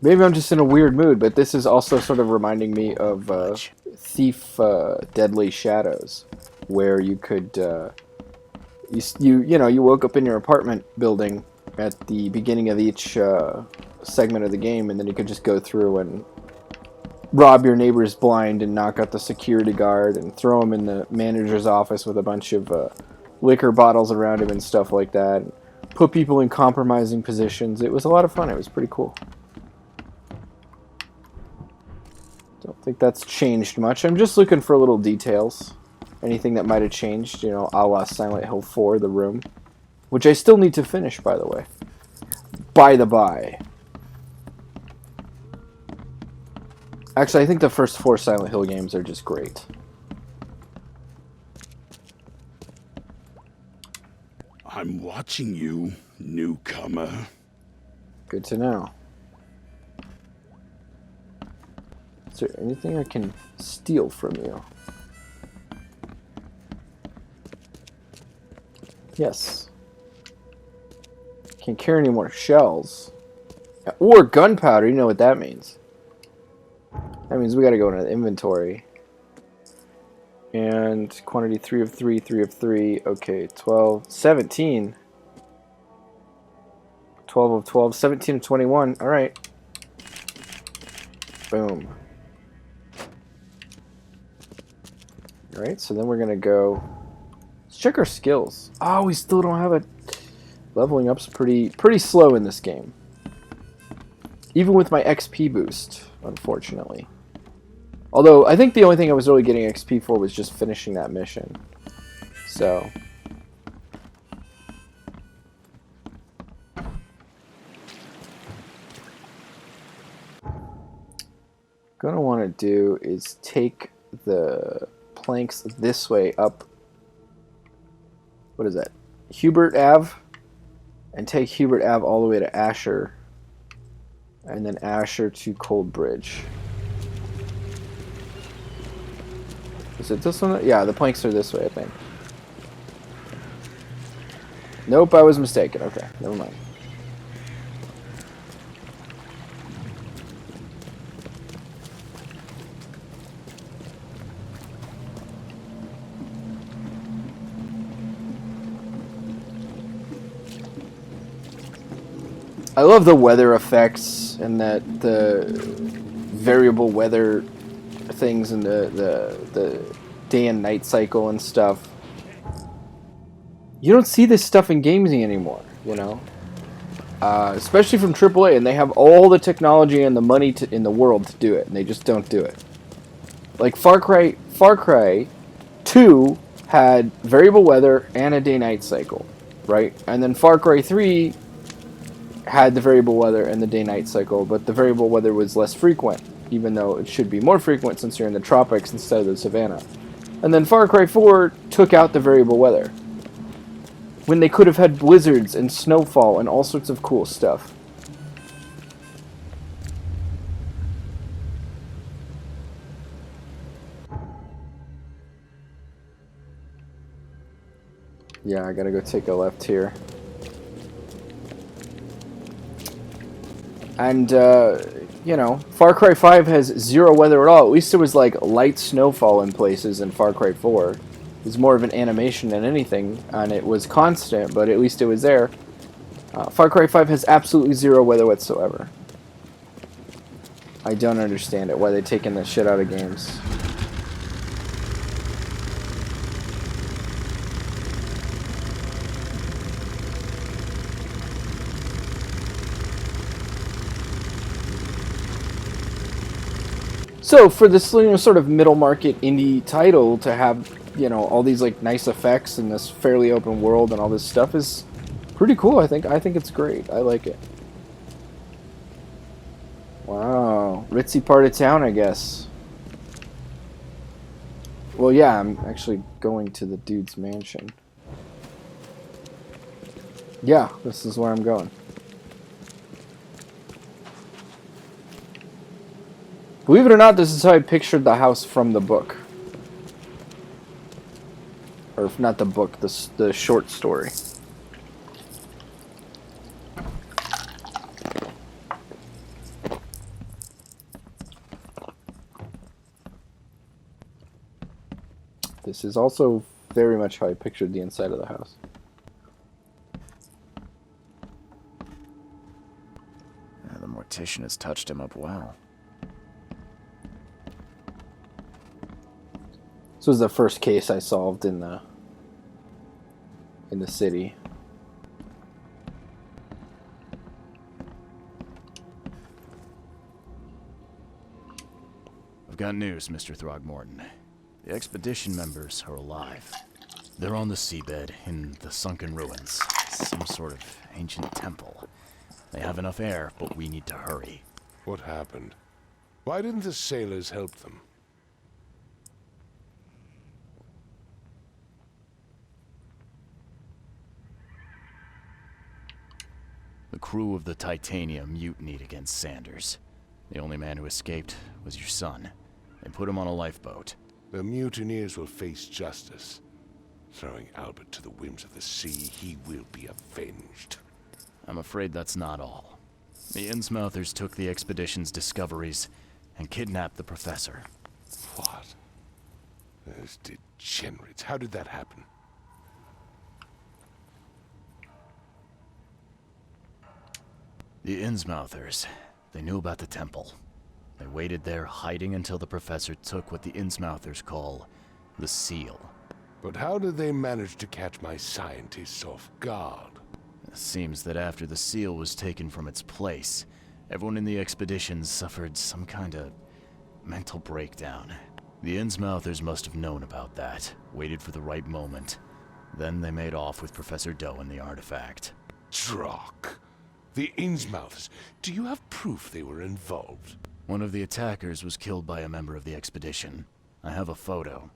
Maybe I'm just in a weird mood, but this is also sort of reminding me of Thief Deadly Shadows, where you could, you woke up in your apartment building at the beginning of each segment of the game, and then you could just go through and rob your neighbors blind and knock out the security guard and throw him in the manager's office with a bunch of liquor bottles around him and stuff like that. And put people in compromising positions. It was a lot of fun. It was pretty cool. Don't think that's changed much. I'm just looking for little details. Anything that might have changed, you know, a la Silent Hill 4, The Room. Which I still need to finish, by the way. By the by. Actually, I think the first 4 Silent Hill games are just great. I'm watching you, newcomer. Good to know. Is there anything I can steal from you? Yes. Can't carry any more shells. Or gunpowder, you know what that means. That means we gotta go into the inventory. And quantity 3 of 3, 3 of 3. Okay, 12, 17. 12 of 12, 17 of 21. Alright. Boom. Alright, so then we're gonna go... Let's check our skills. Oh, we still don't have it. Leveling up's pretty slow in this game. Even with my XP boost, unfortunately. Although, I think the only thing I was really getting XP for was just finishing that mission. So... What I want to do is take the planks this way up what is that? Hubert Ave, and take Hubert Ave all the way to Asher, and then Asher to Cold Bridge. Is it this one? Yeah, the planks are this way, I think. Nope, I was mistaken. Okay, never mind. I love the weather effects and that the variable weather things and the day and night cycle and stuff. You don't see this stuff in gaming anymore, you know, especially from AAA, and they have all the technology and the money in the world to do it, and they just don't do it. Like Far Cry 2 had variable weather and a day-night cycle, right? And then Far Cry 3 had the variable weather and the day-night cycle, but the variable weather was less frequent, even though it should be more frequent since you're in the tropics instead of the savannah. And then Far Cry 4 took out the variable weather, when they could have had blizzards and snowfall and all sorts of cool stuff. Yeah, I gotta go take a left here. And, you know, Far Cry 5 has zero weather at all. At least it was like light snowfall in places in Far Cry 4. It was more of an animation than anything, and it was constant, but at least it was there. Far Cry 5 has absolutely zero weather whatsoever. I don't understand it, why they're taking the shit out of games. So for this, you know, sort of middle market indie title to have, you know, all these like nice effects and this fairly open world and all this stuff is pretty cool. I think it's great. I like it. Wow, ritzy part of town, I guess. Well, yeah, I'm actually going to the dude's mansion. Yeah, this is where I'm going. Believe it or not, this is how I pictured the house from the book. Or not the book, the short story. This is also very much how I pictured the inside of the house. Yeah, the mortician has touched him up well. This was the first case I solved in the city. I've got news, Mr. Throgmorten. The expedition members are alive. They're on the seabed in the sunken ruins. Some sort of ancient temple. They have enough air, but we need to hurry. What happened? Why didn't the sailors help them? The crew of the Titanium mutinied against Sanders. The only man who escaped was your son. They put him on a lifeboat. The mutineers will face justice. Throwing Albert to the whims of the sea, he will be avenged. I'm afraid that's not all. The Innsmouthers took the expedition's discoveries and kidnapped the professor. What? Those degenerates. How did that happen? The Innsmouthers. They knew about the temple. They waited there, hiding until the professor took what the Innsmouthers call the seal. But how did they manage to catch my scientists off guard? It seems that after the seal was taken from its place, everyone in the expedition suffered some kind of mental breakdown. The Innsmouthers must have known about that, waited for the right moment. Then they made off with Professor Doe and the artifact. Drock. The Innsmouths. Do you have proof they were involved? One of the attackers was killed by a member of the expedition. I have a photo.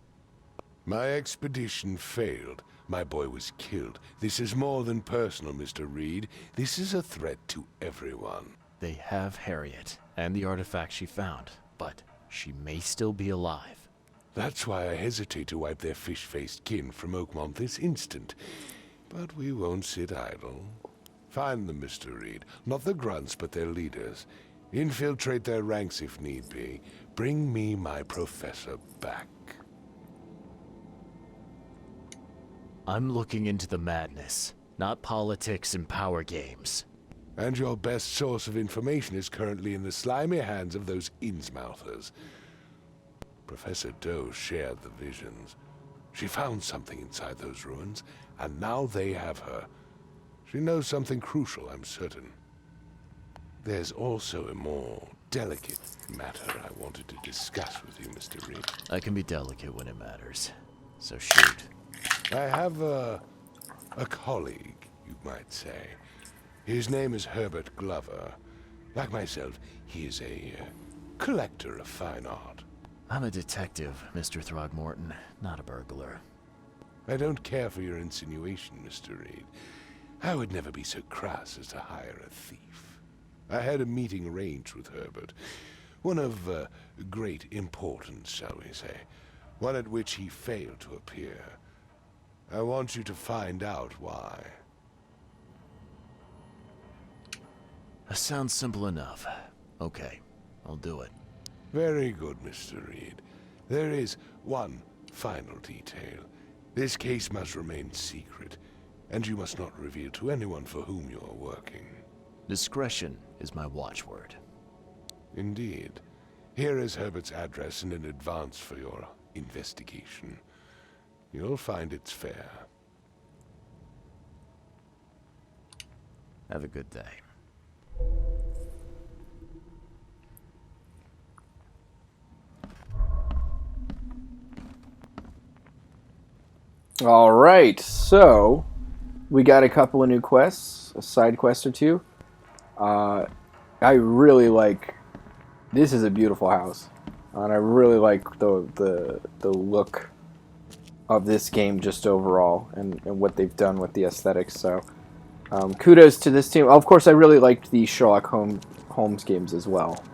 My expedition failed. My boy was killed. This is more than personal, Mr. Reed. This is a threat to everyone. They have Harriet and the artifact she found, but she may still be alive. That's why I hesitate to wipe their fish-faced kin from Oakmont this instant. But we won't sit idle. Find them, Mr. Reed. Not the grunts, but their leaders. Infiltrate their ranks if need be. Bring me my professor back. I'm looking into the madness, not politics and power games. And your best source of information is currently in the slimy hands of those Innsmouthers. Professor Doe shared the visions. She found something inside those ruins, and now they have her. She knows something crucial, I'm certain. There's also a more delicate matter I wanted to discuss with you, Mr. Reed. I can be delicate when it matters, so shoot. I have a colleague, you might say. His name is Herbert Glover. Like myself, he is a collector of fine art. I'm a detective, Mr. Throgmorten, not a burglar. I don't care for your insinuation, Mr. Reed. I would never be so crass as to hire a thief. I had a meeting arranged with Herbert, one of great importance, shall we say, one at which he failed to appear. I want you to find out why. That sounds simple enough. Okay, I'll do it. Very good, Mr. Reed. There is one final detail. This case must remain secret, and you must not reveal to anyone for whom you are working. Discretion is my watchword. Indeed. Here is Herbert's address and an advance for your investigation. You'll find it's fair. Have a good day. All right, so we got a couple of new quests, a side quest or two. I really like. This is a beautiful house, and I really like the look of this game just overall, and what they've done with the aesthetics. So, kudos to this team. Of course, I really liked the Sherlock Holmes games as well,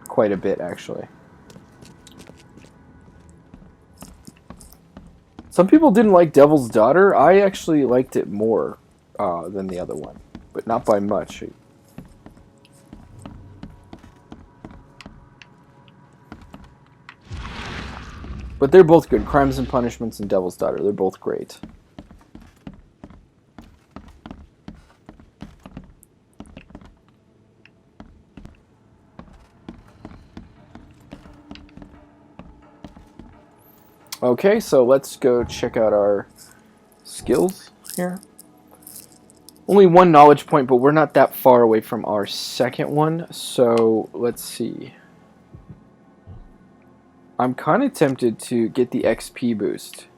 quite a bit actually. Some people didn't like Devil's Daughter. I actually liked it more than the other one, but not by much. But they're both good. Crimes and Punishments and Devil's Daughter. They're both great. Okay, so let's go check out our skills here. Only one knowledge point, but we're not that far away from our second one, so let's see. I'm kind of tempted to get the XP boost.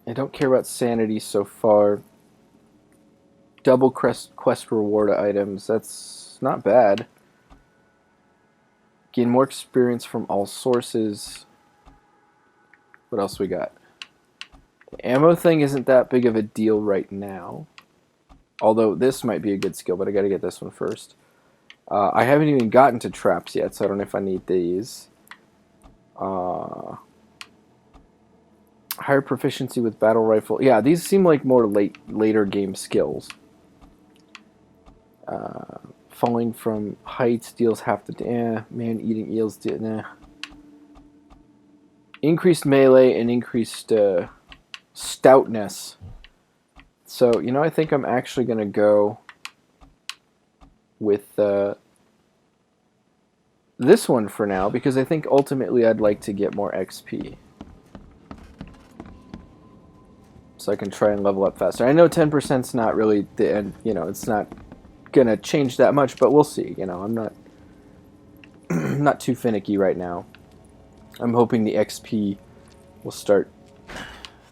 I don't care about sanity so far. Double quest reward items, that's not bad. Gain more experience from all sources. What else we got? The ammo thing isn't that big of a deal right now. Although this might be a good skill, but I gotta get this one first. I haven't even gotten to traps yet, so I don't know if I need these. Higher proficiency with battle rifle. Yeah, these seem like more later game skills. Falling from heights deals half the man eating eels increased melee and increased stoutness. So you know, I think I'm actually gonna go with this one for now, because I think ultimately I'd like to get more XP, so I can try and level up faster. I know 10%'s not really the end, you know, it's not gonna change that much, but we'll see. You know, I'm not not too finicky right now. I'm hoping the XP will start.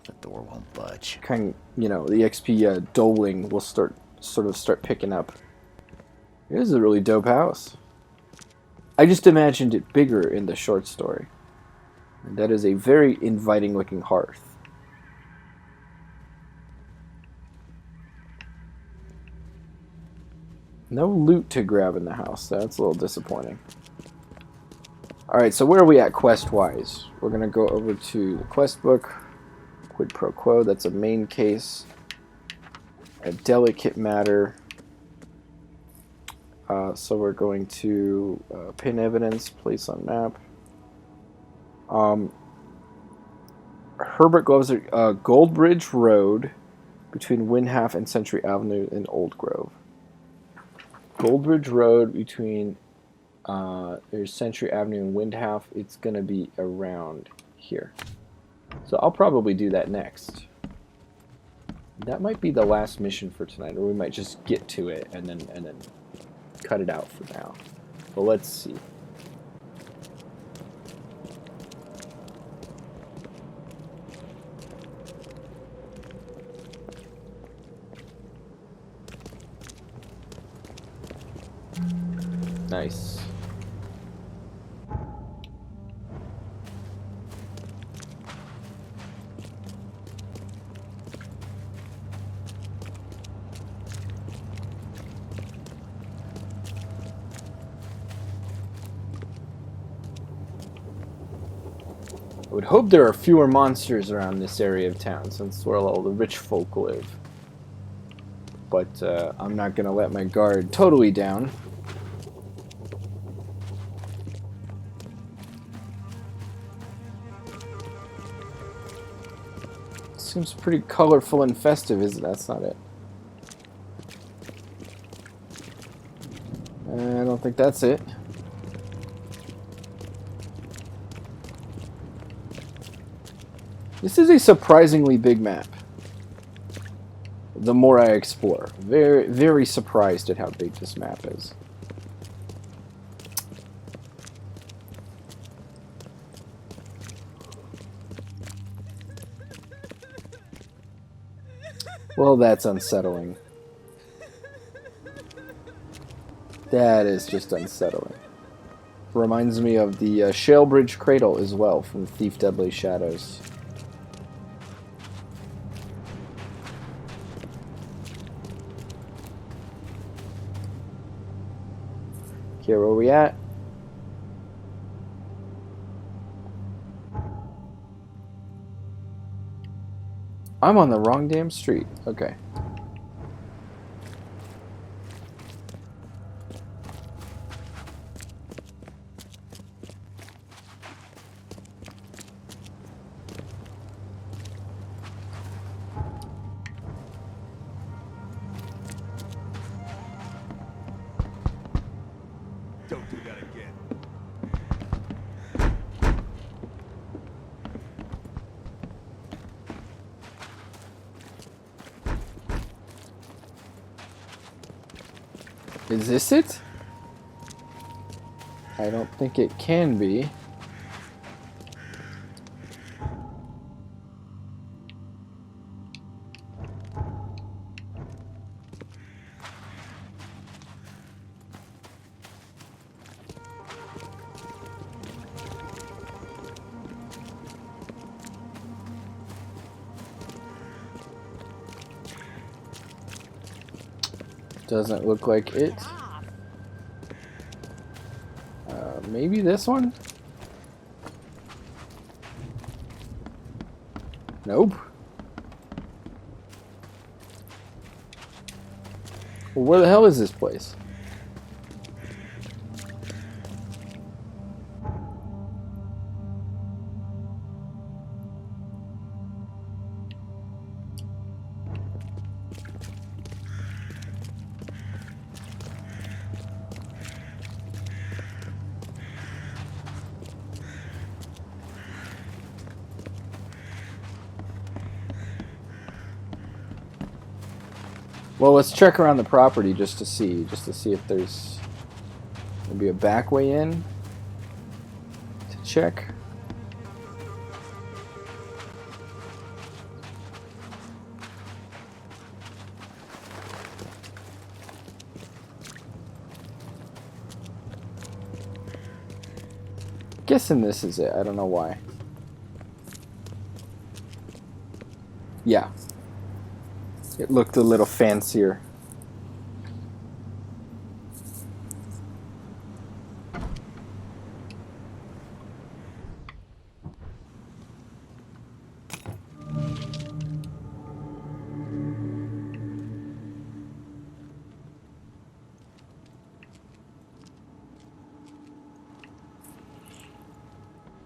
The door won't budge. You know, the XP doling will start picking up. It is a really dope house. I just imagined it bigger in the short story. And that is a very inviting looking hearth. No loot to grab in the house. That's a little disappointing. Alright, so where are we at quest-wise? We're going to go over to the quest book. Quid pro quo, that's a main case. A delicate matter. So we're going to pin evidence, place on map. Herbert Gloves are Goldbridge Road between Windhalf and Century Avenue in Old Grove. Goldbridge Road between there's Century Avenue and Windhalf. It's going to be around here. So I'll probably do that next. That might be the last mission for tonight, or we might just get to it and then cut it out for now. But let's see. Nice. I would hope there are fewer monsters around this area of town, since where all the rich folk live. But I'm not going to let my guard totally down. Seems pretty colorful and festive, isn't it? That's not it. I don't think that's it. This is a surprisingly big map. The more I explore. Very, very surprised at how big this map is. Well, that's unsettling. That is just unsettling. Reminds me of the Shalebridge Cradle as well from Thief Deadly Shadows. Here, where are we at? I'm on the wrong damn street. Okay. Don't do that again. Is this it? I don't think it can be. Doesn't look like it. Maybe this one? Nope. Well, where the hell is this place? Well, let's check around the property just to see if there's maybe a back way in to check. Guessing this is it. I don't know why. Yeah. It looked a little fancier.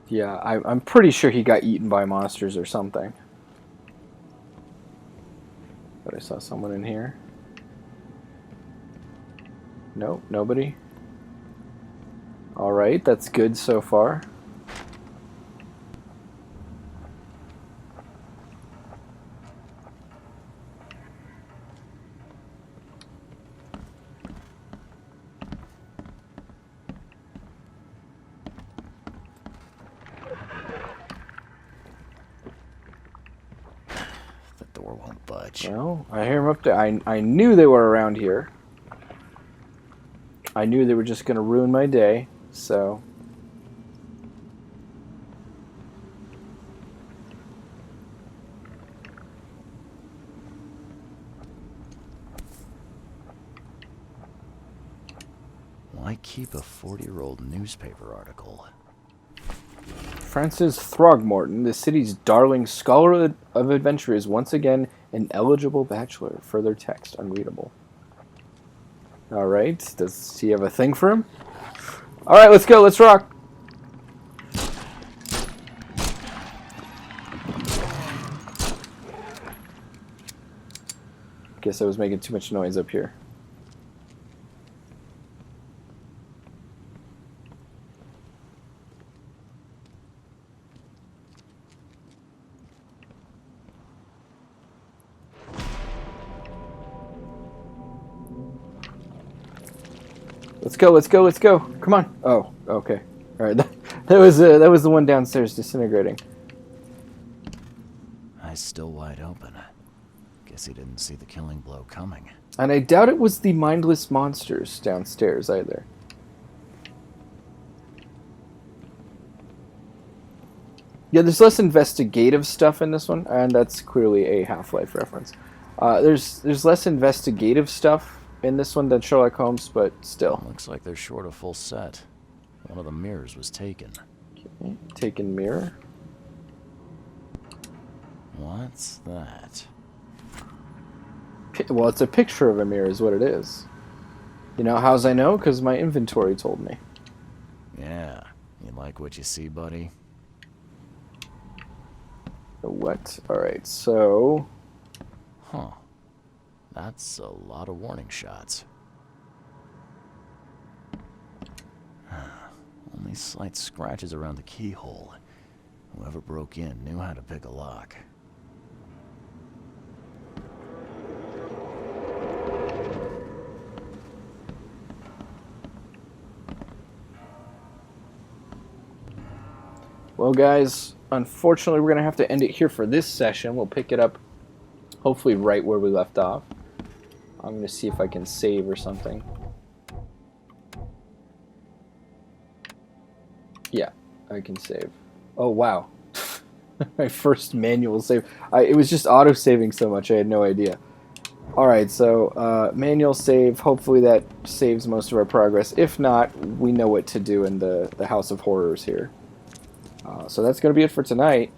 Yeah, I'm pretty sure he got eaten by monsters or something. But I saw someone in here. Nope, nobody. Alright, that's good so far. Well, I hear them up there. I knew they were around here. I knew they were just going to ruin my day, so... Why keep a 40-year-old newspaper article? Francis Throgmorten, the city's darling scholar of adventure, is once again an eligible bachelor. Further text unreadable. Alright, does he have a thing for him? Alright, let's go, let's rock! Guess I was making too much noise up here. Let's go, let's go, let's go. Come on. Oh, okay. Alright, that was the one downstairs disintegrating. Eyes still wide open. Guess he didn't see the killing blow coming. And I doubt it was the mindless monsters downstairs either. Yeah, there's less investigative stuff in this one, and that's clearly a Half-Life reference. There's less investigative stuff in this one than Sherlock Holmes, but still. Looks like they're short a full set. One of the mirrors was taken. Okay, taken mirror. What's that? Well, it's a picture of a mirror is what it is. You know how's I know? Because my inventory told me. Yeah. You like what you see, buddy? What? Alright, so... Huh. That's a lot of warning shots. Only slight scratches around the keyhole. Whoever broke in knew how to pick a lock. Well, guys, unfortunately, we're going to have to end it here for this session. We'll pick it up, hopefully, right where we left off. I'm going to see if I can save or something. Yeah, I can save. Oh, wow. My first manual save. It was just auto-saving so much, I had no idea. Alright, so manual save. Hopefully that saves most of our progress. If not, we know what to do in the House of Horrors here. So that's going to be it for tonight.